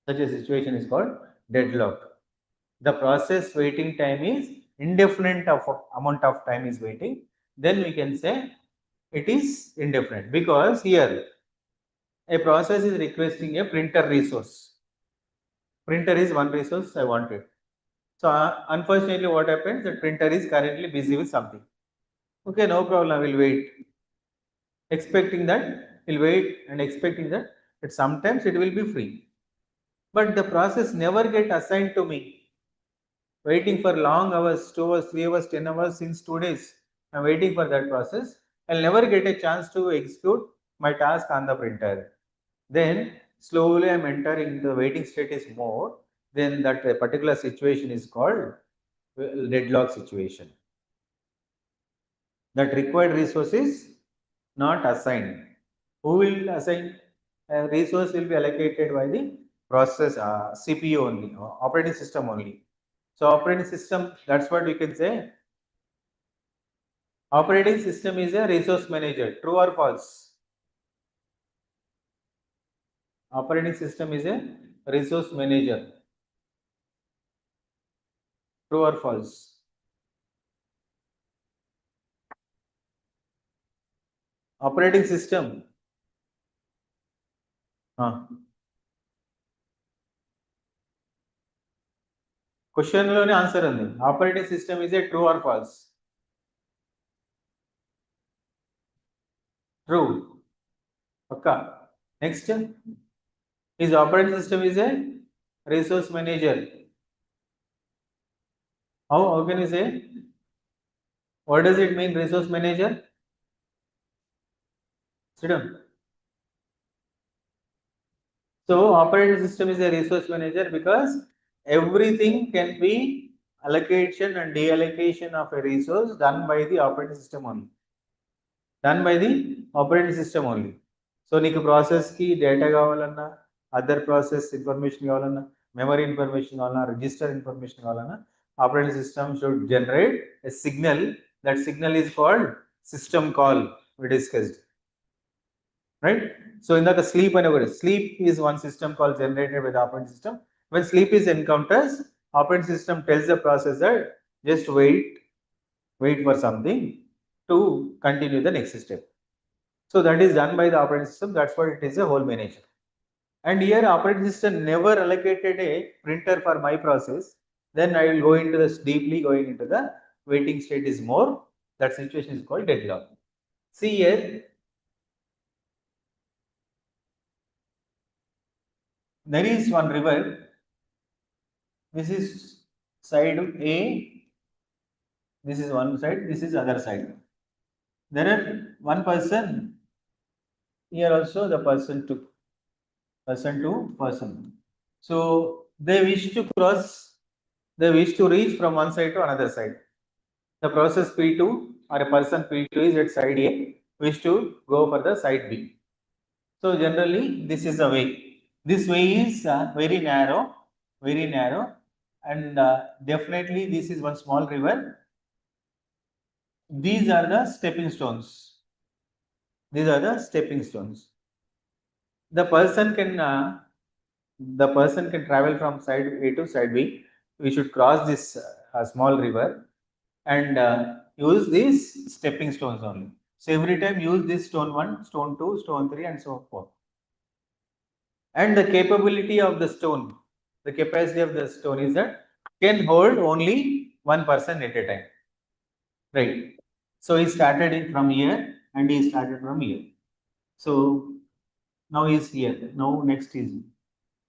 Such a situation is called deadlock. The process waiting time is indefinite amount of time is waiting, then we can say it is indefinite, because here a process is requesting a printer resource. Printer is one resource I wanted. So unfortunately what happens, the printer is currently busy with something. Okay, no problem, I will wait. Expecting that, will wait and expecting that sometimes it will be free. But the process never get assigned to me. Waiting for long hours, 2 hours, 3 hours, 10 hours since 2 days. I'm waiting for that process. I'll never get a chance to execute my task on the printer. Then slowly I'm entering the waiting state is more. Then that particular situation is called deadlock situation. That required resource is not assigned. Who will assign? A resource will be allocated by the process CPU only, operating system only. So operating system, that's what we can say. Operating system is a resource manager. True or false? Operating system is a resource manager. True or false? Operating system. Question lone answer undi. Operating system is a true or false? True. Okay. Next, his operating system is a resource manager. How can you say? What does it mean, resource manager? Sit down. So operating system is a resource manager because everything can be allocation and deallocation of a resource done by the operating system only. Done by the operating system only. So నీకు process కి data కావాలన్నా, other process information కావాలన్నా, memory information కావాలన్నా, register information కావాలన్నా, operating system should generate a signal. That signal is called system call, we discussed. Right? So in that sleep and sleep is one system call generated by the operating system. When sleep is encounters, operating system tells the processor just wait for something to continue the next step. So that is done by the operating system. That's what it is, a whole manager. And here operating system never allocated a printer for my process. Then I will go into this deeply going into the waiting state is more. That situation is called deadlock. See here, there is one river. This is side A. This is one side. This is other side. There are one person. Here also the person to person. So they wish to cross. They wish to reach from one side to another side. The process P2 or a person P2 is at side A. wish to go for the side B. So generally this is the way. This way is very narrow, and definitely this is one small river. These are the stepping stones. These are the stepping stones. The person can travel from side A to side B. We should cross this small river and use these stepping stones only. So every time use this stone 1, stone 2, stone 3 and so forth. And the capability of the stone, the capacity of the stone is that can hold only one person at a time. Right. So he started from here and he started from here. So now he is here. Now next is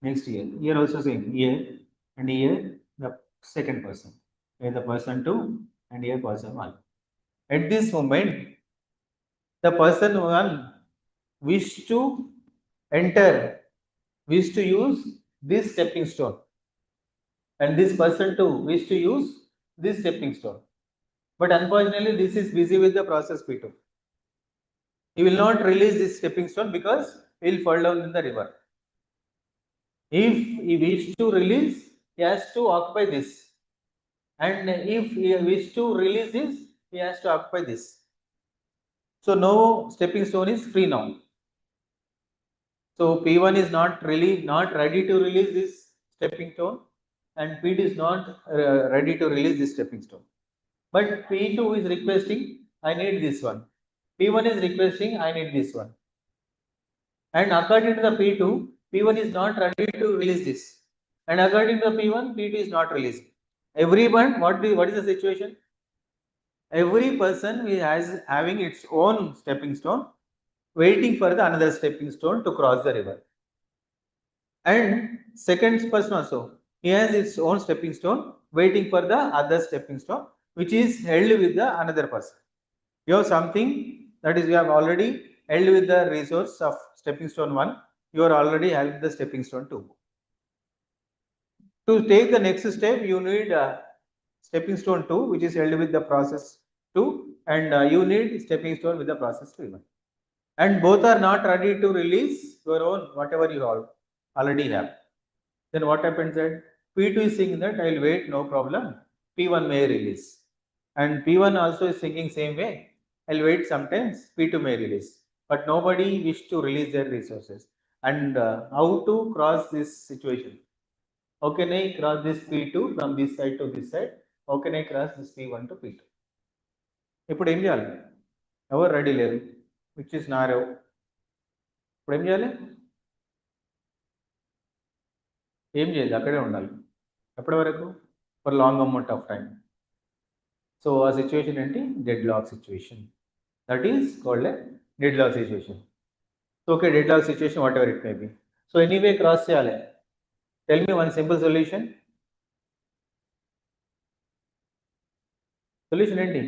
next year. Here also same. Here and here the second person. Here the person 2 and here person 1. At this moment, the person 1 wish to enter, wish to use this stepping stone, and this person 2 wish to use this stepping stone. But unfortunately, this is busy with the process P2. He will not release this stepping stone because he will fall down in the river. If he wish to release, he has to occupy this. And if he wish to release this, he has to occupy this. So no stepping stone is free now. So P1 is not ready to release this stepping stone, and P2 is not ready to release this stepping stone. But P2 is requesting, I need this one. P1 is requesting, I need this one. And according to the P2, P1 is not ready to release this. And according to the P1, P2 is not releasing. Everyone, what is the situation? Every person is having its own stepping stone, waiting for the another stepping stone to cross the river. And second person also, he has its own stepping stone, waiting for the other stepping stone, which is held with the another person. You have something, that is, you have already held with the resource of stepping stone 1, you are already having the stepping stone 2. To take the next step, you need stepping stone 2, which is held with the process 2, and you need stepping stone with the process 3. And both are not ready to release your own whatever you already have. Then what happens that P2 is saying that I will wait, no problem. P1 may release. And P1 also is thinking same way. I'll wait sometimes, P2 may release. But nobody wish to release their resources. And how to cross this situation? How can I cross this P2 from this side to this side? How can I cross this P1 to P2? ఇప్పుడు ఏం చేయాలి? ఎవరు ready లేరు, which is narrow. ఇప్పుడు ఏం చేయాలి? ఏం చేయాలి? అక్కడే ఉండాలి. ఎప్పటి వరకు? For long amount of time. So ఆ సిచ్యువేషన్ ఏంటి? Dead lock situation. That is called a dead lock situation. So okay, dead lock situation what ever it may be. So anyway cross చేయాలి. Tell me one simple solution. Solution ఏంటి?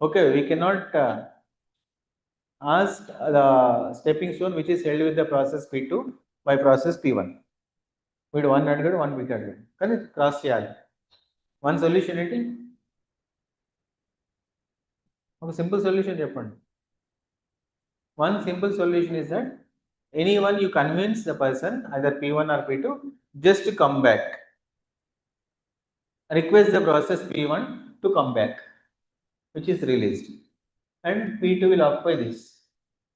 Okay, we cannot ask the stepping stone which is held with the process P2 by process P1. వీడు 1 అడిగాడు, 1 వీడు అడిగాడు, కానీ cross చేయాలి. One solution ఏంటి? ఒక సింపుల్ సొల్యూషన్ చెప్పండి. One simple solution is that any one you convince the person either P1 or P2 just come back. Request the process P1 to come back, which is released. And P2 will occupy this.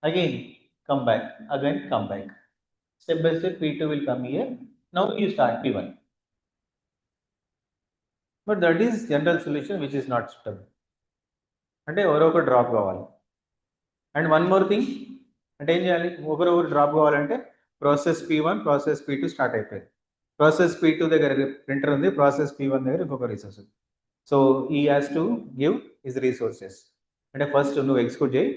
Again, come back. Again, come back. Step by step, P2 will come here. Now you start P1. But that is general solution which is not suitable. అంటే ఎవరో ఒకరు drop కావాలి. And one more thing, అంటే ఏం చేయాలి? ఒకరు drop కావాలంటే process P1, process P2 start అయిపోయింది. ప్రాసెస్ P2 దగ్గర ప్రింటర్ ఉంది, ప్రాసెస్ P1 దగ్గర ఇంకొక రిసోర్స్ ఉంది. సో ఈ has to give his resources. అంటే ఫస్ట్ నువ్వు ఎగ్జిక్యూట్ చేయి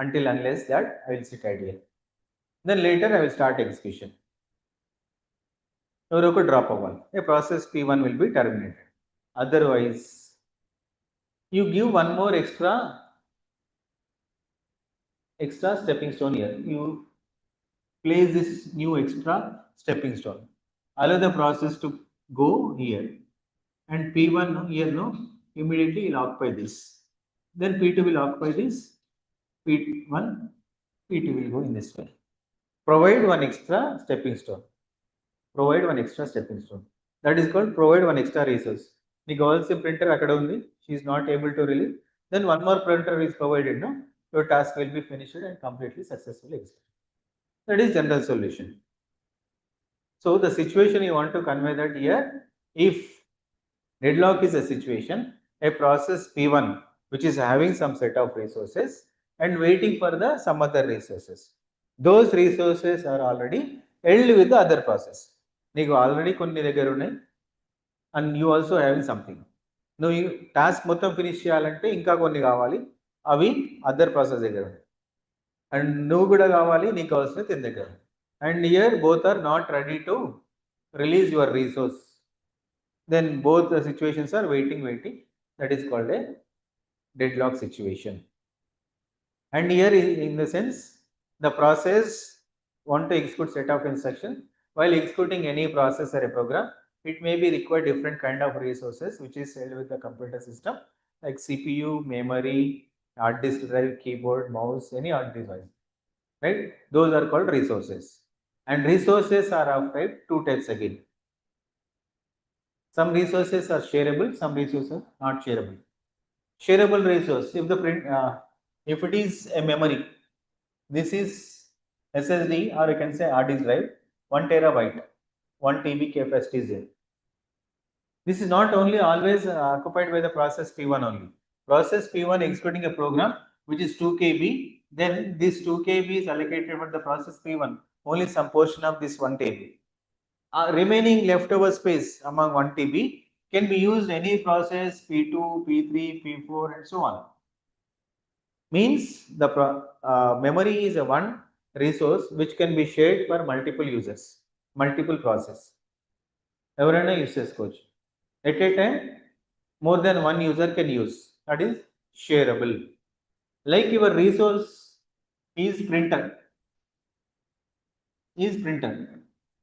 until unless that I will sit idle. Then later I will start execution. ఎవరో ఒక డ్రాప్ అవ్వాలి. A process P1 will be terminated. Otherwise, you give one more extra stepping stone here. You place this new extra stepping stone. Allow the process to go here. And P1 here, no, immediately will occupy this. Then P2 will occupy this. P1, P2 will go in this way. Provide one extra stepping stone. Provide one extra stepping stone. That is called provide one extra resource. The కావాల్సిన printer అక్కడ ఉంది. She is not able to release. Then one more printer is provided. No, your task will be finished and completely successfully executed. That is general solution. So the situation you want to convey that here, if deadlock is a situation, a process P1 which is having some set of resources and waiting for the some other resources. Those resources are already held with the other process. నీకు already కొన్ని దగ్గర ఉన్నాయి and you also having something. నువ్వు ఈ task మొత్తం finish చేయాలంటే ఇంకా కొన్ని కావాలి, అవి అదర్ ప్రాసెస్ దగ్గర ఉన్నాయి. అండ్ నువ్వు కూడా కావాలి, నీకు కావాల్సిన తిని దగ్గర. And here both are not ready to release your resource. Then both the situations are waiting. That is called a deadlock situation. And here in the sense, the process want to execute set of instructions. While executing any process or a program, it may be require different kind of resources which is held with the computer system like CPU, memory, hard disk drive, keyboard, mouse, any hard device. Right? Those are called resources. And resources are of type two types again. Some resources are shareable, some resources are not shareable. Shareable resource, if it is a memory, this is SSD or you can say hard disk drive, 1 terabyte, 1 TB capacity is there. This is not only always occupied by the process P1 only. Process P1 executing a program which is 2 KB, then this 2 KB is allocated for the process P1, only some portion of this 1 TB. Remaining leftover space among 1 TB can be used any process P2, P3, P4 and so on. Means the memory is a one resource which can be shared for multiple users, multiple process. Everyone use చేసుకోవచ్చు. At a time, more than one user can use. That is shareable. Like your resource is printer.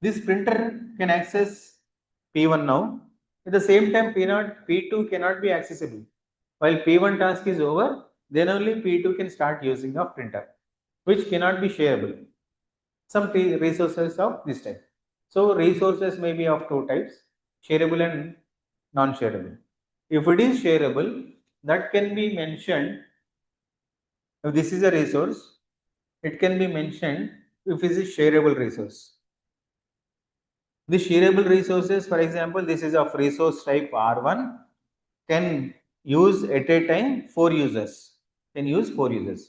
This printer can access P1 now. At the same time, P2 cannot be accessible. While P1 task is over, then only P2 can start using of printer, which cannot be shareable. Some resources of this type. So resources may be of two types, shareable and non-shareable. If it is shareable, that can be mentioned. If this is a resource, it can be mentioned if it is a shareable resource. The shareable resources, for example, this is of resource type R1, can use at a time 4 users. Can use 4 users.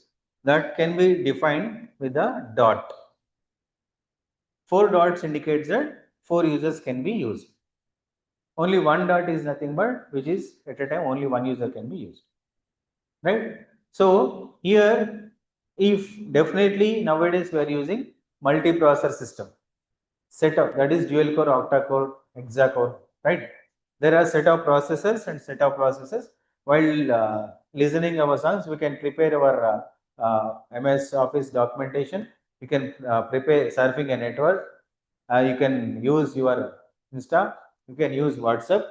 That can be defined with a dot. 4 dots indicates that 4 users can be used. Only one dot is nothing but which is at a time only one user can be used. Right? So here, if definitely nowadays we are using multiprocessor system setup, that is dual core, octa core, hexa core, right? There are set of processors and set of processors. While listening our songs, we can prepare our MS Office documentation. You can prepare surfing a network. You can use your Insta. You can use WhatsApp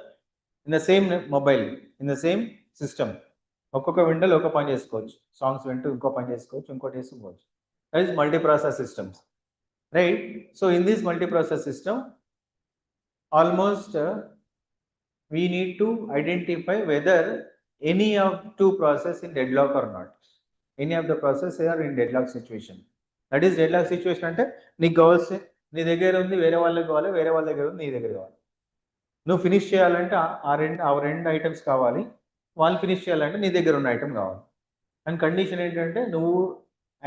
in the same mobile, in the same system. ఒక్కొక్క విండోలో ఒక పని చేసుకోవచ్చు. Songs వింటూ ఇంకో పని చేసుకోవచ్చు, ఇంకోటి చేసుకోవచ్చు. That is multiprocessor systems. Right? So in this multiprocessor system, almost we need to identify whether any of two processes in deadlock or not. Any of the processes are in deadlock situation. That is deadlock situation అంటే నీకు కావాల్సి నీ దగ్గర ఉంది, వేరే వాళ్ళకి కావాలి, వేరే వాళ్ళ దగ్గర ఉంది, నీ దగ్గర కావాలి. నువ్వు ఫినిష్ చేయాలంటే ఆ రెండు ఐటమ్స్ కావాలి, వాళ్ళు ఫినిష్ చేయాలంటే నీ దగ్గర ఉన్న ఐటమ్ కావాలి. అండ్ కండిషన్ ఏంటంటే నువ్వు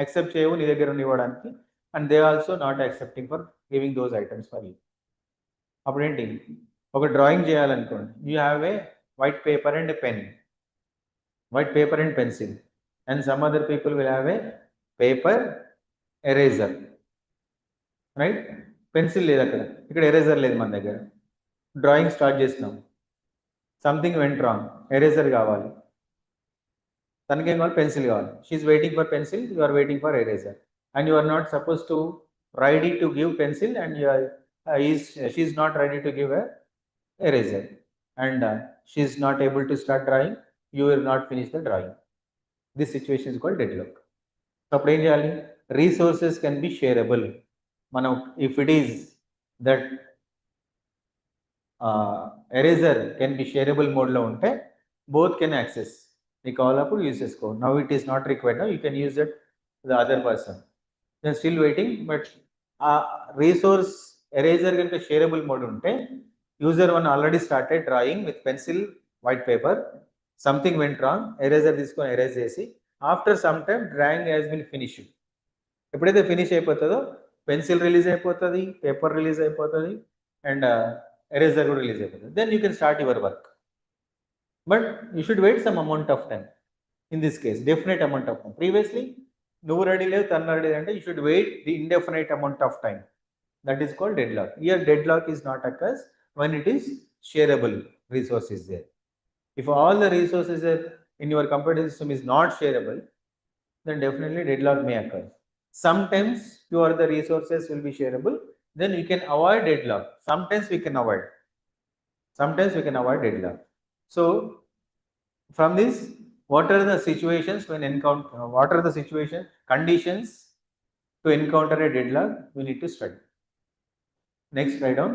యాక్సెప్ట్ చేయవు నీ దగ్గర ఉన్న ఇవ్వడానికి, and they also not accepting for giving those items for you. అప్పుడు ఏంటి, ఒక డ్రాయింగ్ చేయాలనుకోండి, you have a white paper and pen, white paper and pencil, and some other people will have a paper, eraser, right? Pencil లేదు అక్కడ, ఇక్కడ eraser లేదు మన దగ్గర. డ్రాయింగ్ స్టార్ట్ చేసినాం, సంథింగ్ వెంట్ రాంగ్, ఎరేజర్ కావాలి, తనకేం కావాలి, పెన్సిల్ కావాలి. She is waiting for pencil, you are waiting for eraser, and you are not suppose to ready to give pencil, and she is not ready to give a eraser, and she is not able to start drawing. You will not finish the drawing. This situation is called deadlock. అప్పుడు ఏం చేయాలి? Resources can be sharable. మనం if it is that eraser can be sharable మోడ్లో ఉంటే both can access. నీకు కావాలప్పుడు use చేసుకో. Now it is not required, now you can use that the other person. Then still waiting. But ఆ resource eraser కనుక sharable mode ఉంటే user one already started drawing with pencil, white paper. Something went wrong, eraser తీసుకొని erase చేసి after some time drawing has been finished. ఎప్పుడైతే finish అయిపోతుందో pencil release అయిపోతుంది, paper release అయిపోతుంది, and eraser కూడా release అయిపోతుంది. Then you can start your work. But you should wait some amount of time. In this case definite amount of time. Previously నువ్వు ready లేదు, తను ready అంటే you should wait the indefinite amount of time. That is called deadlock. Here deadlock is not occurs when it is shareable resource is there. If all the resources in your computer system is not shareable, then definitely deadlock may occur. Sometimes few of the resources will be shareable, then we can avoid deadlock. Sometimes we can avoid. Sometimes we can avoid deadlock. So from this, what are the situations when encounter? What are the situation conditions to encounter a deadlock? We need to study. Next, write down.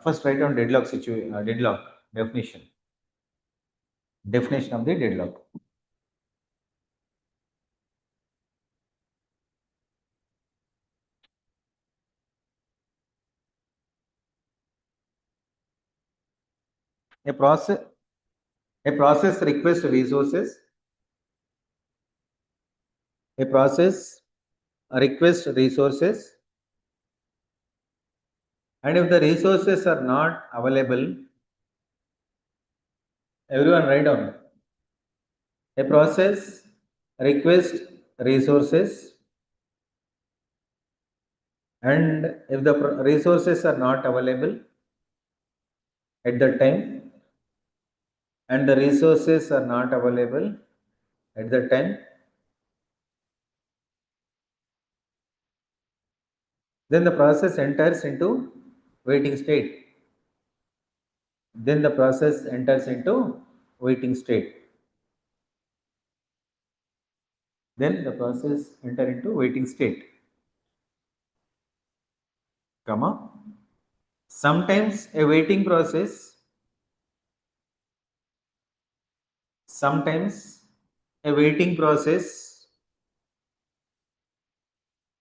First, write down deadlock situation. Deadlock definition. Definition of the deadlock. A process. A process requests resources. A process requests resources, and if the resources are not available, everyone write down. A process requests resources, and if the resources are not available at that time, and the resources are not available at that time, then the process enters into waiting state. Then the process enters into waiting state. Then the process enter into waiting state. Comma. Sometimes a waiting process. Sometimes a waiting process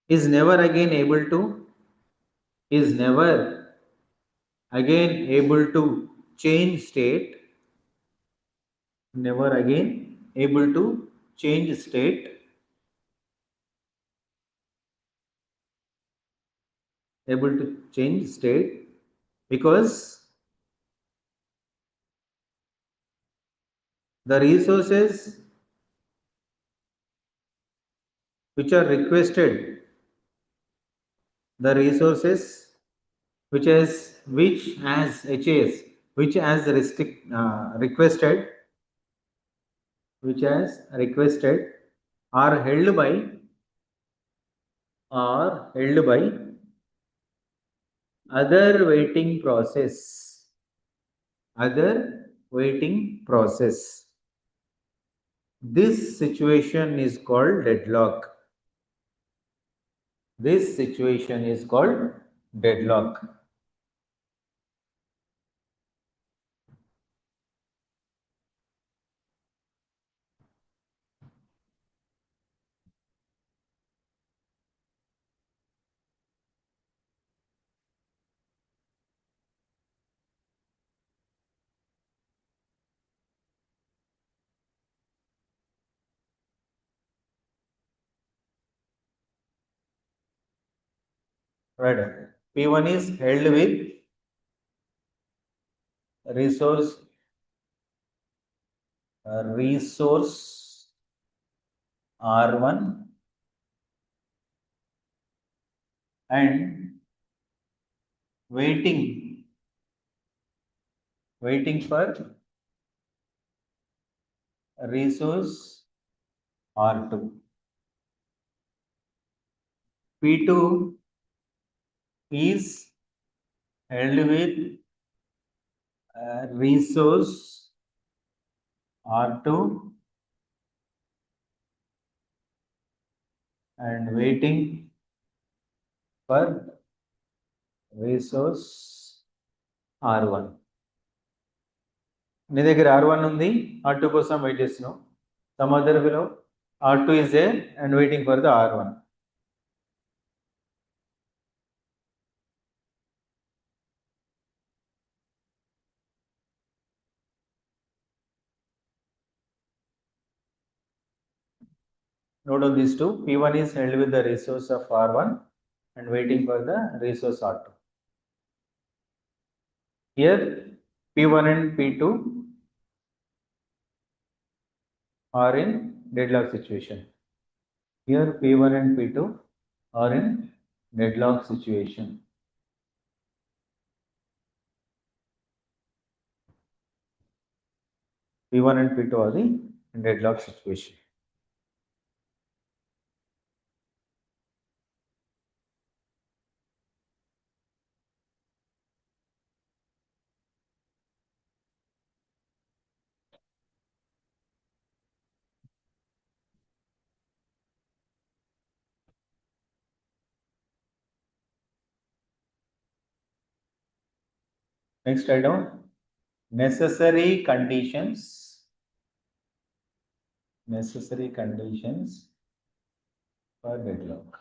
is never again able to. Is never again able to change state. Never again able to change state. Able to change state because the resources which are requested, the resources which has HAS, which has requested, which has requested are held by other waiting process. Other waiting process. This situation is called deadlock. This situation is called deadlock. Right. P1 is held with resource R1 and waiting for resource R2. P2 is held with resource R2 and waiting for resource R1. నీ దగ్గర R1 ఉంది, R2 కోసం wait చేస్తున్నావు. Some other below R2 is there and waiting for the R1. Note on these two, P1 is held with the resource of R1 and waiting for the resource R2. Here P1 and P2 are in deadlock situation. Here P1 and P2 are in deadlock situation. P1 and P2 are in deadlock situation. Next write down necessary conditions for deadlock.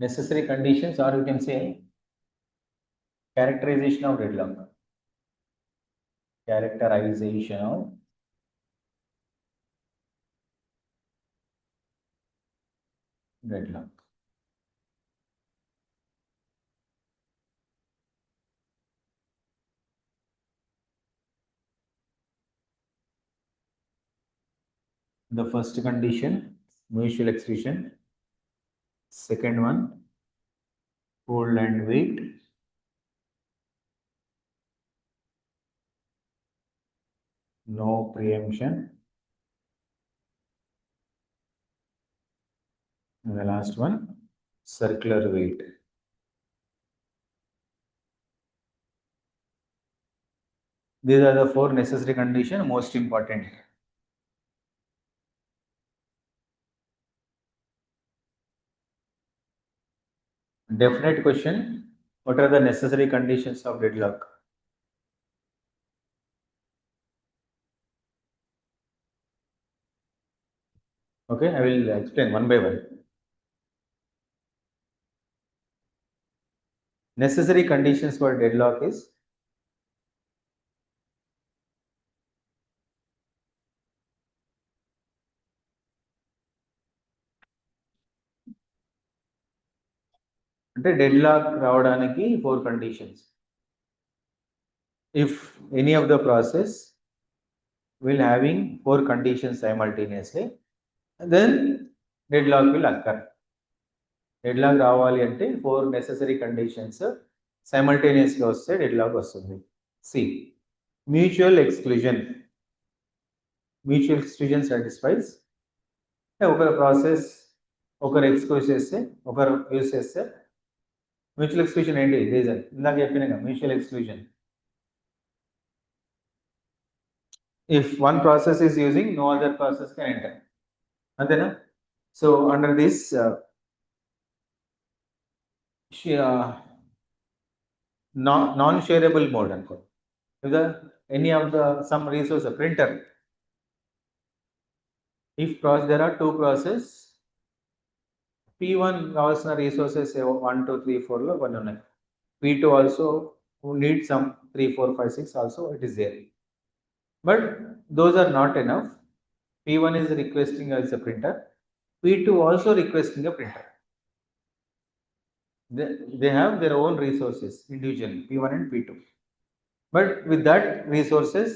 Necessary conditions, or you can say characterization of deadlock. Characterization of deadlock. The first condition, mutual exclusion. Second one, hold and wait. No preemption. And the last one, circular wait. These are the four necessary conditions, most important. Definite question, what are the necessary conditions of deadlock? Okay, I will explain one by one. Necessary conditions for deadlock is అంటే deadlock రావడానికి 4 conditions. If any of the process will having 4 conditions simultaneously, then deadlock will occur. Deadlock రావాలి అంటే 4 necessary conditions simultaneously వస్తే deadlock వస్తుంది. See, mutual exclusion. Mutual exclusion satisfies ఒకరు process ఒకరు exclude చేస్తే ఒకరు యూజ్ చేస్తే మ్యూచువల్ ఎక్స్క్లూజన్ ఏంటి రీజన్ ఇందాక చెప్పినాక mutual exclusion if one process is using no other process can enter అంతేనా so under this non shareable mode అనుకో if the any of the some resource printer if there are two process P1 కావాల్సిన resources 1 2 3 4 లో కొన్ని ఉన్నాయి P2 also who need some 3 4 5 6 also it is there but those are not enough. P1 is requesting as a printer, P2 also requesting a printer. They have their own resources individually, P1 and P2. But with that resources,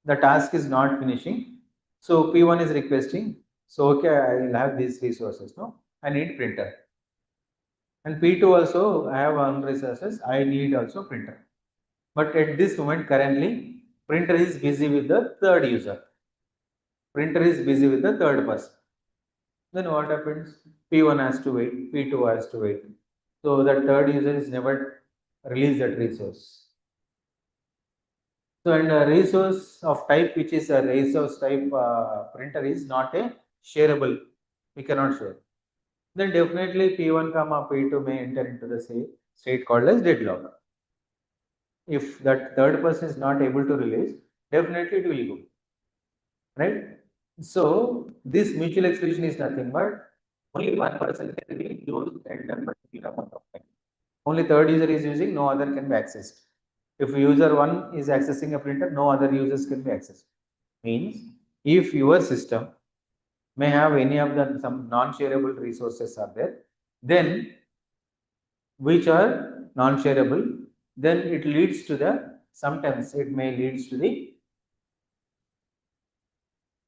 the task is not finishing. So P1 is requesting, so okay, I will have these resources, no? I need printer. And P2 also, I have one resources, I need also printer. But at this moment currently, Printer is busy with the third user. Printer is busy with the third person. Then what happens? P1 has to wait, P2 has to wait. So the third user is never release that resource. So and a resource of type which is a resource type printer is not a shareable. We cannot share. Then definitely P1 comma P2 may enter into the same state called as deadlock. If that third person is not able to release, definitely it will go. Right? So this mutual exclusion is nothing but only one person can be used at that particular amount of time. Only third user is using, no other can be accessed. If user one is accessing a printer, no other users can be accessed. Means if your system may have any of the some non-shareable resources are there, then which are non-shareable, then it leads to the sometimes it may leads to the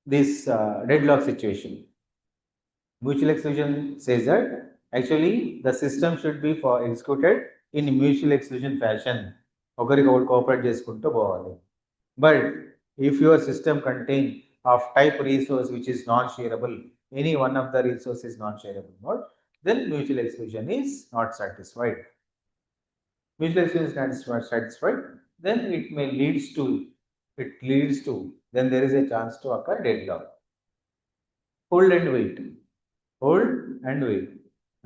this deadlock situation. Mutual exclusion says that actually the system should be for executed in mutual exclusion fashion. ఒకరికి ఒకరు cooperate చేసుకుంటూ పోవాలి. But if your system contain of type resource which is non-shareable, any one of the resource is non-shareable mode, then mutual exclusion is not satisfied. Mutual exclusion is not satisfied, then it may leads to then there is a chance to occur deadlock. Hold and wait. Hold and wait.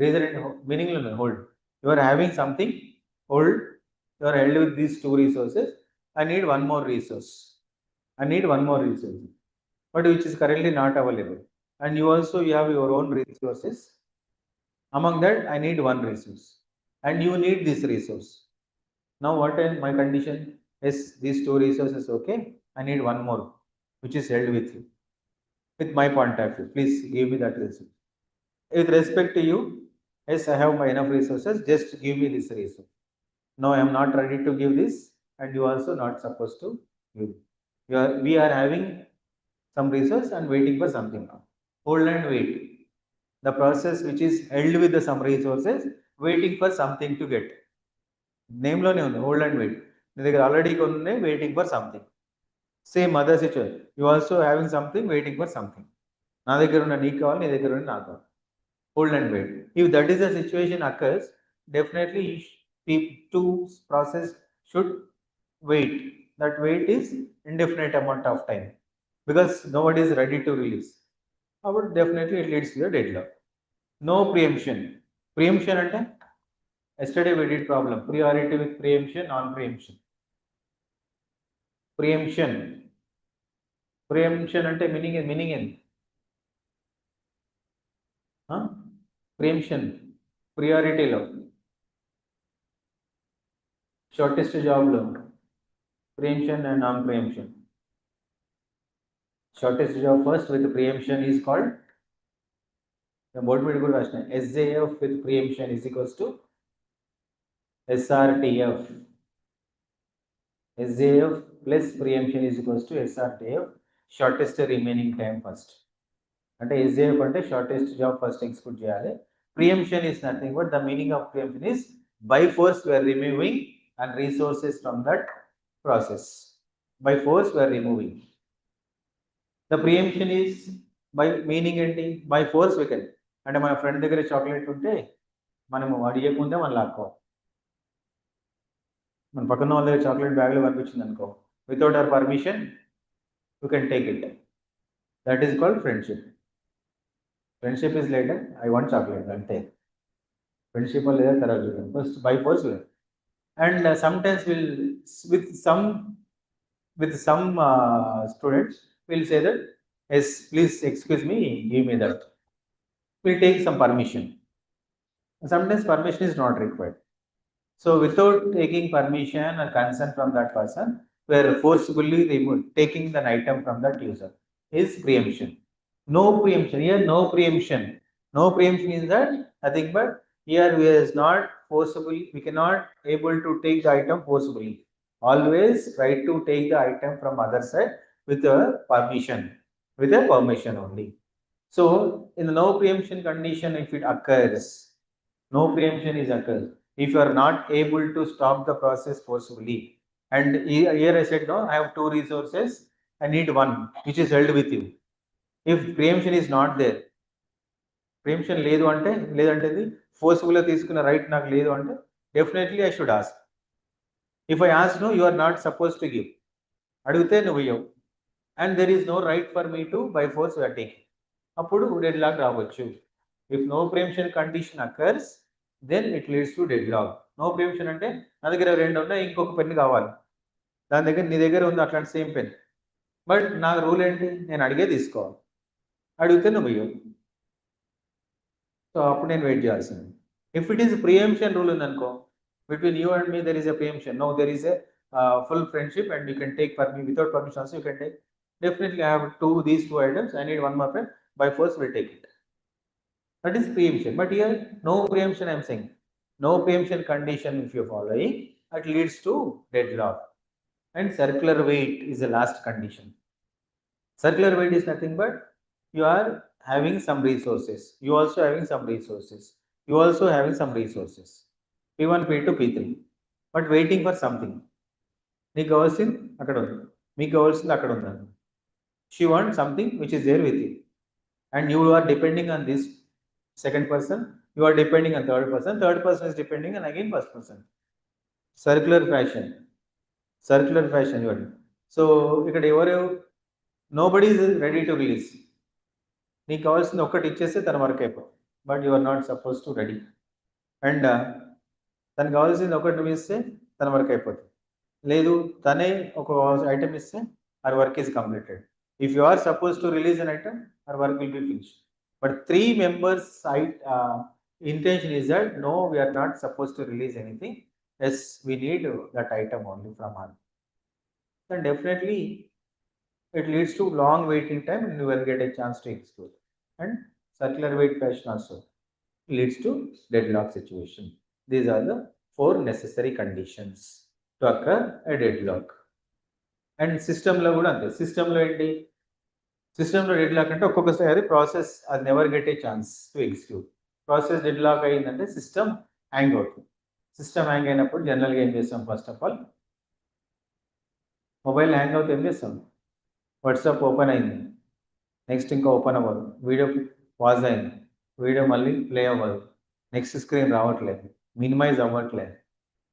Reason and meaning hold. You are having something, hold. You are held with these two resources. I need one more resource. I need one more resource, but which is currently not available. And you also you have your own resources. Among that, I need one resource, and you need this resource. Now, what is my condition? Yes, these two resources okay. I need one more, which is held with you. With my point of view, please give me that resource. With respect to you, yes, I have my enough resources, just give me this resource. No, I am not ready to give this, and you also not supposed to give. We are having some resource and waiting for something. Hold and wait. The process which is held with the some resources, waiting for something to get. Name lo ne undi, hold and wait. నీ దగ్గర already కొన్ని ఉన్నాయి, waiting for something. Same other situation, you also having something, waiting for something. నా దగ్గర ఉన్న నీకు కావాలి, నీ దగ్గర ఉన్న నాకు కావాలి. Hold and wait. If that is the situation occurs, definitely two process should wait. That wait is indefinite amount of time because nobody is ready to release. But definitely it leads to the deadlock. No preemption. Preemption ante yesterday we did problem. Priority with preemption, non-preemption. Preemption. Preemption ante meaning in. Huh? Preemption. Priority lo. Shortest job lo. Preemption and non-preemption. Shortest job first with preemption is called the board meeting good version. SJF with preemption is equals to SRTF. SJF plus preemption is equals to SRTF. Shortest remaining time first. అంటే SJF అంటే shortest job first execute చేయాలి. Preemption is nothing but the meaning of preemption is by force we are removing and resources from that process. By force we are removing. The preemption is by meaning ఏంటి? By force we can. అంటే మన friend దగ్గర chocolate ఉంటే మనము అడిగకుండా మనం లాక్కోవాలి. మన పక్కన వాళ్ళ దగ్గర చాక్లెట్ బ్యాగ్లో కనిపించింది అనుకో, without hour permission you can take it. That is called friendship. Friendship is later, I want chocolate అంతే. ఫ్రెండ్షిప్ లేదా తర్వాత చూద్దాం. First by force. And sometimes will with some students will say that yes, please excuse me, give me that. We'll take some permission. Sometimes permission is not required. So without taking permission or consent from that person, we are forcibly taking the item from that user is preemption. No preemption. Here no preemption. No preemption is that nothing but here we is not forcibly, we cannot able to take the item forcibly. Always try to take the item from other side with a permission, only. So in the no preemption condition, if it occurs, no preemption is occurs. If you are not able to stop the process forcibly And here I said, no, I have two resources. I need one, which is held with you. If preemption is not there, preemption లేదు అంటే లేదంటే forceful గా తీసుకున్న right నాకు లేదు అంటే definitely I should ask. If I ask no, you are not suppose to give. అడిగితే నువ్వు ఇవ్వవు. And there is no right for me to by force take. అప్పుడు డెడ్ లాక్ రావచ్చు. If no preemption condition occurs, then it leads to dead lock. No preemption అంటే నా దగ్గర రెండు ఉన్నాయి, ఇంకొక పెన్ కావాలి. దాని దగ్గర నీ దగ్గర ఉంది అట్లాంటి సేమ్ పెన్. బట్ నా రూల్ ఏంటి, నేను అడిగే తీసుకోవాలి. అడిగితే నువ్వు ఇవ్వవు. సో అప్పుడు నేను వెయిట్ చేయాల్సింది. If it is preemption rule ఉందనుకో, between you and me there is a preemption, no there is a full friendship and you can take for me without permission also you can take. Definitely I have these two items, I need one more pen, by force will take it. That is preemption. But here no preemption I am saying. No preemption condition if you follow it, that leads to deadlock. And circular wait is the last condition. Circular wait is nothing but you are having some resources, you also having some resources, you also having some resources, P1 P2 P3, but waiting for something. నీకు కావాల్సింది అక్కడ ఉంది, మీకు కావాల్సింది అక్కడ ఉంది. She want something which is there with you and you are depending on this second person, you are depending on third person, third person is depending on again first person. Circular fashion ఇవ్వండి. So ఇక్కడ ఎవరు, nobody is ready to release. నీకు కావాల్సింది ఒక్కటి ఇచ్చేస్తే తన work అయిపోతుంది, but you are not suppose to ready. And తనకు కావాల్సింది ఒకటి ఇస్తే తన వర్క్ అయిపోతుంది. లేదు తనే ఒక ఐటమ్ ఇస్తే our work is completed. If you are supposed to release an item, our work will be finished. But three members intention is that no, we are not supposed to release anything. Yes, we need that item only from her. Then definitely it leads to long waiting time and you will get a chance to execute. And circular wait fashion also leads to deadlock situation. These are the four necessary conditions to occur a deadlock. And సిస్టంలో కూడా అంతే. సిస్టంలో ఏంటి, సిస్టంలో dead lock అంటే ఒక్కొక్కసారి process అది never get a chance to execute. Process deadlock అయిందంటే సిస్టమ్ హ్యాంగ్ అవుతుంది. సిస్టమ్ హ్యాంగ్ అయినప్పుడు జనరల్గా ఏం చేస్తాం, first of all mobile hang అవుతే ఏం చేస్తాం, వాట్సాప్ ఓపెన్ అయింది, నెక్స్ట్ ఇంకా ఓపెన్ అవ్వదు, వీడియో పాజ్ అయింది, వీడియో మళ్ళీ ప్లే అవ్వదు, నెక్స్ట్ స్క్రీన్ రావట్లేదు, మినిమైజ్ అవ్వట్లేదు,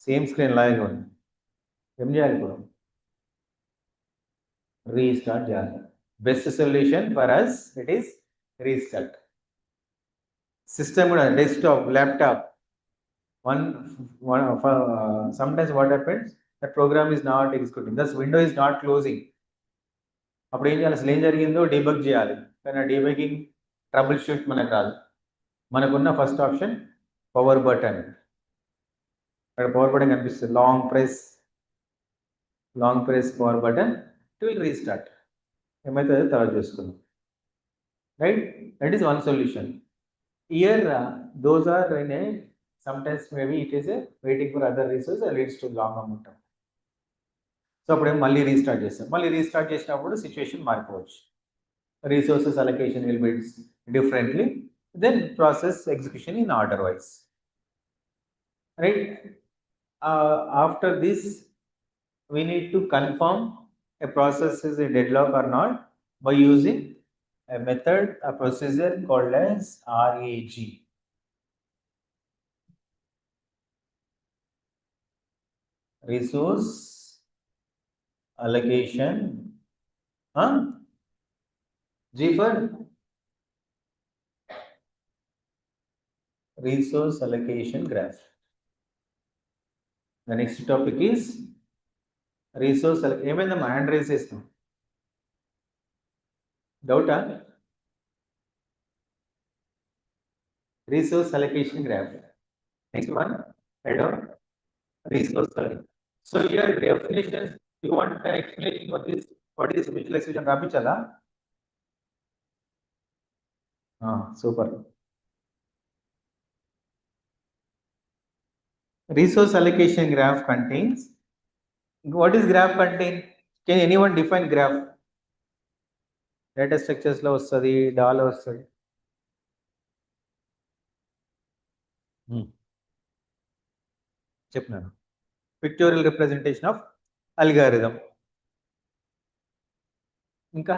సేమ్ స్క్రీన్ లాగే ఉంది. ఏం చేయాలి ఇప్పుడు, రీస్టార్ట్ చేయాలి. Best solution for us it is restart. System కూడా desktop, laptop, sometimes what happens, that program is not executing, thus window is not closing. అప్పుడు ఏం చేయాలి, అసలు ఏం జరిగిందో డీబగ్ చేయాలి. కానీ ఆ డీబగింగ్ ట్రబుల్ షూట్ మనకు రాదు. మనకున్న ఫస్ట్ ఆప్షన్ పవర్ బటన్. అక్కడ పవర్ బటన్ కనిపిస్తుంది, long press power button to restart. ఏమైతే తర్వాత చూసుకుందాం, right. That is one solution. Here those are in a, sometimes maybe it is a waiting for other resources that leads to long amount of. So అప్పుడు మళ్ళీ restart చేస్తాం. మళ్ళీ restart చేసినప్పుడు situation మారిపోవచ్చు. Resources allocation will be differently, then process execution in order wise, right. After this we need to confirm a process is a deadlock or not by using a method, a procedure called as RAG. Resource allocation, G for resource allocation graph. The next topic is resource allocation. ఏమైందా మా hand raise చేస్తాం, డౌటా? Resource allocation graph. Next one, head on resource allocation. So here definition, you want to explain what is visual expression రాపించాలా? Super. Resource allocation graph contains, what is graph contain? Can anyone define graph? Data structures లో వస్తుంది, డాలో వస్తుంది. చెప్పినాను, pictorial representation of algorithm. ఇంకా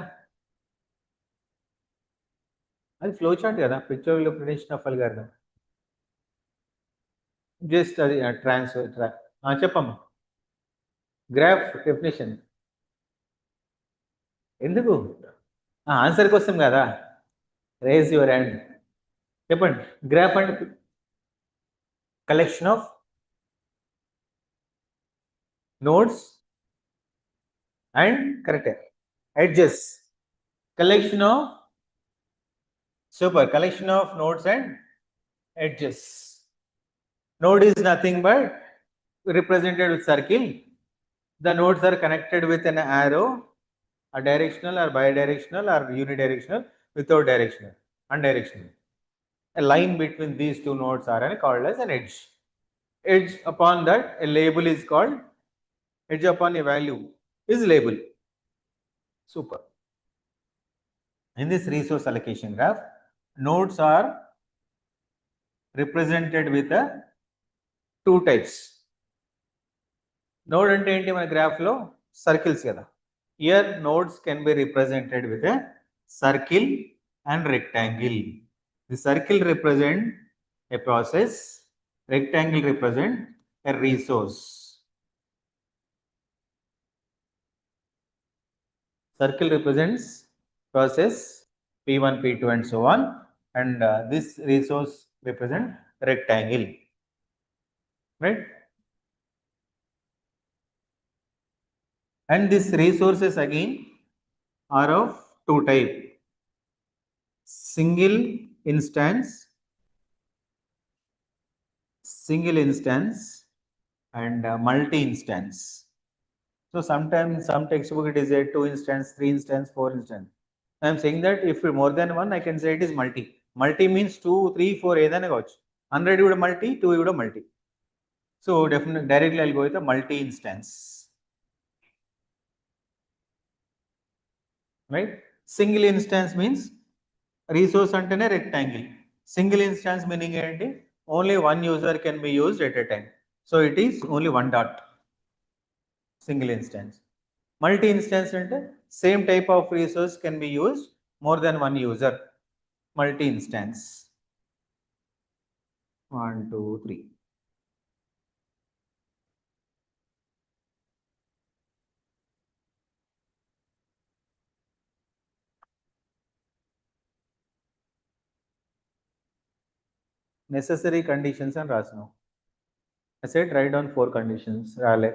అది flow chart కదా, picture representation of algorithm. Just అది చెప్పమ్మా. గ్రాఫ్ డెఫినేషన్ ఎందుకు? ఆన్సర్ కోసం కదా. Raise your hand. చెప్పండి. Graph and collection of nodes and correct edges. collection of collection of nodes and edges. Node is nothing but represented with circle. The nodes are connected with an arrow, a directional or bidirectional or unidirectional, without directional, undirectional. A line between these two nodes are called as an edge. Edge upon that a label is called, edge upon a value is label. Super. In this resource allocation graph, nodes are represented with two types. Node ante enti mana graph lo circles kada. Here nodes can be represented with a circle and rectangle. The circle represent a process, rectangle represent a resource. Circle represents process P1, P2 and so on, and this resource represent rectangle, right? And these resources again are of two type: single instance and multi-instance. So sometimes some textbook it is a 2 instance, 3 instance, 4 instance. I am saying that if more than one, I can say it is multi. Multi means 2, 3, 4 ఏదైనా కావచ్చు. 100 కూడా multi, 2 కూడా multi. So definitely directly I'll go with a multi-instance. Right? Single instance means resource అంటేనే rectangle. Single instance meaning ఏంటి? Only one user can be used at a time. So it is only one dot. Single instance. Multi-instance ante same type of resource can be used more than one user. Multi-instance. 1, 2, 3. Necessary conditions and rasno. I said write down 4 conditions. Rale.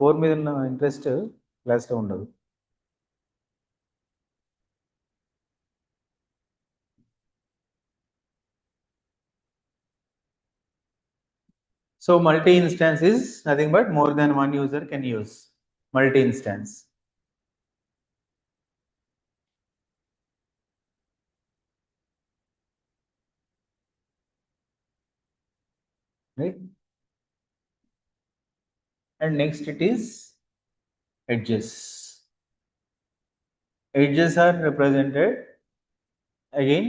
4 మీద ఉన్న interest క్లాస్లో ఉండదు. So multi-instance is nothing but more than one user can use. Multi-instance. Right? And next it is edges. Edges are represented again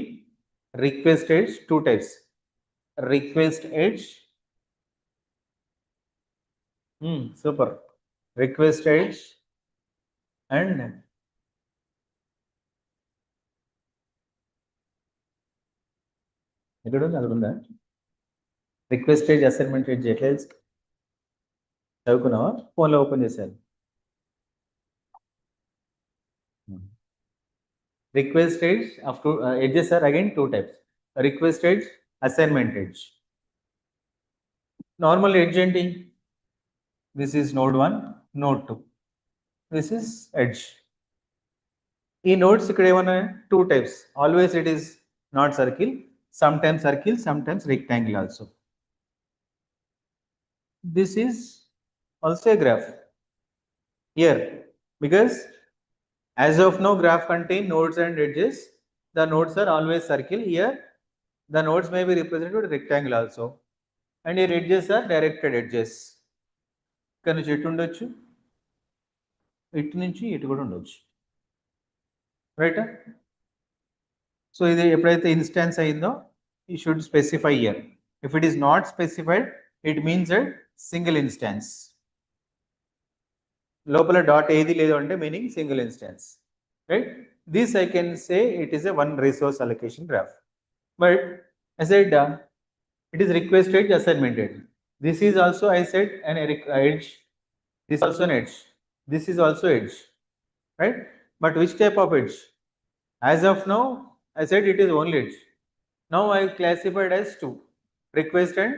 request edge, two types. Request edge. Super. Request edge and request edge, assignment edge ఎట్లా తెలుసు? చదువుకున్నావా? ఫోన్లో open చేశారు. Request edge of two edges are again two types. Request edge, assignment edge. Normal edge ఏంటి? This is node 1, node 2. This is edge. ఈ nodes ఇక్కడ ఏమన్నా two types. Always it is not circle, sometimes circle, sometimes rectangle also. This is also a graph here, because as of now graph contain nodes and edges. The nodes are always circle. Here the nodes may be represented with rectangle also, and here edges are directed edges. ఇక్కడ నుంచి ఎటు ఉండొచ్చు, ఇటు నుంచి ఇటు కూడా ఉండొచ్చు, right? So ఇది ఎప్పుడైతే ఇన్స్టాన్స్ అయిందో, you should specify here. If it is not specified, it means a single instance. లోపల డాట్ ఏది లేదు అంటే meaning single instance, right? This I can say it is a one resource allocation graph. But I said it is request edge, assignment edge. This is also, I said, an edge. This is also an edge. This is also edge, right? But which type of edge? As of now, I said it is only edge. Now I classified as two: request and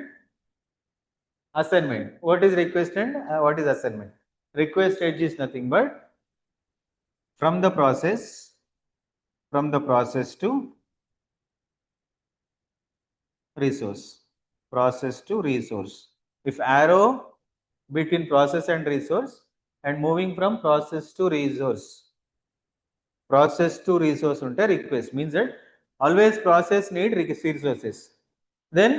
assignment. What is request and what is assignment? Request edge is nothing but from the process to resource. Process to resource. If arrow between process and resource and moving from process to resource unte request means that always process need resources. Then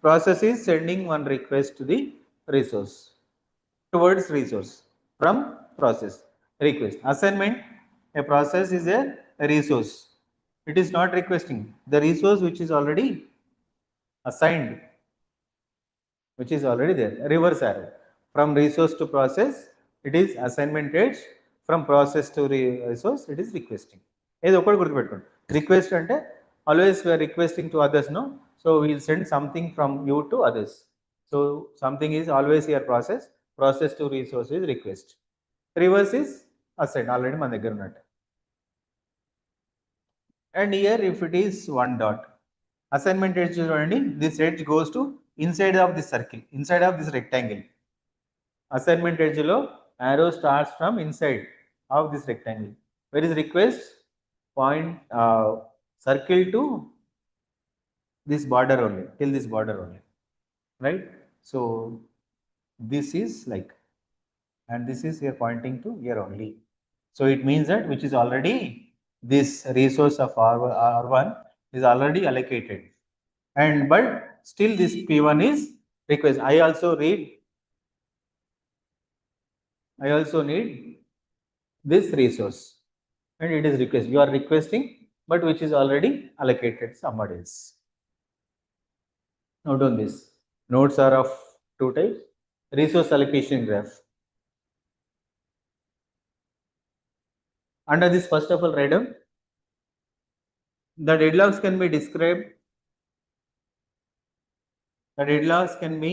process is sending one request to the resource towards resource from process request. Assignment, a process is a resource. It is not requesting the resource which is already assigned, which is already there. Reverse arrow. From resource to process, it is assignment edge. From process to resource, it is requesting. ఏదో ఒకటి గుర్తుపెట్టుకోండి. Request అంటే always we're requesting to others, no? So we'll send something from you to others. So something is always your process. Process to resource is request. Reverse is assign, already మన దగ్గర ఉన్నట్టు. And here if it is one dot, assignment edge చూడండి, this edge goes to inside of this circle, inside of this rectangle. Assignment edge lo arrow starts from inside of this rectangle. Where is request? Point circle to this border only, till this border only, right? So this is like, and this is here pointing to here only. So it means that which is already this resource of R1 is already allocated, and but still this P1 is request. I also need this resource, and it is request. You are requesting, but which is already allocated somebody else. Note on this. Nodes are of two types. Resource allocation graph. Under this, first of all, write down the deadlocks can be described. The deadlocks can be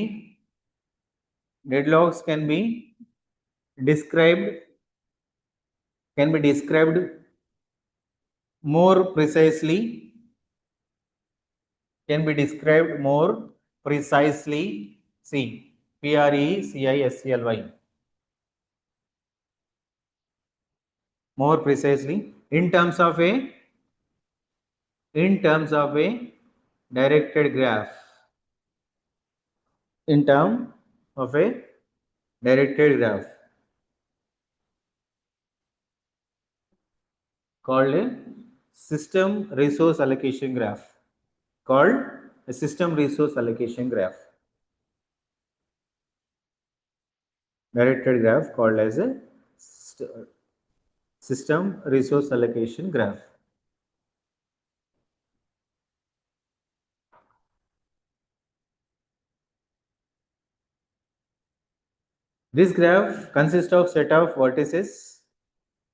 described more precisely. See, PRECISCLY. More precisely in terms of a directed graph. In terms of a directed graph called a system resource allocation graph. Directed graph called as a system resource allocation graph. This graph consists of set of vertices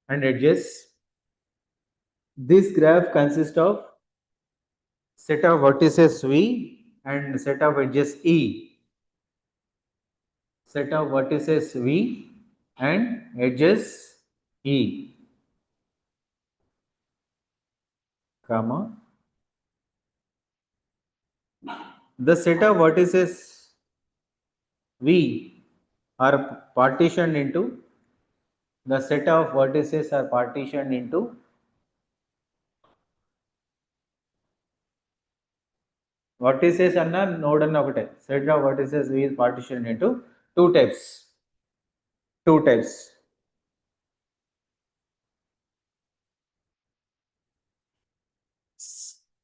and edges. This graph consists of set of vertices V and set of edges E. Set of vertices V and edges E, comma. The set of vertices V are partitioned into vertices anna node anna okate. Set of vertices V is partitioned into two types.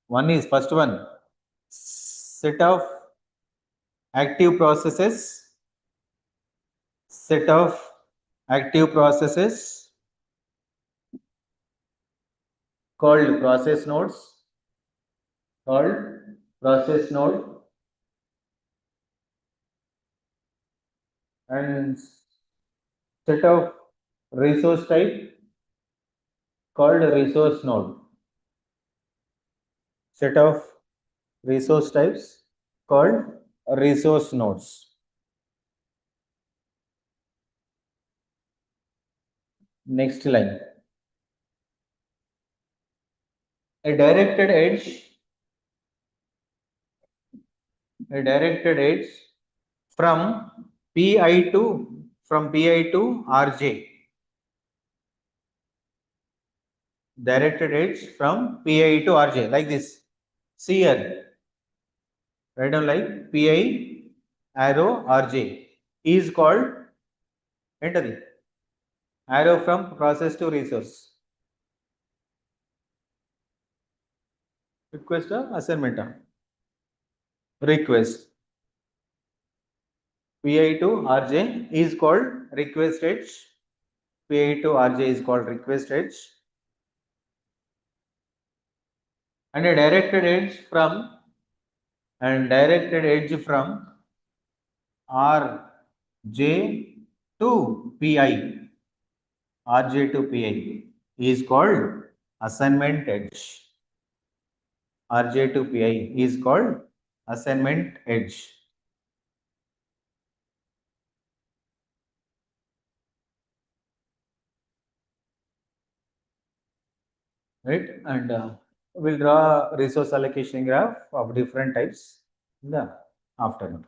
One is, first one, set of active processes called process node. and set of resource type called resource node. Set of resource types called resource nodes. Next line. A directed edge, a directed edge from PI to RJ. Directed edge from PI to RJ like this. See here. Write down like PI arrow RJ is called, enter the arrow from process to resource. Request or assignment? Request. PI to RJ is called request edge. PI to RJ is called request edge. And a directed edge from RJ to PI. RJ to PI is called assignment edge. RJ to PI is called assignment edge. Right, and we'll draw resource allocation graph of different types in the afternoon.